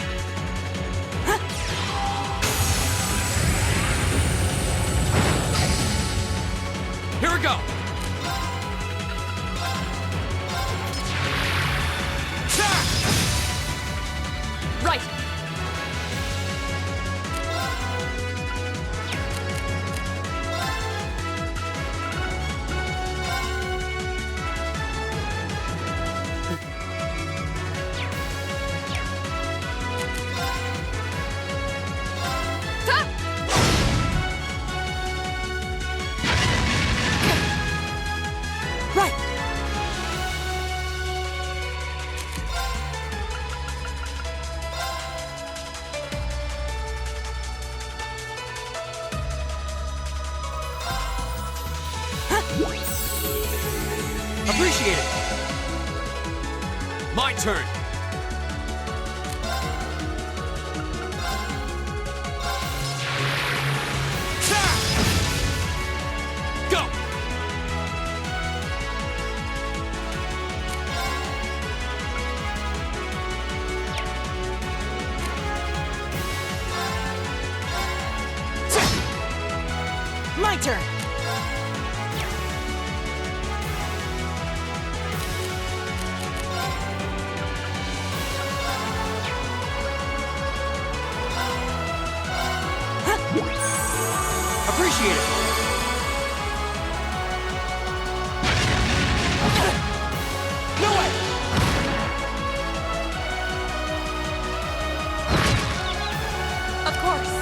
Here we go! Right! Right! Appreciate it! My turn! Go! My turn! Appreciate it! No way! Of course.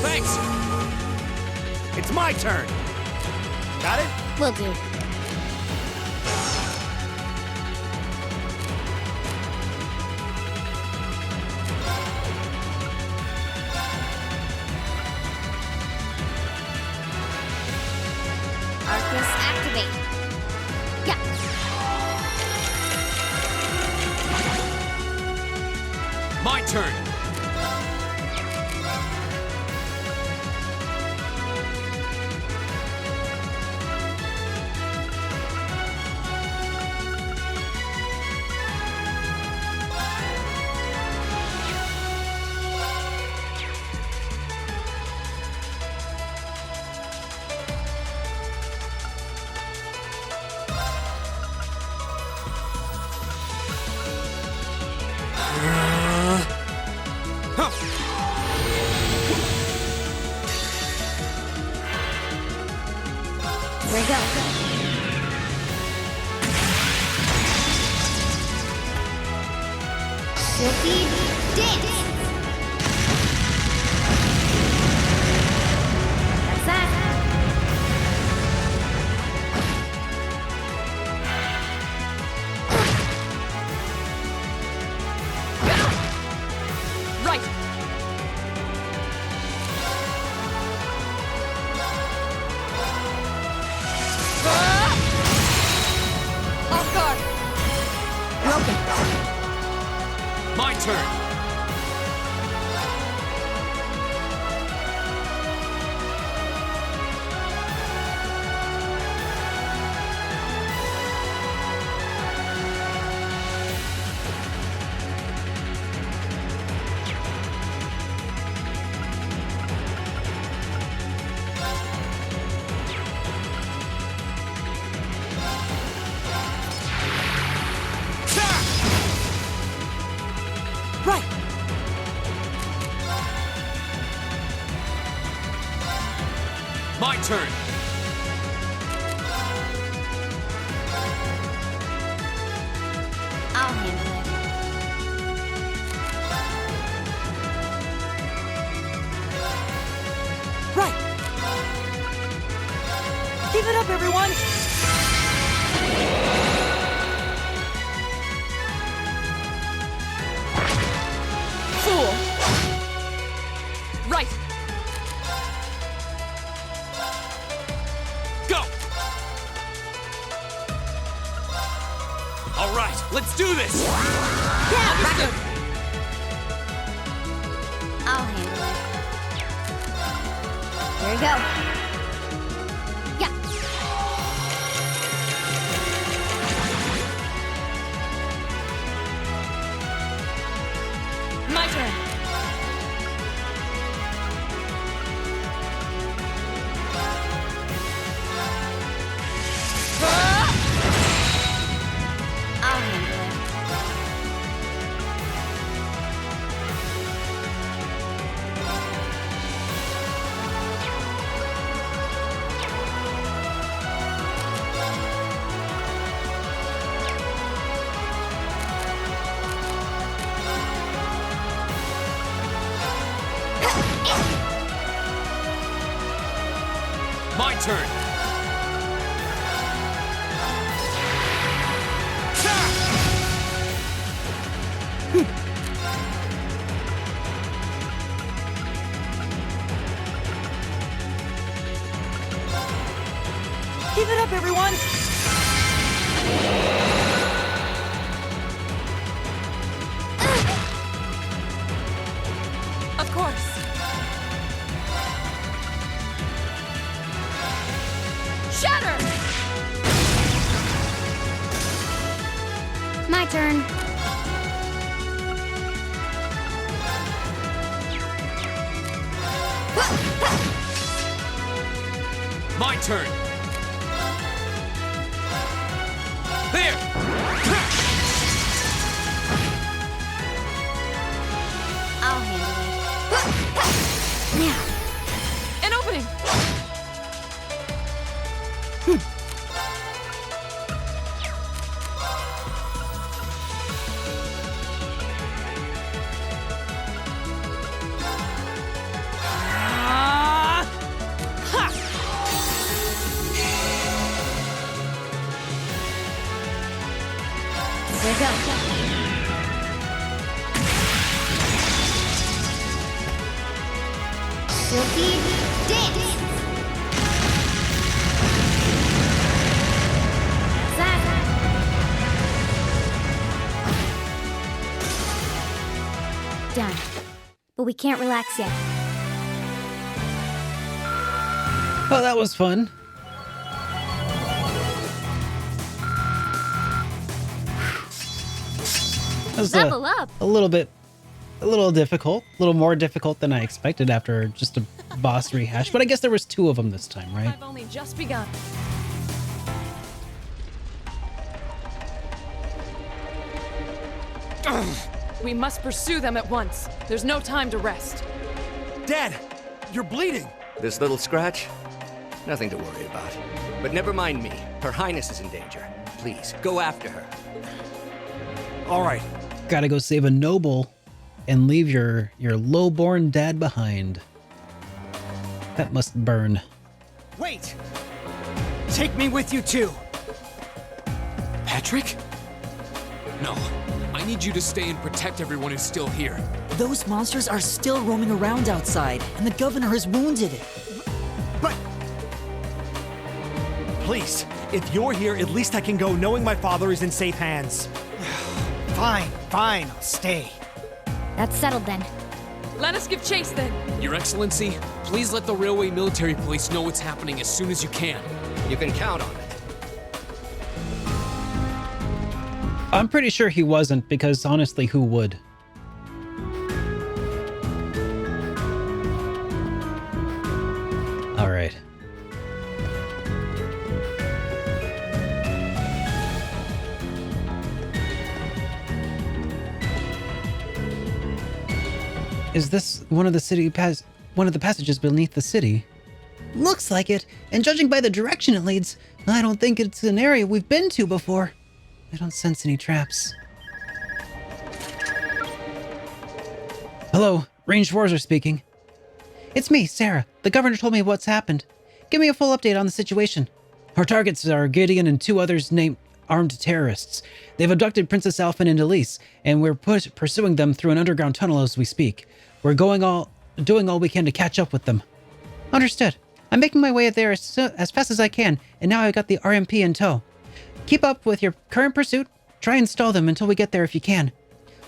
Thanks! It's my turn. Got it? Will do. Arcus activate. Yeah. My turn! Here we go. Silky dance. That's that. Right! Off guard! Broken! My turn! Right! My turn! I'll handle it. Right! Keep it up, everyone! Fool! Right! Go! All right, let's do this! Yeah, Understood! I'll handle it. Here we go. Yeah. My turn. I'll handle it. My turn. Give it up, everyone! Of course. Shatter! My turn. My turn. There. I'll handle it. Now. An opening! Here we go. Silky dance. That. Done. But we can't relax yet. Oh, that was fun. That was Level up. a little difficult, a little more difficult than I expected after just a boss rehash. But I guess there was 2 of them this time, right? I've only just begun. We must pursue them at once. There's no time to rest. Dad, you're bleeding. This little scratch? Nothing to worry about. But never mind me. Her Highness is in danger. Please, go after her. All right. Gotta go save a noble and leave your lowborn dad behind. That must burn. Wait! Take me with you too. Patrick? No. I need you to stay and protect everyone who's still here. Those monsters are still roaming around outside, and the governor is wounded. But... Please, if you're here, at least I can go knowing my father is in safe hands. Fine, I'll stay. That's settled then. Let us give chase then. Your Excellency, please let the Railway Military Police know what's happening as soon as you can. You can count on it. I'm pretty sure he wasn't, because honestly, who would? All right. Is this one of the passages beneath the city? Looks like it, and judging by the direction it leads, I don't think it's an area we've been to before. I don't sense any traps. Hello, Ranged Warrior speaking. It's me, Sarah. The governor told me what's happened. Give me a full update on the situation. Our targets are Gideon and 2 others named armed terrorists. They've abducted Princess Alphen and Elise, and we're pursuing them through an underground tunnel as we speak. We're doing all we can to catch up with them. Understood. I'm making my way there as fast as I can, and now I've got the RMP in tow. Keep up with your current pursuit. Try and stall them until we get there if you can.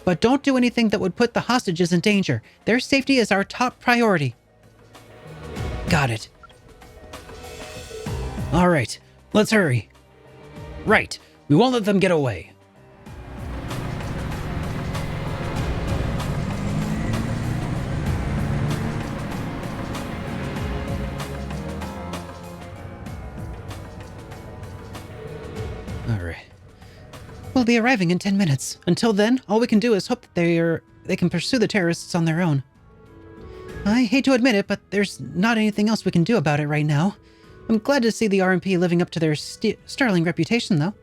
But don't do anything that would put the hostages in danger. Their safety is our top priority. Got it. All right, let's hurry. Right, we won't let them get away. All right. We'll be arriving in 10 minutes. Until then, all we can do is hope that they can pursue the terrorists on their own. I hate to admit it, but there's not anything else we can do about it right now. I'm glad to see the RMP living up to their sterling reputation, though.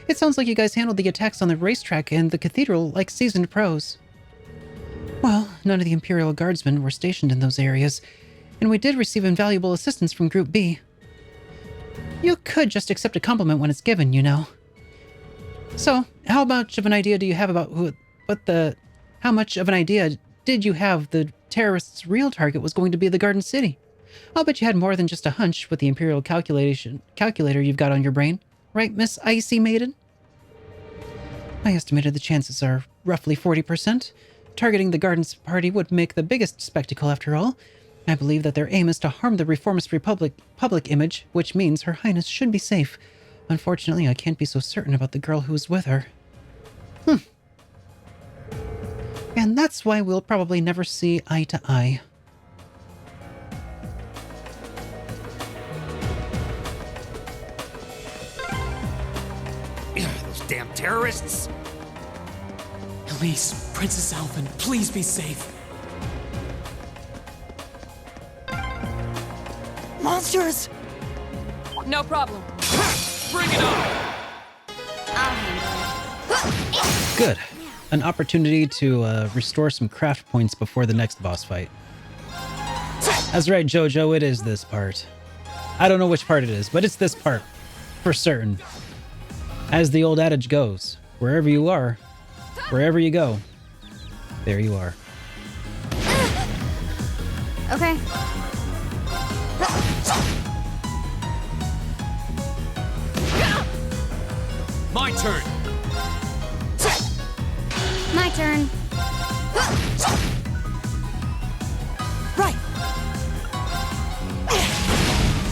It sounds like you guys handled the attacks on the racetrack and the cathedral like seasoned pros. Well, none of the Imperial Guardsmen were stationed in those areas, and we did receive invaluable assistance from Group B. You could just accept a compliment when it's given, you know. So, how much of an idea do you have about how much of an idea did you have the terrorists' real target was going to be the Garden City? I'll bet you had more than just a hunch with the Imperial calculator you've got on your brain. Right, Miss Icy Maiden? I estimated the chances are roughly 40%. Targeting the Garden's party would make the biggest spectacle after all. I believe that their aim is to harm the Reformist Republic public image, which means Her Highness should be safe. Unfortunately, I can't be so certain about the girl who was with her. And that's why we'll probably never see eye to eye. Those damn terrorists! Elise, Princess Alphen, please be safe. Monsters! No problem. Bring it on! Good. An opportunity to restore some craft points before the next boss fight. That's right, Jojo, it is this part. I don't know which part it is, but it's this part. For certain. As the old adage goes, wherever you are, wherever you go, there you are. Okay. My turn! My turn. Right!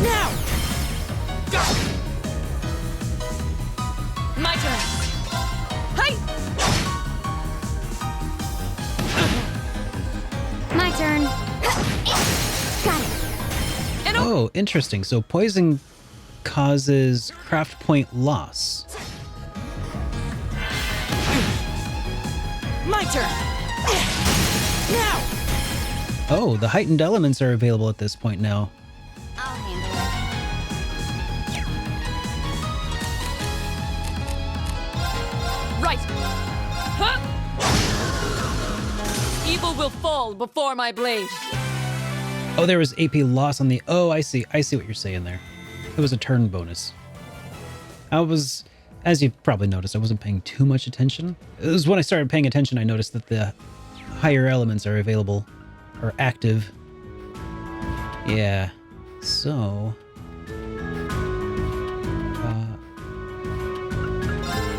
Now! My turn. Hey! My turn. Got it. Oh, interesting. So poison causes craft point loss. My turn! Now! Oh, the heightened elements are available at this point now. I'll handle it. Right. Huh? Evil will fall before my blade. Oh, there was AP loss on the... Oh, I see. I see what you're saying there. It was a turn bonus. As you probably noticed, I wasn't paying too much attention. It was when I started paying attention, I noticed that the higher elements are available, or active. Yeah. So...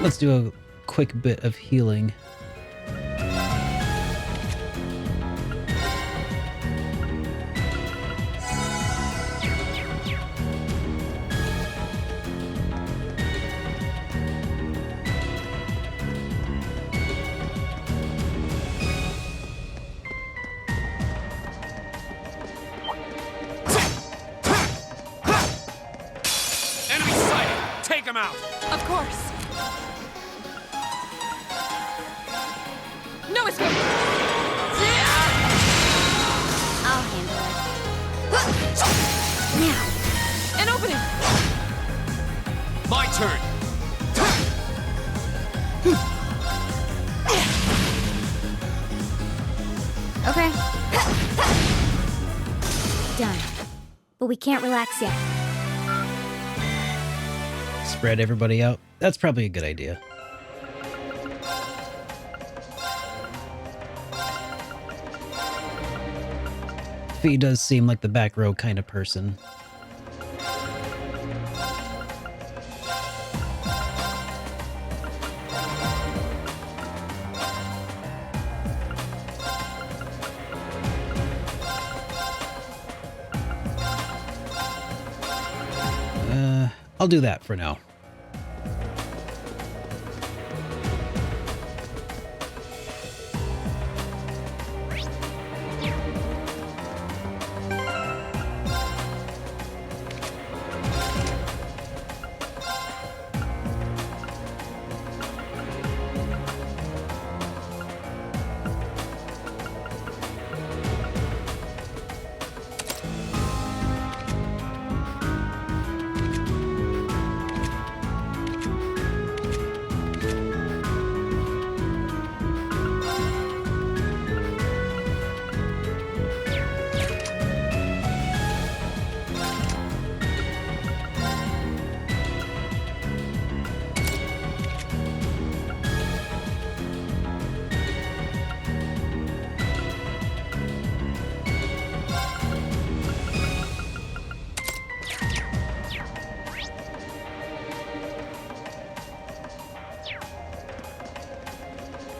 let's do a quick bit of healing. Take him out! Of course. No escape! I'll handle it. Now! An opening! My turn! Okay. Done. But we can't relax yet. Spread everybody out. That's probably a good idea. Fee does seem like the back row kind of person. I'll do that for now.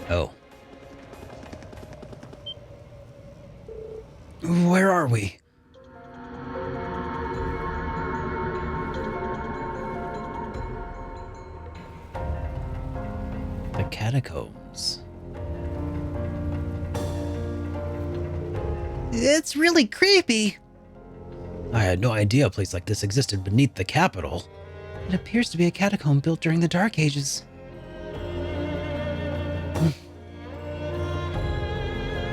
Oh. Where are we? The catacombs. It's really creepy. I had no idea a place like this existed beneath the capital. It appears to be a catacomb built during the Dark Ages.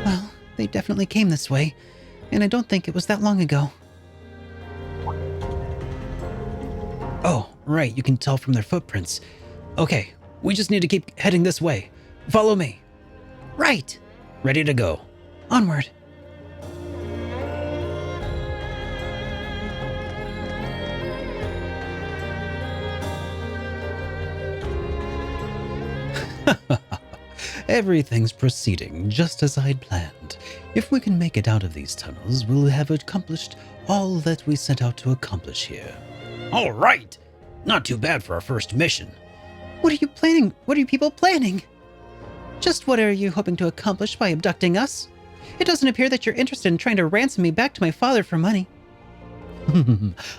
Well, they definitely came this way, and I don't think it was that long ago. Oh, right, you can tell from their footprints. Okay, we just need to keep heading this way. Follow me. Right. Ready to go. Onward. Everything's proceeding just as I'd planned. If we can make it out of these tunnels, we'll have accomplished all that we set out to accomplish here. All right! Not too bad for our first mission. What are you planning? What are you people planning? Just what are you hoping to accomplish by abducting us? It doesn't appear that you're interested in trying to ransom me back to my father for money.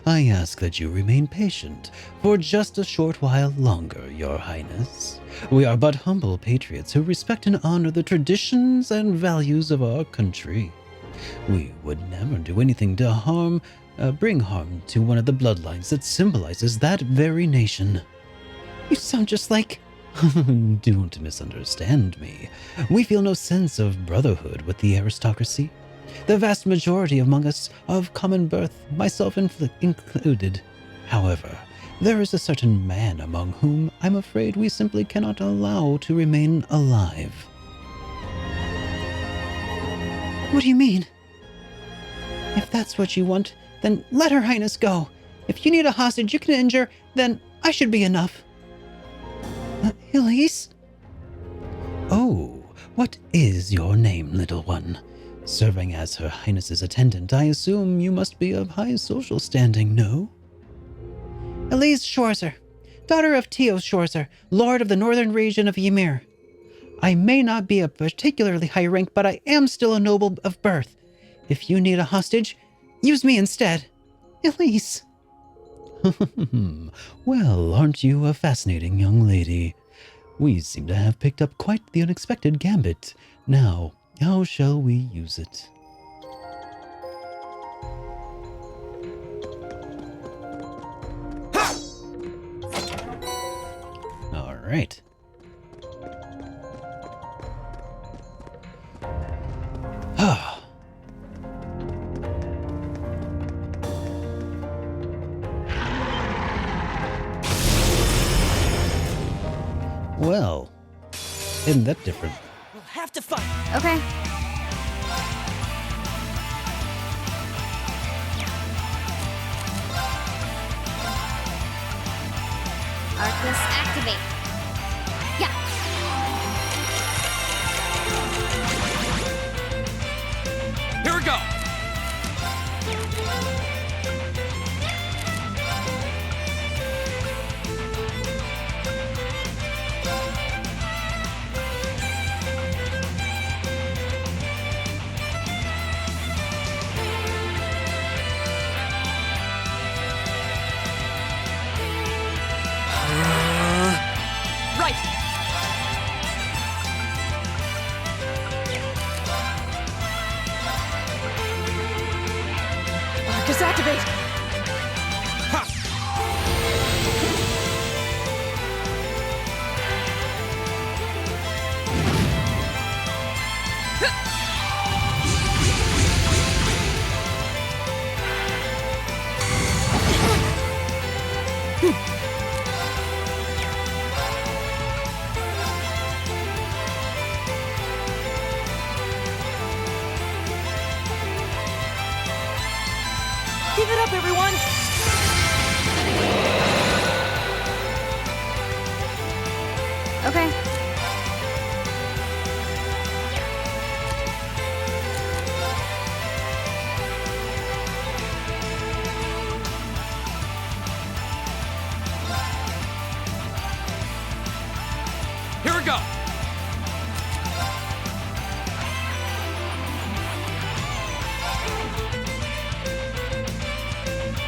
I ask that you remain patient for just a short while longer, Your Highness. We are but humble patriots who respect and honor the traditions and values of our country. We would never do anything to bring harm to one of the bloodlines that symbolizes that very nation. You sound just like... Don't misunderstand me. We feel no sense of brotherhood with the aristocracy. The vast majority among us are of common birth, myself included. However, there is a certain man among whom I'm afraid we simply cannot allow to remain alive. What do you mean? If that's what you want, then let Her Highness go. If you need a hostage you can injure, then I should be enough. Elise? Oh, what is your name, little one? Serving as Her Highness's attendant, I assume you must be of high social standing, no? Elise Schwarzer, daughter of Teo Schwarzer, Lord of the Northern Region of Ymir. I may not be a particularly high rank, but I am still a noble of birth. If you need a hostage, use me instead. Elise. Well, aren't you a fascinating young lady? We seem to have picked up quite the unexpected gambit. Now, how shall we use it? All right. Well, isn't that different? We'll have to fight. Okay. Arcus activate. Yeah. Here we go. Give it up, everyone! Okay. Here we go!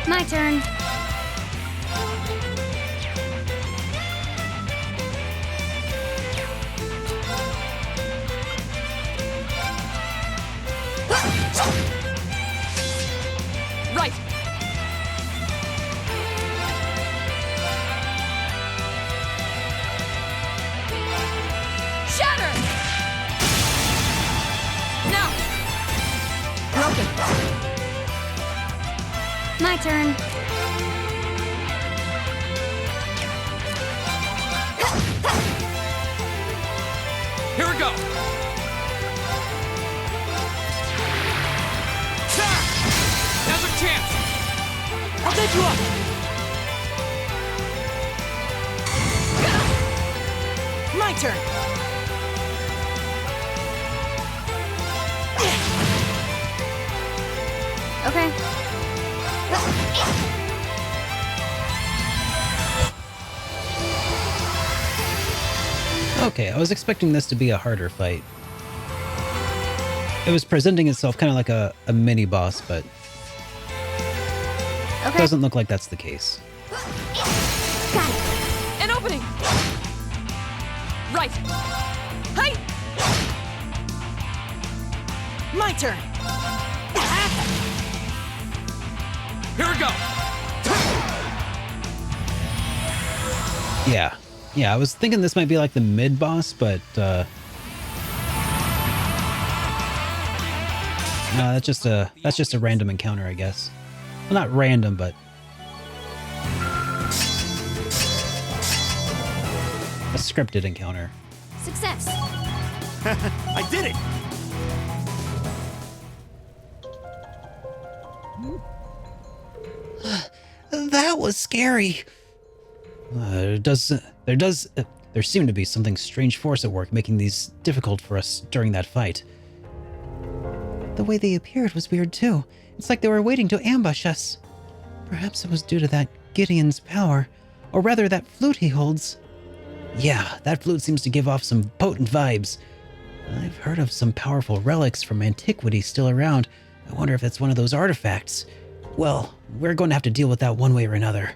My turn. Right! Shatter! Now! Broken. My turn. Here we go! Now's our chance! I'll take you up! My turn! Okay. Okay, I was expecting this to be a harder fight. It was presenting itself kind of like a mini boss, but it doesn't look like that's the case. An opening! Right! Hey! My turn! Here we go! Yeah. Yeah, I was thinking this might be like the mid-boss, but, no, that's just a random encounter, I guess. Well, not random, but a scripted encounter. Success. I did it! That was scary. There seemed to be something strange force at work making these difficult for us during that fight. The way they appeared was weird too. It's like they were waiting to ambush us. Perhaps it was due to that Gideon's power, or rather that flute he holds. Yeah, that flute seems to give off some potent vibes. I've heard of some powerful relics from antiquity still around. I wonder if that's one of those artifacts. Well, we're going to have to deal with that one way or another.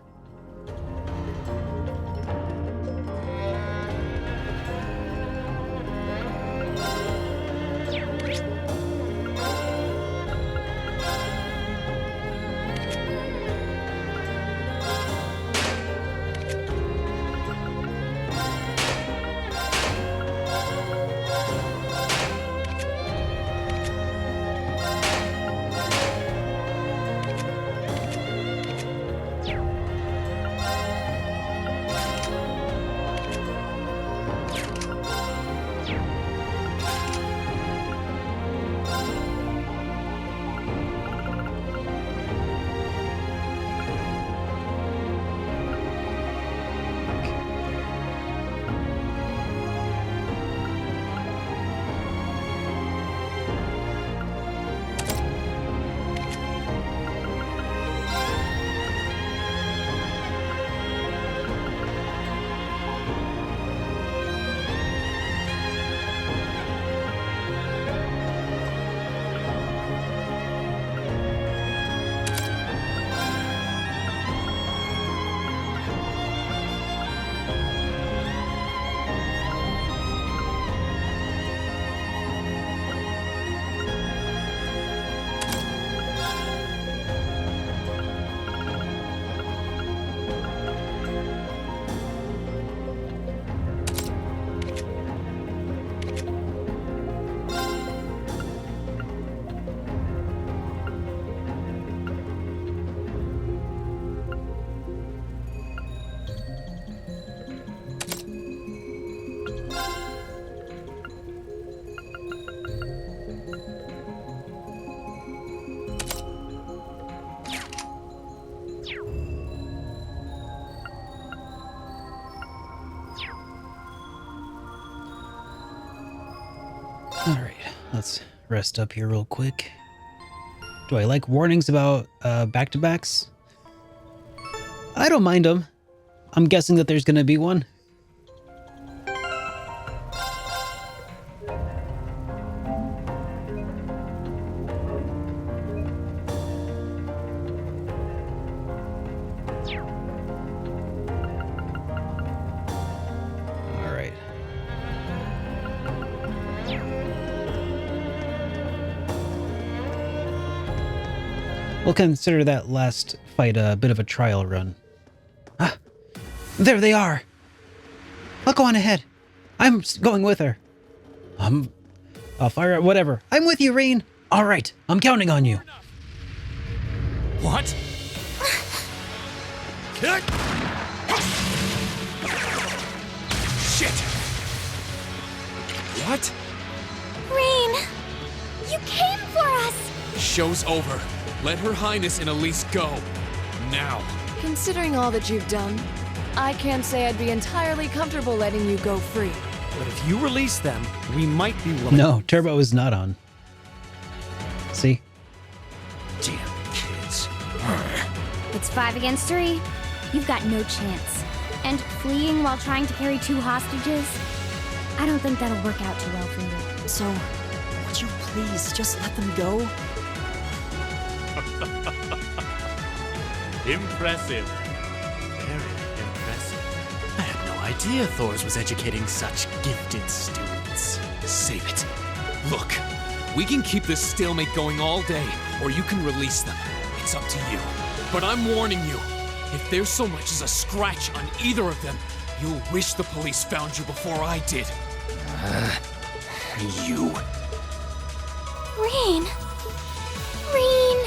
Let's rest up here real quick. Do I like warnings about back-to-backs? I don't mind them. I'm guessing that there's gonna be one. We'll consider that last fight a bit of a trial run. Ah, there they are. I'll go on ahead. I'm going with her. I'll fire at whatever. I'm with you, Rean. All right, I'm counting on you. What? Shit! What? Rean, you came for us. Show's over. Let Her Highness and Elise go. Now. Considering all that you've done, I can't say I'd be entirely comfortable letting you go free. But if you release them, we might be willing. No, Turbo is not on. See? Damn kids. It's 5 against 3. You've got no chance. And fleeing while trying to carry 2 hostages? I don't think that'll work out too well for you. So, would you please just let them go? Impressive. Very impressive. I had no idea Thors was educating such gifted students. Save it. Look, we can keep this stalemate going all day, or you can release them. It's up to you. But I'm warning you, if there's so much as a scratch on either of them, you'll wish the police found you before I did. You. Rean. Rean.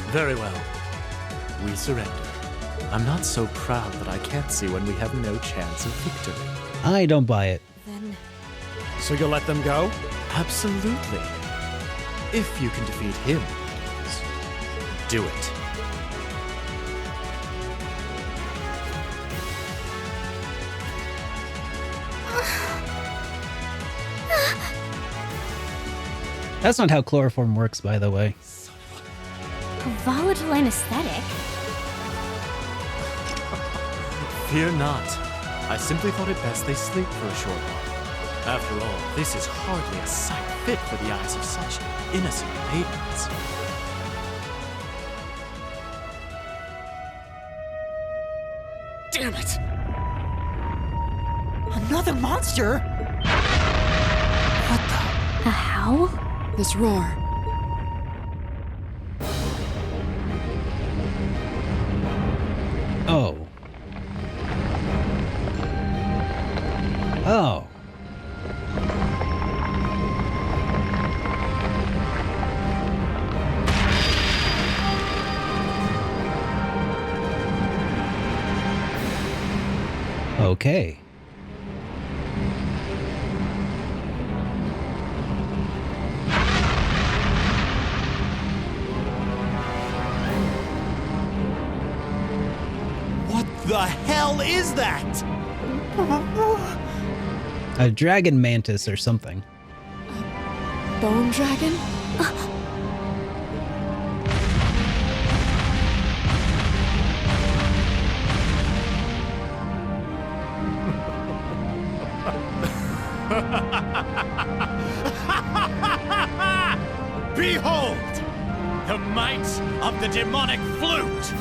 Very well. We surrender. I'm not so proud that I can't see when we have no chance of victory. I don't buy it. Then... So you'll let them go? Absolutely. If you can defeat him, do it. That's not how chloroform works, by the way. A volatile anesthetic? Fear not. I simply thought it best they sleep for a short while. After all, this is hardly a sight fit for the eyes of such innocent maidens. Damn it! Another monster? A howl? This roar. Oh. Oh. Okay. What the hell is that? A dragon mantis or something. Bone dragon? Behold! The might of the demonic flute!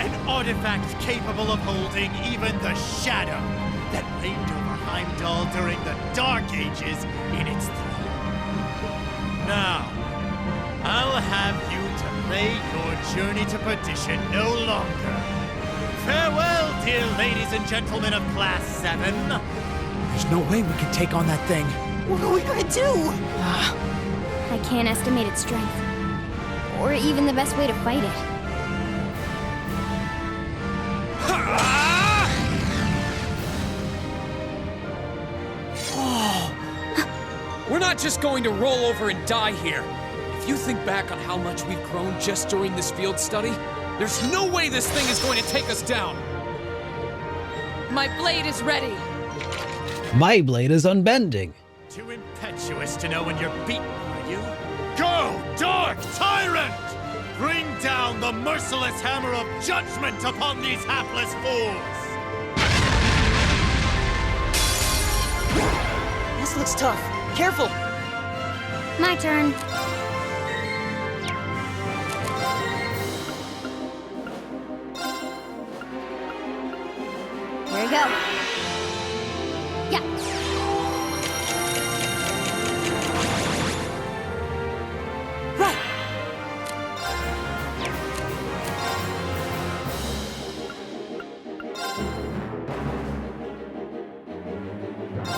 An artifact capable of holding even the shadow that reigned over Heimdall during the Dark Ages in its throne. Now, I'll have you delay your journey to perdition no longer. Farewell, dear ladies and gentlemen of Class 7. There's no way we can take on that thing. What are we gonna do? I can't estimate its strength. Or even the best way to fight it. We're not just going to roll over and die here. If you think back on how much we've grown just during this field study, there's no way this thing is going to take us down. My blade is ready. My blade is unbending. Too impetuous to know when you're beaten, are you? Go, Dark Tyrant! Bring down the merciless hammer of judgment upon these hapless fools! This looks tough. Careful! My turn. Here we go. Yeah. Right.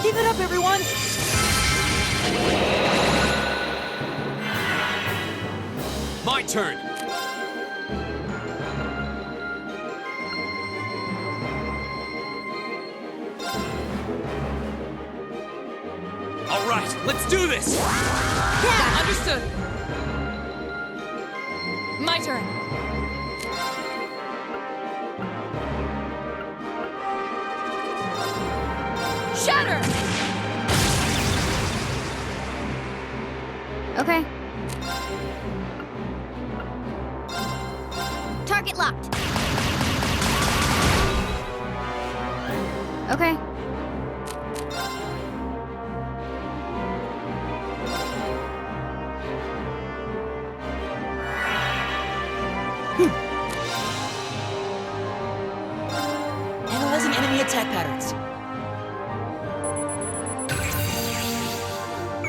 Keep it up, everyone! My turn! All right, let's do this! Yeah, understood. My turn. Shatter! Okay. Target locked. Okay. Analyzing enemy attack patterns.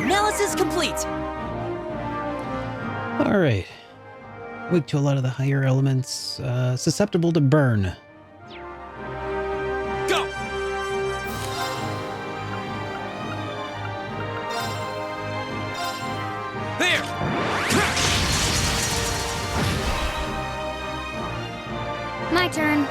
Analysis complete. All right. Weak to a lot of the higher elements, susceptible to burn. Go! There! My turn.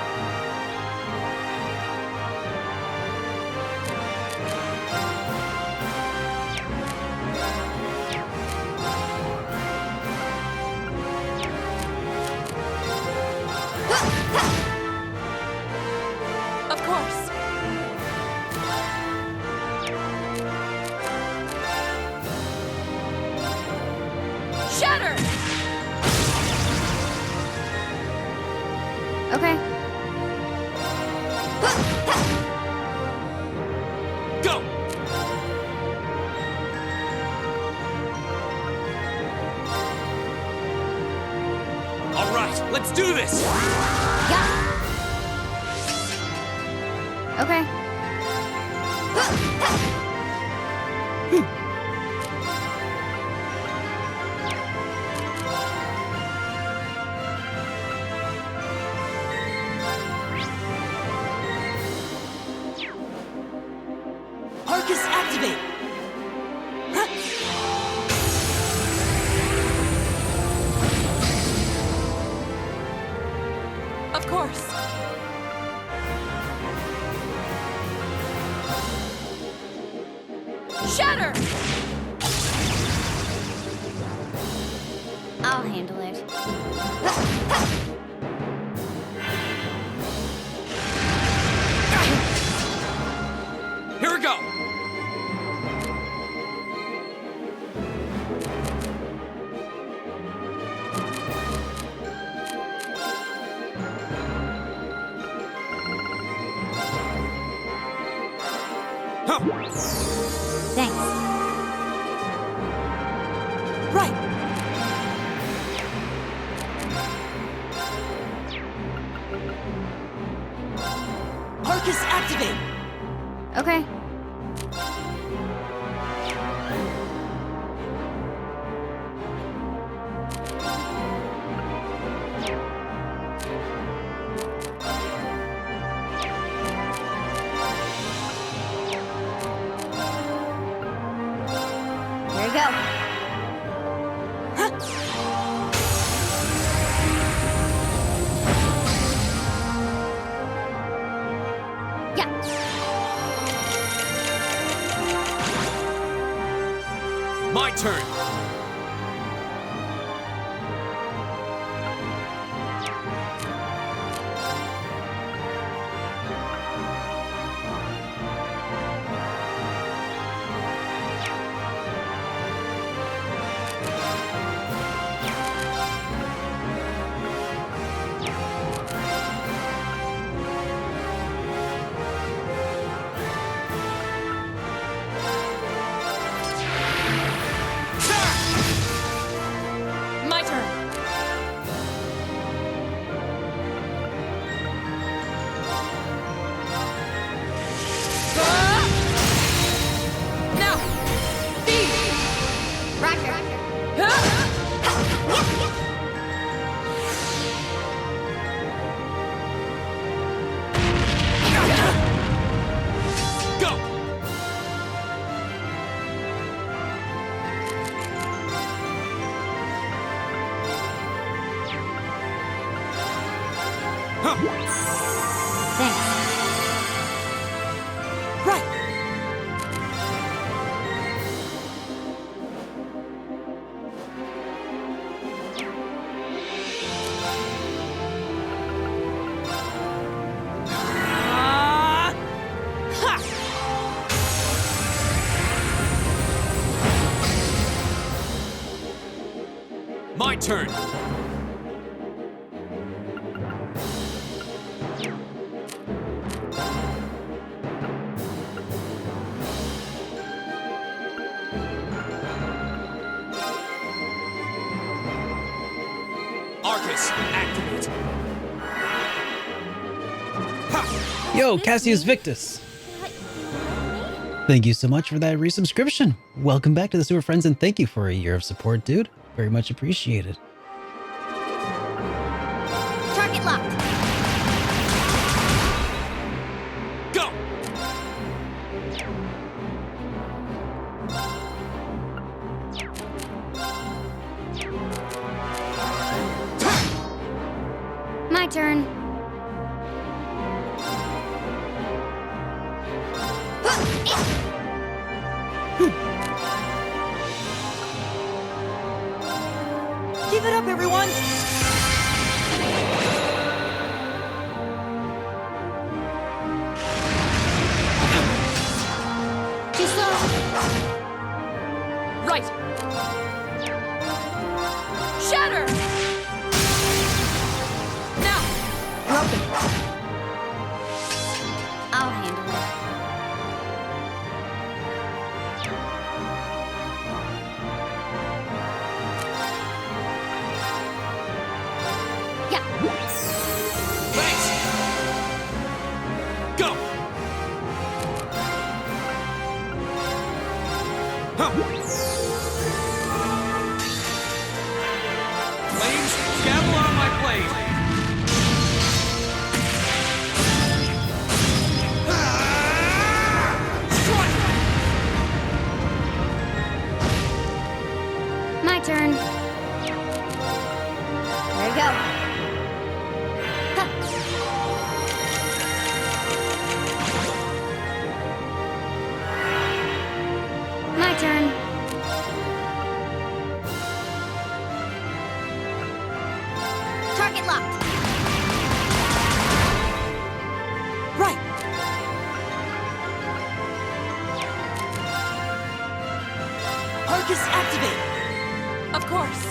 Of course. Shatter! Okay. Go! All right, let's do this! Yeah. Okay. Arcus activate! Of course. Shatter! I'll handle it. Here we go! Thanks. Right! Arcus activate! Okay. Here we go. Yeah. My turn! Thanks. Right. My turn. Arcus, activate. Yo, Cassius Victus. Thank you so much for that resubscription. Welcome back to the Super Friends, and thank you for a year of support, dude. Very much appreciated. Target locked. Go! My turn. Give it up, everyone! Too slow. Right. Shatter! Now! Broken. I'll handle it. Yeah. Thanks! Go! Flames, gather on my blade! My turn. There you go. My turn. Target locked. Right. Arcus, activate! Of course.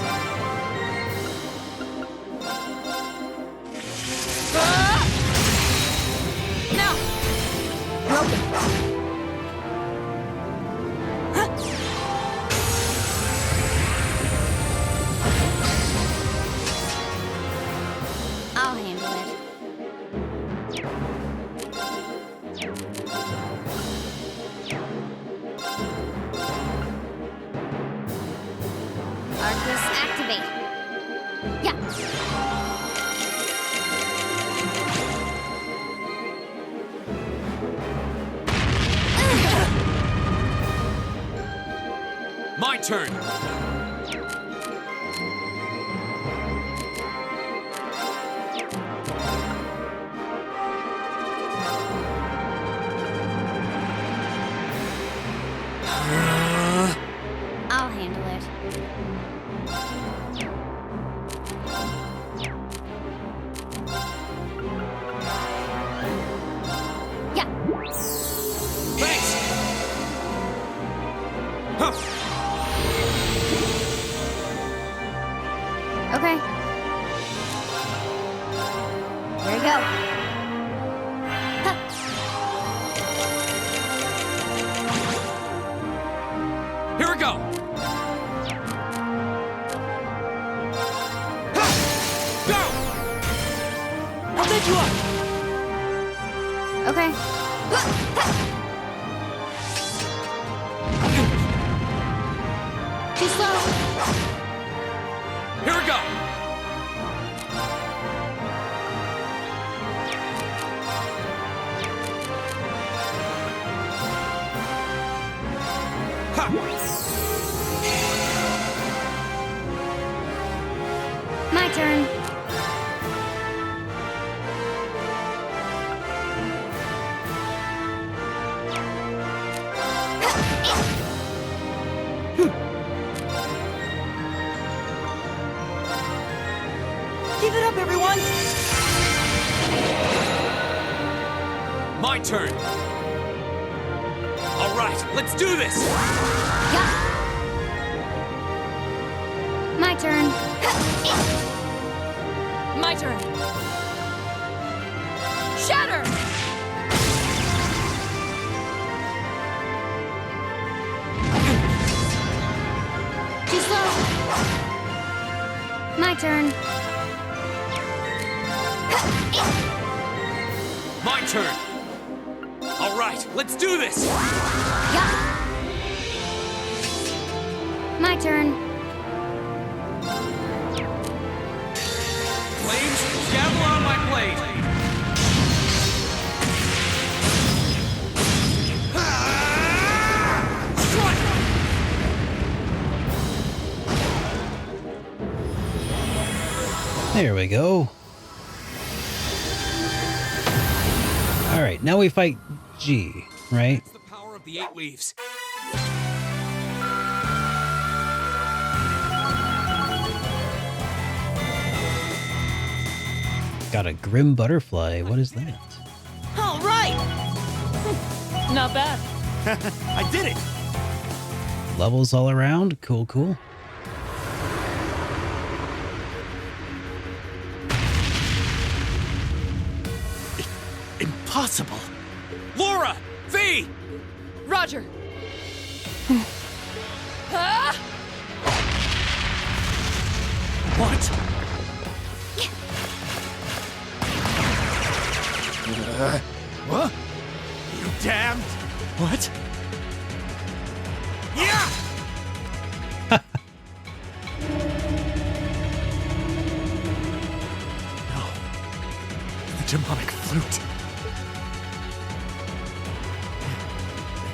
Now! Broken. I'll handle it. Arcus activate. Yeah. My turn! I'll handle it. Yeah. Thanks! Huh. Okay. There you go. Huh. Here we go! Go! I'll bet you up! Okay. Too slow. Here we go! Ha! My turn. Give it up, everyone! My turn. All right, let's do this. My turn. My turn. Shatter! Too slow. My turn. My turn. All right, let's do this. My turn. Flames, gavel on my blade. There we go. Alright, now we fight G, right? It's the power of the 8 leaves. Got a grim butterfly. What is that? All right! Not bad. I did it! Levels all around. Cool, cool. Impossible! Laura! V! Roger. Ah! What? What? You damned! What? Yeah! No. The demonic flute.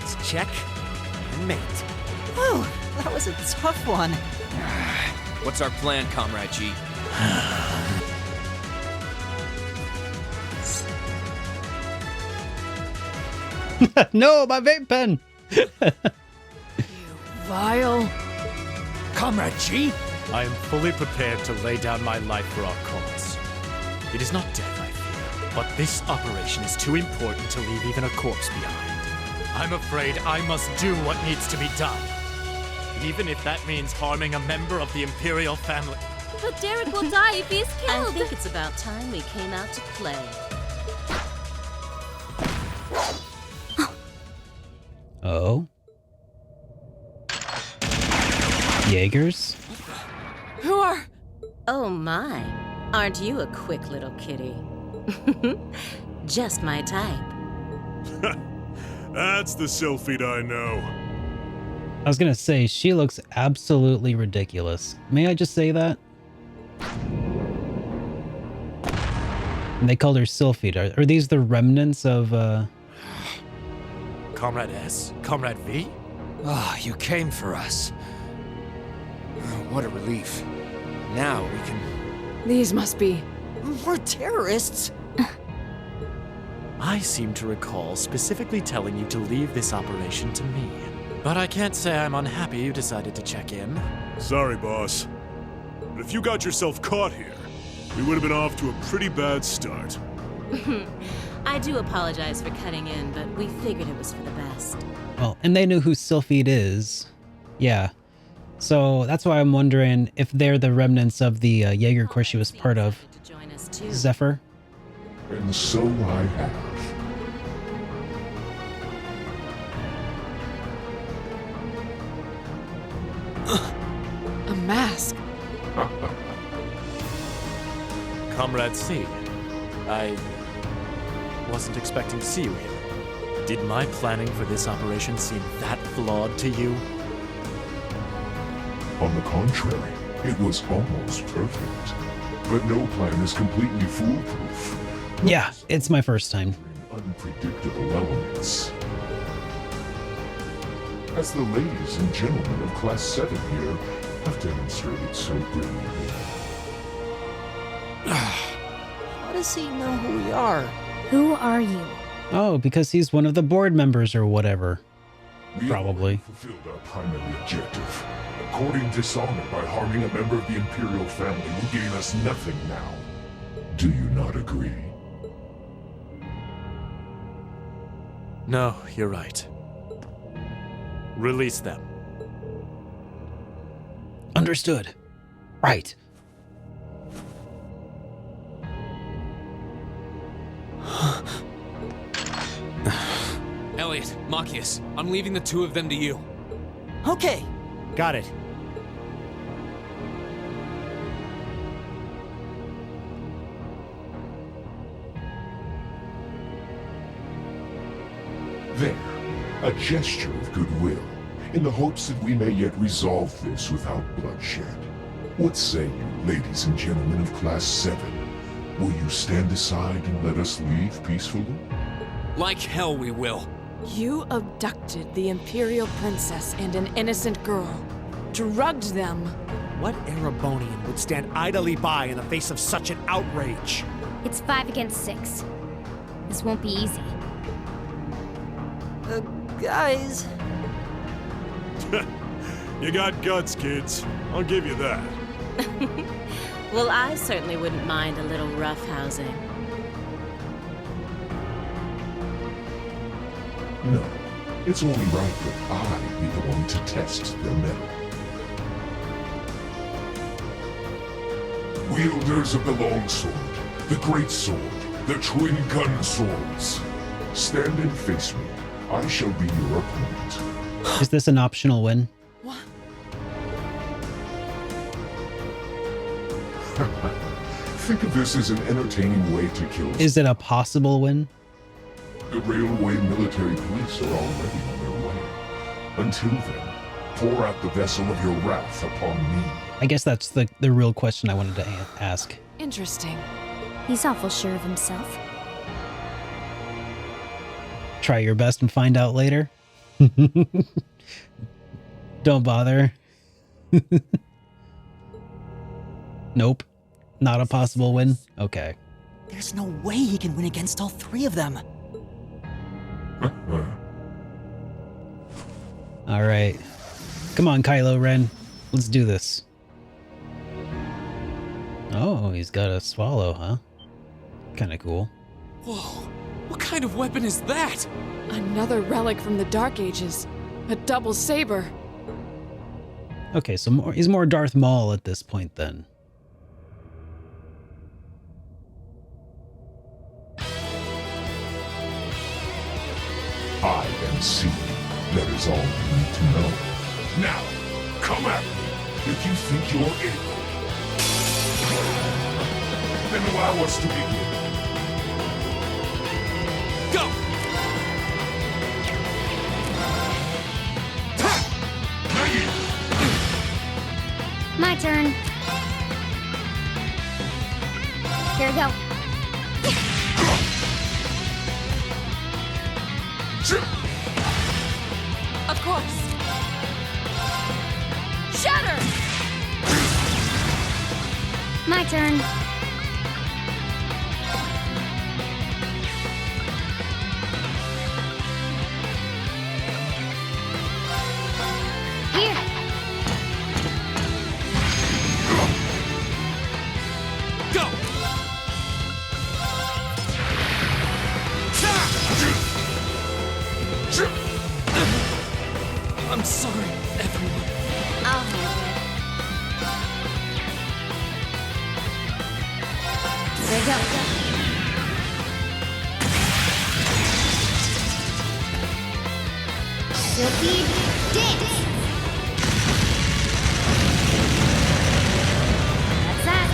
Let's check and mate. Whew, that was a tough one. What's our plan, Comrade G? No, my vape pen! Vile. Comrade G? I am fully prepared to lay down my life for our cause. It is not death I fear, but this operation is too important to leave even a corpse behind. I'm afraid I must do what needs to be done. Even if that means harming a member of the Imperial family. But Derek will die if he's killed. I think it's about time we came out to play. Oh? Jaegers? Who are... Oh my, aren't you a quick little kitty? Just my type. That's the Sylphid I know. I was gonna say, she looks absolutely ridiculous. May I just say that? And they called her Sylphid. Are these the remnants of, Comrade S? Comrade V? Ah, you came for us. What a relief. Now we can... These must be... We're terrorists. I seem to recall specifically telling you to leave this operation to me. But I can't say I'm unhappy you decided to check in. Sorry, boss. But if you got yourself caught here, we would have been off to a pretty bad start. I do apologize for cutting in, but we figured it was for the best. well, and they knew who Sylphid is. Yeah. So that's why I'm wondering if they're the remnants of the Jaeger Corps she was part of. Zephyr? And so I have. A mask. Comrade C, I wasn't expecting to see you here. Did my planning for this operation seem that flawed to you? On the contrary, it was almost perfect. But no plan is completely foolproof. Yeah, it's my first time. Unpredictable elements. As the ladies and gentlemen of Class 7 here have demonstrated so brilliantly. How does he know who we are? Who are you? Oh, because he's one of the board members or whatever. Probably. Fulfilled our primary objective. Courting dishonor by harming a member of the Imperial family will gain us nothing now. Do you not agree? No, you're right. Release them. Understood. Right. Elliot, Machias, I'm leaving the two of them to you. Okay. Got it. There, a gesture of goodwill, in the hopes that we may yet resolve this without bloodshed. What say you, ladies and gentlemen of Class 7? Will you stand aside and let us leave peacefully? Like hell we will. You abducted the Imperial Princess and an innocent girl. Drugged them. What Erebonian would stand idly by in the face of such an outrage? It's 5 against 6. This won't be easy. Guys. You got guts, kids. I'll give you that. Well, I certainly wouldn't mind a little roughhousing. No, it's only right that I be the one to test their mettle. Wielders of the longsword, the great sword, the twin gun swords. Stand and face me. I shall be your opponent. Is this an optional win? Think of this as an entertaining way to kill. Is it a possible win? The railway military police are already on their way. Until then, pour out the vessel of your wrath upon me. I guess that's the real question I wanted to ask. Interesting. He's awful sure of himself. Try your best and find out later. Don't bother. Nope. Not a possible win? Okay. There's no way he can win against all 3 of them. All right. Come on, Kylo Ren. Let's do this. Oh, he's got a swallow, huh? Kind of cool. Whoa. What kind of weapon is that? Another relic from the Dark Ages. A double saber. Okay, so he's more Darth Maul at this point then. I am seeing. That is all you need to know. Now, come at me if you think you're able. Then allow us to begin. Go! My turn. Here we go. Of course. Shatter! My turn. Here. Go! I'm sorry, everyone. I'll handle it. There you go. Silky dance. That's that.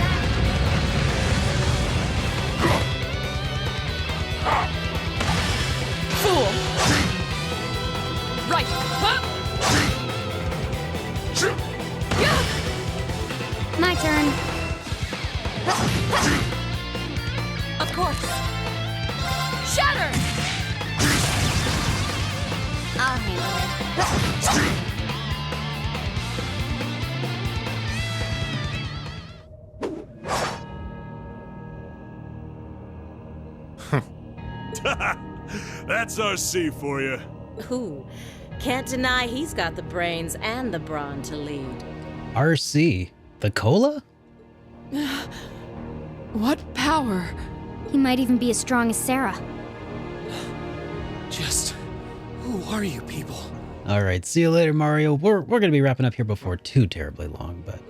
Fool! Right. Huh? My turn. Of course. Shatter! I'll handle That's RC for you. Ooh, Can't deny he's got the brains and the brawn to lead. RC. The cola? What power? He might even be as strong as Sarah. Just... who are you people? Alright, see you later, Mario. We're gonna be wrapping up here before too terribly long, but...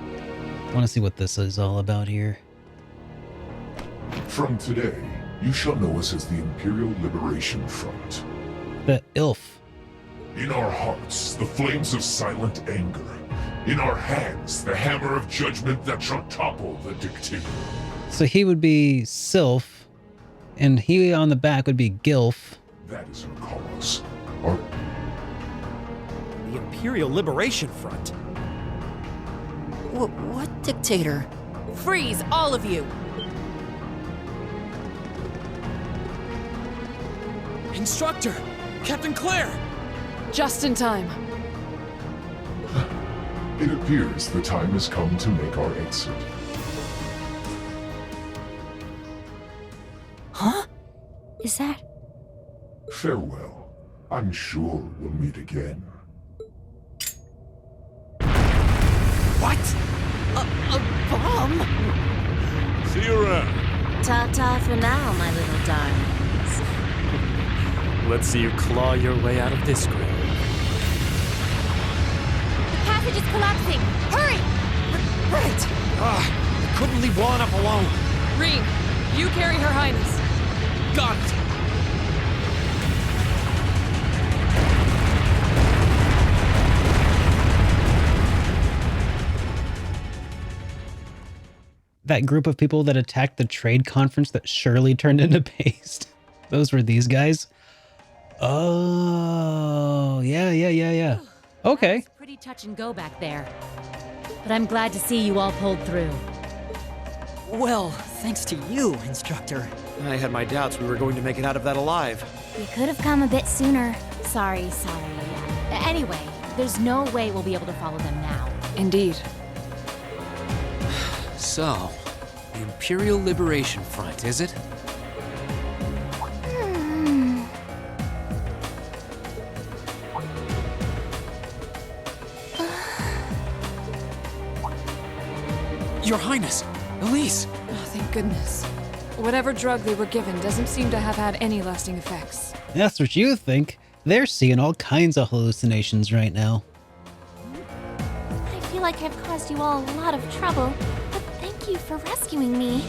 I want to see what this is all about here. From today, you shall know us as the Imperial Liberation Front. The ILF. In our hearts, the flames of silent anger. In our hands, the hammer of judgment that shall topple the dictator. So he would be Sylph, and he on the back would be Gilf. That is our cause. The Imperial Liberation Front? What dictator? Freeze, all of you! Instructor! Captain Claire! Just in time. It appears the time has come to make our exit. Huh? Is that... Farewell. I'm sure we'll meet again. What? A bomb? See you around. Ta-ta for now, my little darlings. Let's see you claw your way out of this grave. The passage is collapsing. Hurry! Right! I couldn't leave Walnut alone. Rean, you carry Her Highness. Got it! That group of people that attacked the trade conference that surely turned into paste. Those were these guys. Oh, yeah. Okay. Pretty touch and go back there. But I'm glad to see you all pulled through. Well, thanks to you, Instructor. I had my doubts we were going to make it out of that alive. We could have come a bit sooner. Sorry. Anyway, there's no way we'll be able to follow them now. Indeed. So, the Imperial Liberation Front, is it? Your Highness! Elise! Oh, thank goodness. Whatever drug they were given doesn't seem to have had any lasting effects. That's what you think. They're seeing all kinds of hallucinations right now. I feel like I've caused you all a lot of trouble, but thank you for rescuing me.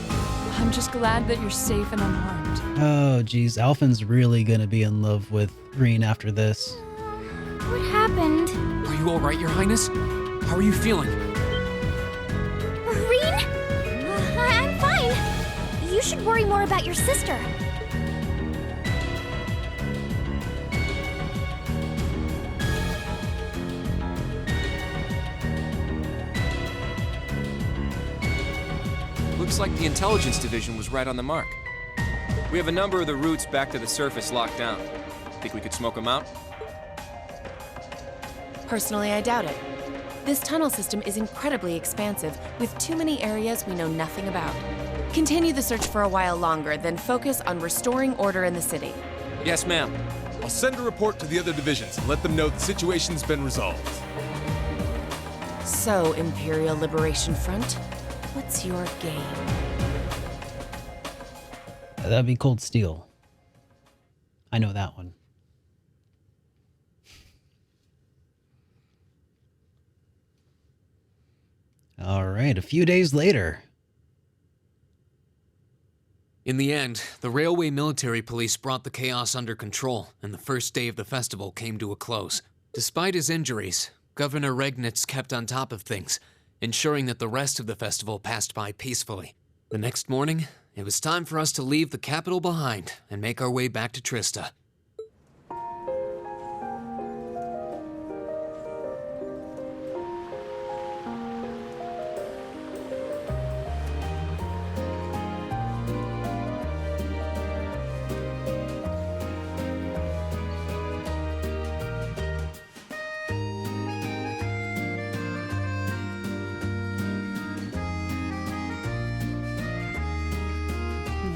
I'm just glad that you're safe and unharmed. Oh, geez. Alphen's really gonna be in love with Rean after this. What happened? Are you alright, Your Highness? How are you feeling? Rean? I'm fine. You should worry more about your sister. Looks like the intelligence division was right on the mark. We have a number of the routes back to the surface locked down. Think we could smoke them out? Personally, I doubt it. This tunnel system is incredibly expansive, with too many areas we know nothing about. Continue the search for a while longer, then focus on restoring order in the city. Yes, ma'am. I'll send a report to the other divisions and let them know the situation's been resolved. So, Imperial Liberation Front, what's your game? That'd be Cold Steel. I know that one. All right, a few days later. In the end, the railway military police brought the chaos under control, and the first day of the festival came to a close. Despite his injuries, Governor Regnitz kept on top of things, ensuring that the rest of the festival passed by peacefully. The next morning, it was time for us to leave the capital behind and make our way back to Trista.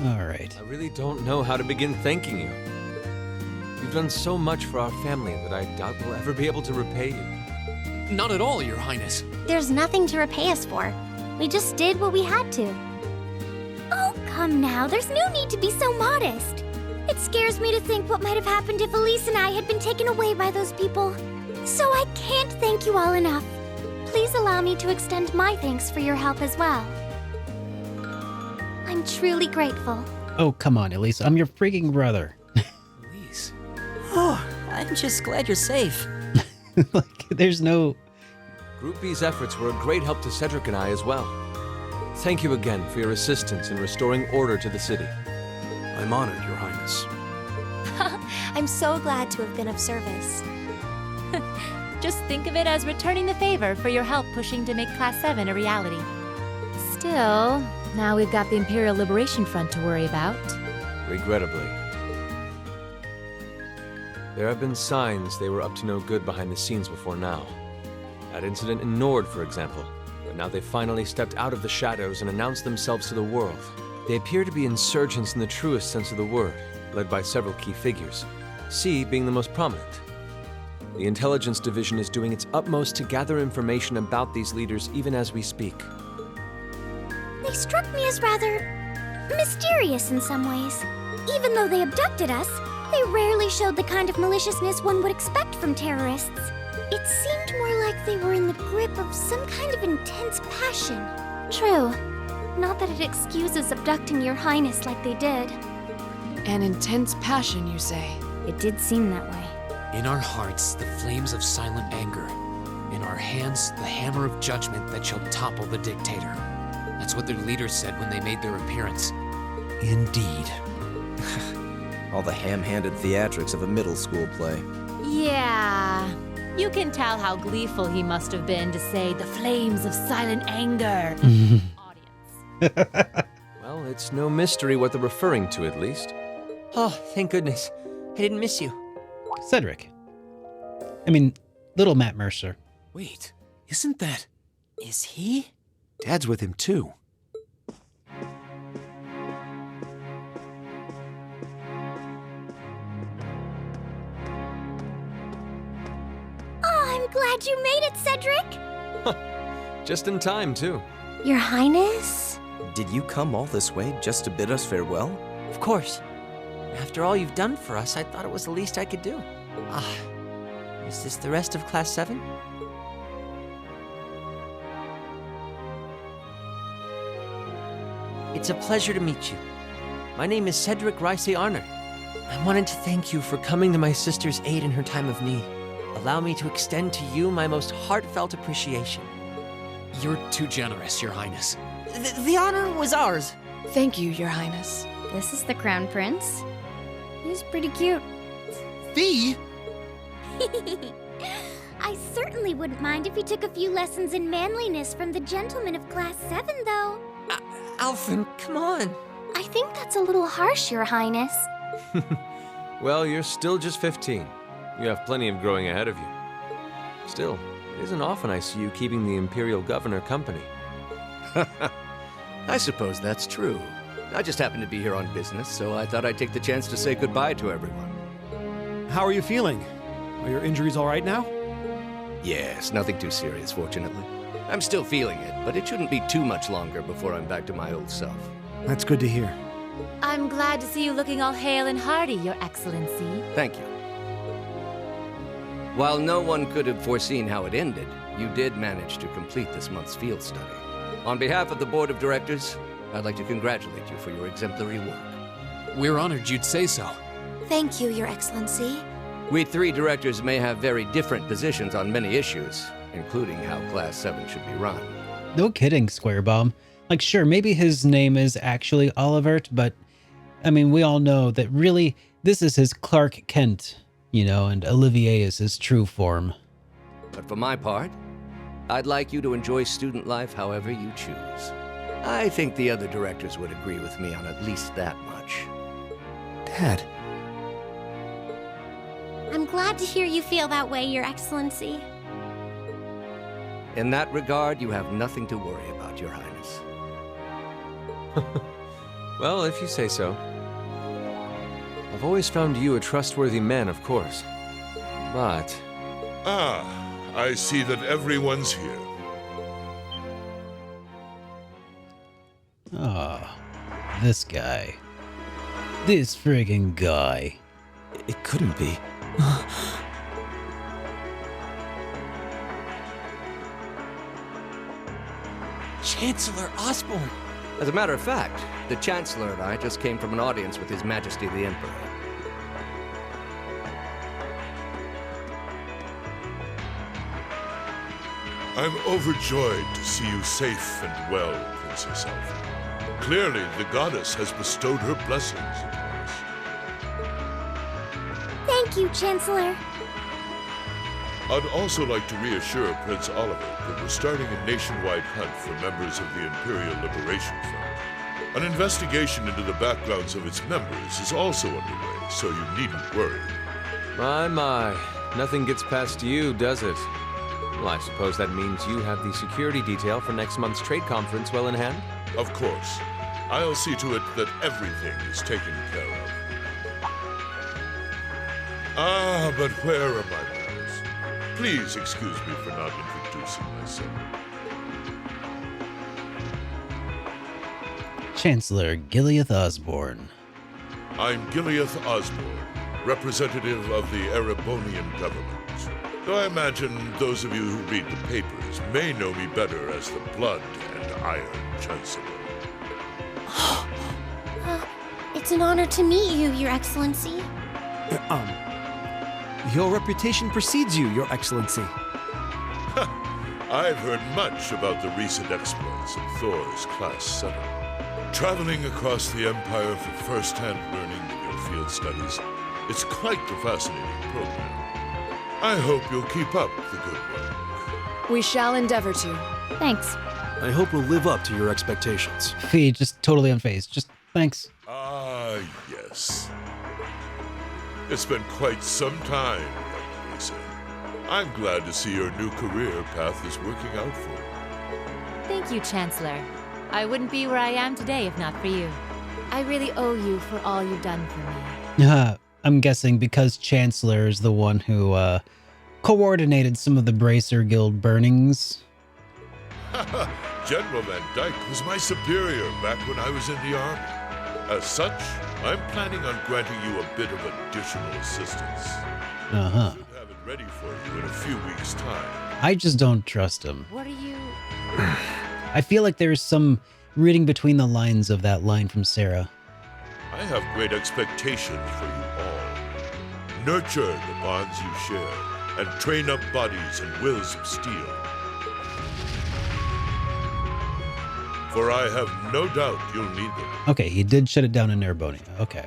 All right. I really don't know how to begin thanking you. You've done so much for our family that I doubt we'll ever be able to repay you. Not at all, Your Highness. There's nothing to repay us for. We just did what we had to. Oh, come now. There's no need to be so modest. It scares me to think what might have happened if Elise and I had been taken away by those people. So I can't thank you all enough. Please allow me to extend my thanks for your help as well. I'm truly grateful. Oh, come on, Elise. I'm your freaking brother. Elise. Oh, I'm just glad you're safe. Like, there's no... Group B's efforts were a great help to Cedric and I as well. Thank you again for your assistance in restoring order to the city. I'm honored, Your Highness. I'm so glad to have been of service. Just think of it as returning the favor for your help pushing to make Class 7 a reality. Still, now we've got the Imperial Liberation Front to worry about. Regrettably. There have been signs they were up to no good behind the scenes before now. That incident in Nord, for example. But now they've finally stepped out of the shadows and announced themselves to the world. They appear to be insurgents in the truest sense of the word, led by several key figures, C being the most prominent. The Intelligence Division is doing its utmost to gather information about these leaders even as we speak. They struck me as rather mysterious in some ways. Even though they abducted us, they rarely showed the kind of maliciousness one would expect from terrorists. It seemed more like they were in the grip of some kind of intense passion. True. Not that it excuses abducting your highness like they did. An intense passion, you say? It did seem that way. In our hearts, the flames of silent anger. In our hands, the hammer of judgment that shall topple the dictator. That's what their leaders said when they made their appearance. Indeed. All the ham-handed theatrics of a middle school play. Yeah. You can tell how gleeful he must have been to say the flames of silent anger. Well, it's no mystery what they're referring to, at least. Oh, thank goodness. I didn't miss you. Cedric. I mean, little Matt Mercer. Wait, isn't that... Is he? Dad's with him, too. Oh, I'm glad you made it, Cedric! Just in time, too. Your Highness? Did you come all this way just to bid us farewell? Of course. After all you've done for us, I thought it was the least I could do. Is this the rest of Class 7? It's a pleasure to meet you. My name is Cedric Rice Arner. I wanted to thank you for coming to my sister's aid in her time of need. Allow me to extend to you my most heartfelt appreciation. You're too generous, Your Highness. The honor was ours. Thank you, Your Highness. This is the Crown Prince. He's pretty cute. Fee? I certainly wouldn't mind if he took a few lessons in manliness from the gentlemen of Class 7, though. Alphen, come on. I think that's a little harsh, Your Highness. Well, you're still just 15. You have plenty of growing ahead of you. Still, it isn't often I see you keeping the Imperial Governor company. I suppose that's true. I just happened to be here on business, so I thought I'd take the chance to say goodbye to everyone. How are you feeling? Are your injuries all right now? Yes, nothing too serious, fortunately. I'm still feeling it, but it shouldn't be too much longer before I'm back to my old self. That's good to hear. I'm glad to see you looking all hale and hearty, Your Excellency. Thank you. While no one could have foreseen how it ended, you did manage to complete this month's field study. On behalf of the Board of Directors, I'd like to congratulate you for your exemplary work. We're honored you'd say so. Thank you, Your Excellency. We three directors may have very different positions on many issues, including how Class 7 should be run. No kidding, Square Bomb. Like, sure, maybe his name is actually Olivert, but, I mean, we all know that really, this is his Clark Kent, you know, and Olivier is his true form. But for my part, I'd like you to enjoy student life however you choose. I think the other directors would agree with me on at least that much. Dad. I'm glad to hear you feel that way, Your Excellency. In that regard, you have nothing to worry about, Your Highness. Well, if you say so. I've always found you a trustworthy man, of course. But... Ah, I see that everyone's here. Ah, this guy. This friggin' guy. It couldn't be. Chancellor Osborne! As a matter of fact, the Chancellor and I just came from an audience with His Majesty the Emperor. I'm overjoyed to see you safe and well, Princess Alpha. Clearly, the goddess has bestowed her blessings upon us. Thank you, Chancellor. I'd also like to reassure Prince Oliver that we're starting a nationwide hunt for members of the Imperial Liberation Front. An investigation into the backgrounds of its members is also underway, so you needn't worry. My. Nothing gets past you, does it? Well, I suppose that means you have the security detail for next month's trade conference well in hand? Of course. I'll see to it that everything is taken care of. Ah, but where are my manners? Please excuse me for not introducing myself. Chancellor Gileath Osborne. I'm Gileath Osborne, representative of the Erebonian government. Though I imagine those of you who read the papers may know me better as the Blood and Iron Chancellor. It's an honor to meet you, Your Excellency. Your reputation precedes you, Your Excellency. I've heard much about the recent exploits of Thor's Class 7. Traveling across the Empire for first-hand learning of your field studies, it's quite the fascinating program. I hope you'll keep up the good work. We shall endeavor to. Thanks. I hope we'll live up to your expectations. Fee, just totally unfazed. Just thanks. Ah, yes. It's been quite some time, young Lisa. I'm glad to see your new career path is working out for you. Thank you, Chancellor. I wouldn't be where I am today if not for you. I really owe you for all you've done for me. I'm guessing because Chancellor is the one who coordinated some of the Bracer Guild burnings. General Van Dyke was my superior back when I was in the army. As such, I'm planning on granting you a bit of additional assistance. Uh-huh. Should have it ready for you in a few weeks' time. I just don't trust him. What are you... I feel like there's some reading between the lines of that line from Sarah. I have great expectations for you all. Nurture the bonds you share, and train up bodies and wills of steel. For I have no doubt you'll need them. Okay, he did shut it down in Nerebonia. Okay.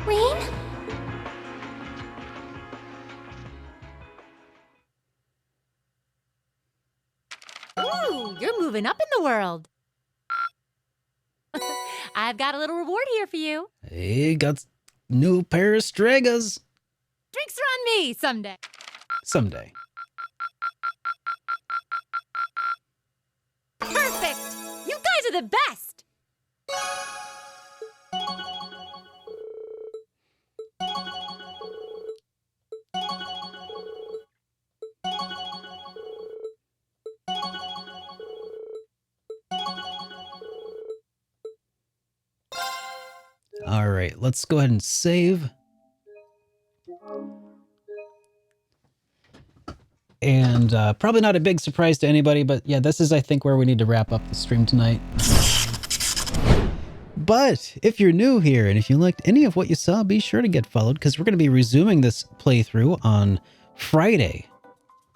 Rain? Ooh, you're moving up in the world. I've got a little reward here for you. He got new pair of Stregas. Drinks are on me someday. Someday. Perfect! You guys are the best! All right, let's go ahead and save. And probably not a big surprise to anybody, but yeah, this is, I think, where we need to wrap up the stream tonight. But if you're new here and if you liked any of what you saw, be sure to get followed because we're going to be resuming this playthrough on Friday.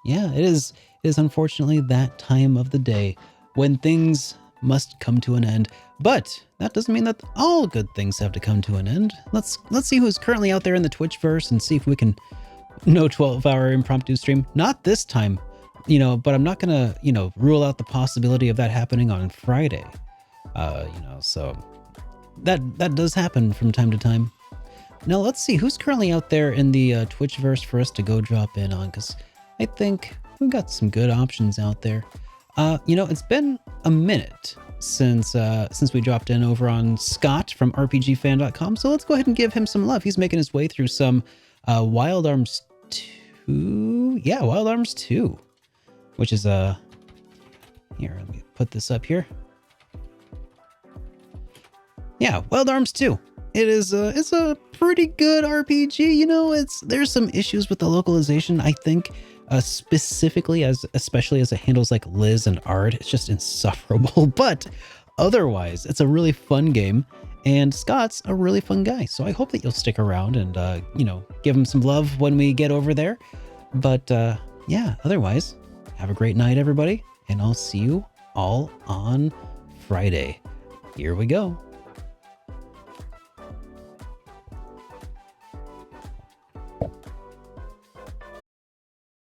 Yeah, it is unfortunately that time of the day when things must come to an end. But that doesn't mean that all good things have to come to an end. Let's see who's currently out there in the Twitchverse and see if we can no 12-hour impromptu stream. Not this time, but I'm not gonna, rule out the possibility of that happening on Friday. So that does happen from time to time. Now let's see who's currently out there in the Twitchverse for us to go drop in on, because I think we've got some good options out there. You know, it's been a minute since we dropped in over on Scott from RPGFan.com, so let's go ahead and give him some love. He's making his way through some Wild Arms 2. Yeah, Wild Arms 2, which is here. Let me put this up here. Yeah, Wild Arms 2. It's a pretty good RPG. You know, there's some issues with the localization, I think, specifically especially as it handles like Liz and Ard. It's just insufferable. But otherwise, it's a really fun game, and Scott's a really fun guy. So I hope that you'll stick around and you know, give him some love when we get over there. But yeah, otherwise, have a great night, everybody, and I'll see you all on Friday. Here we go.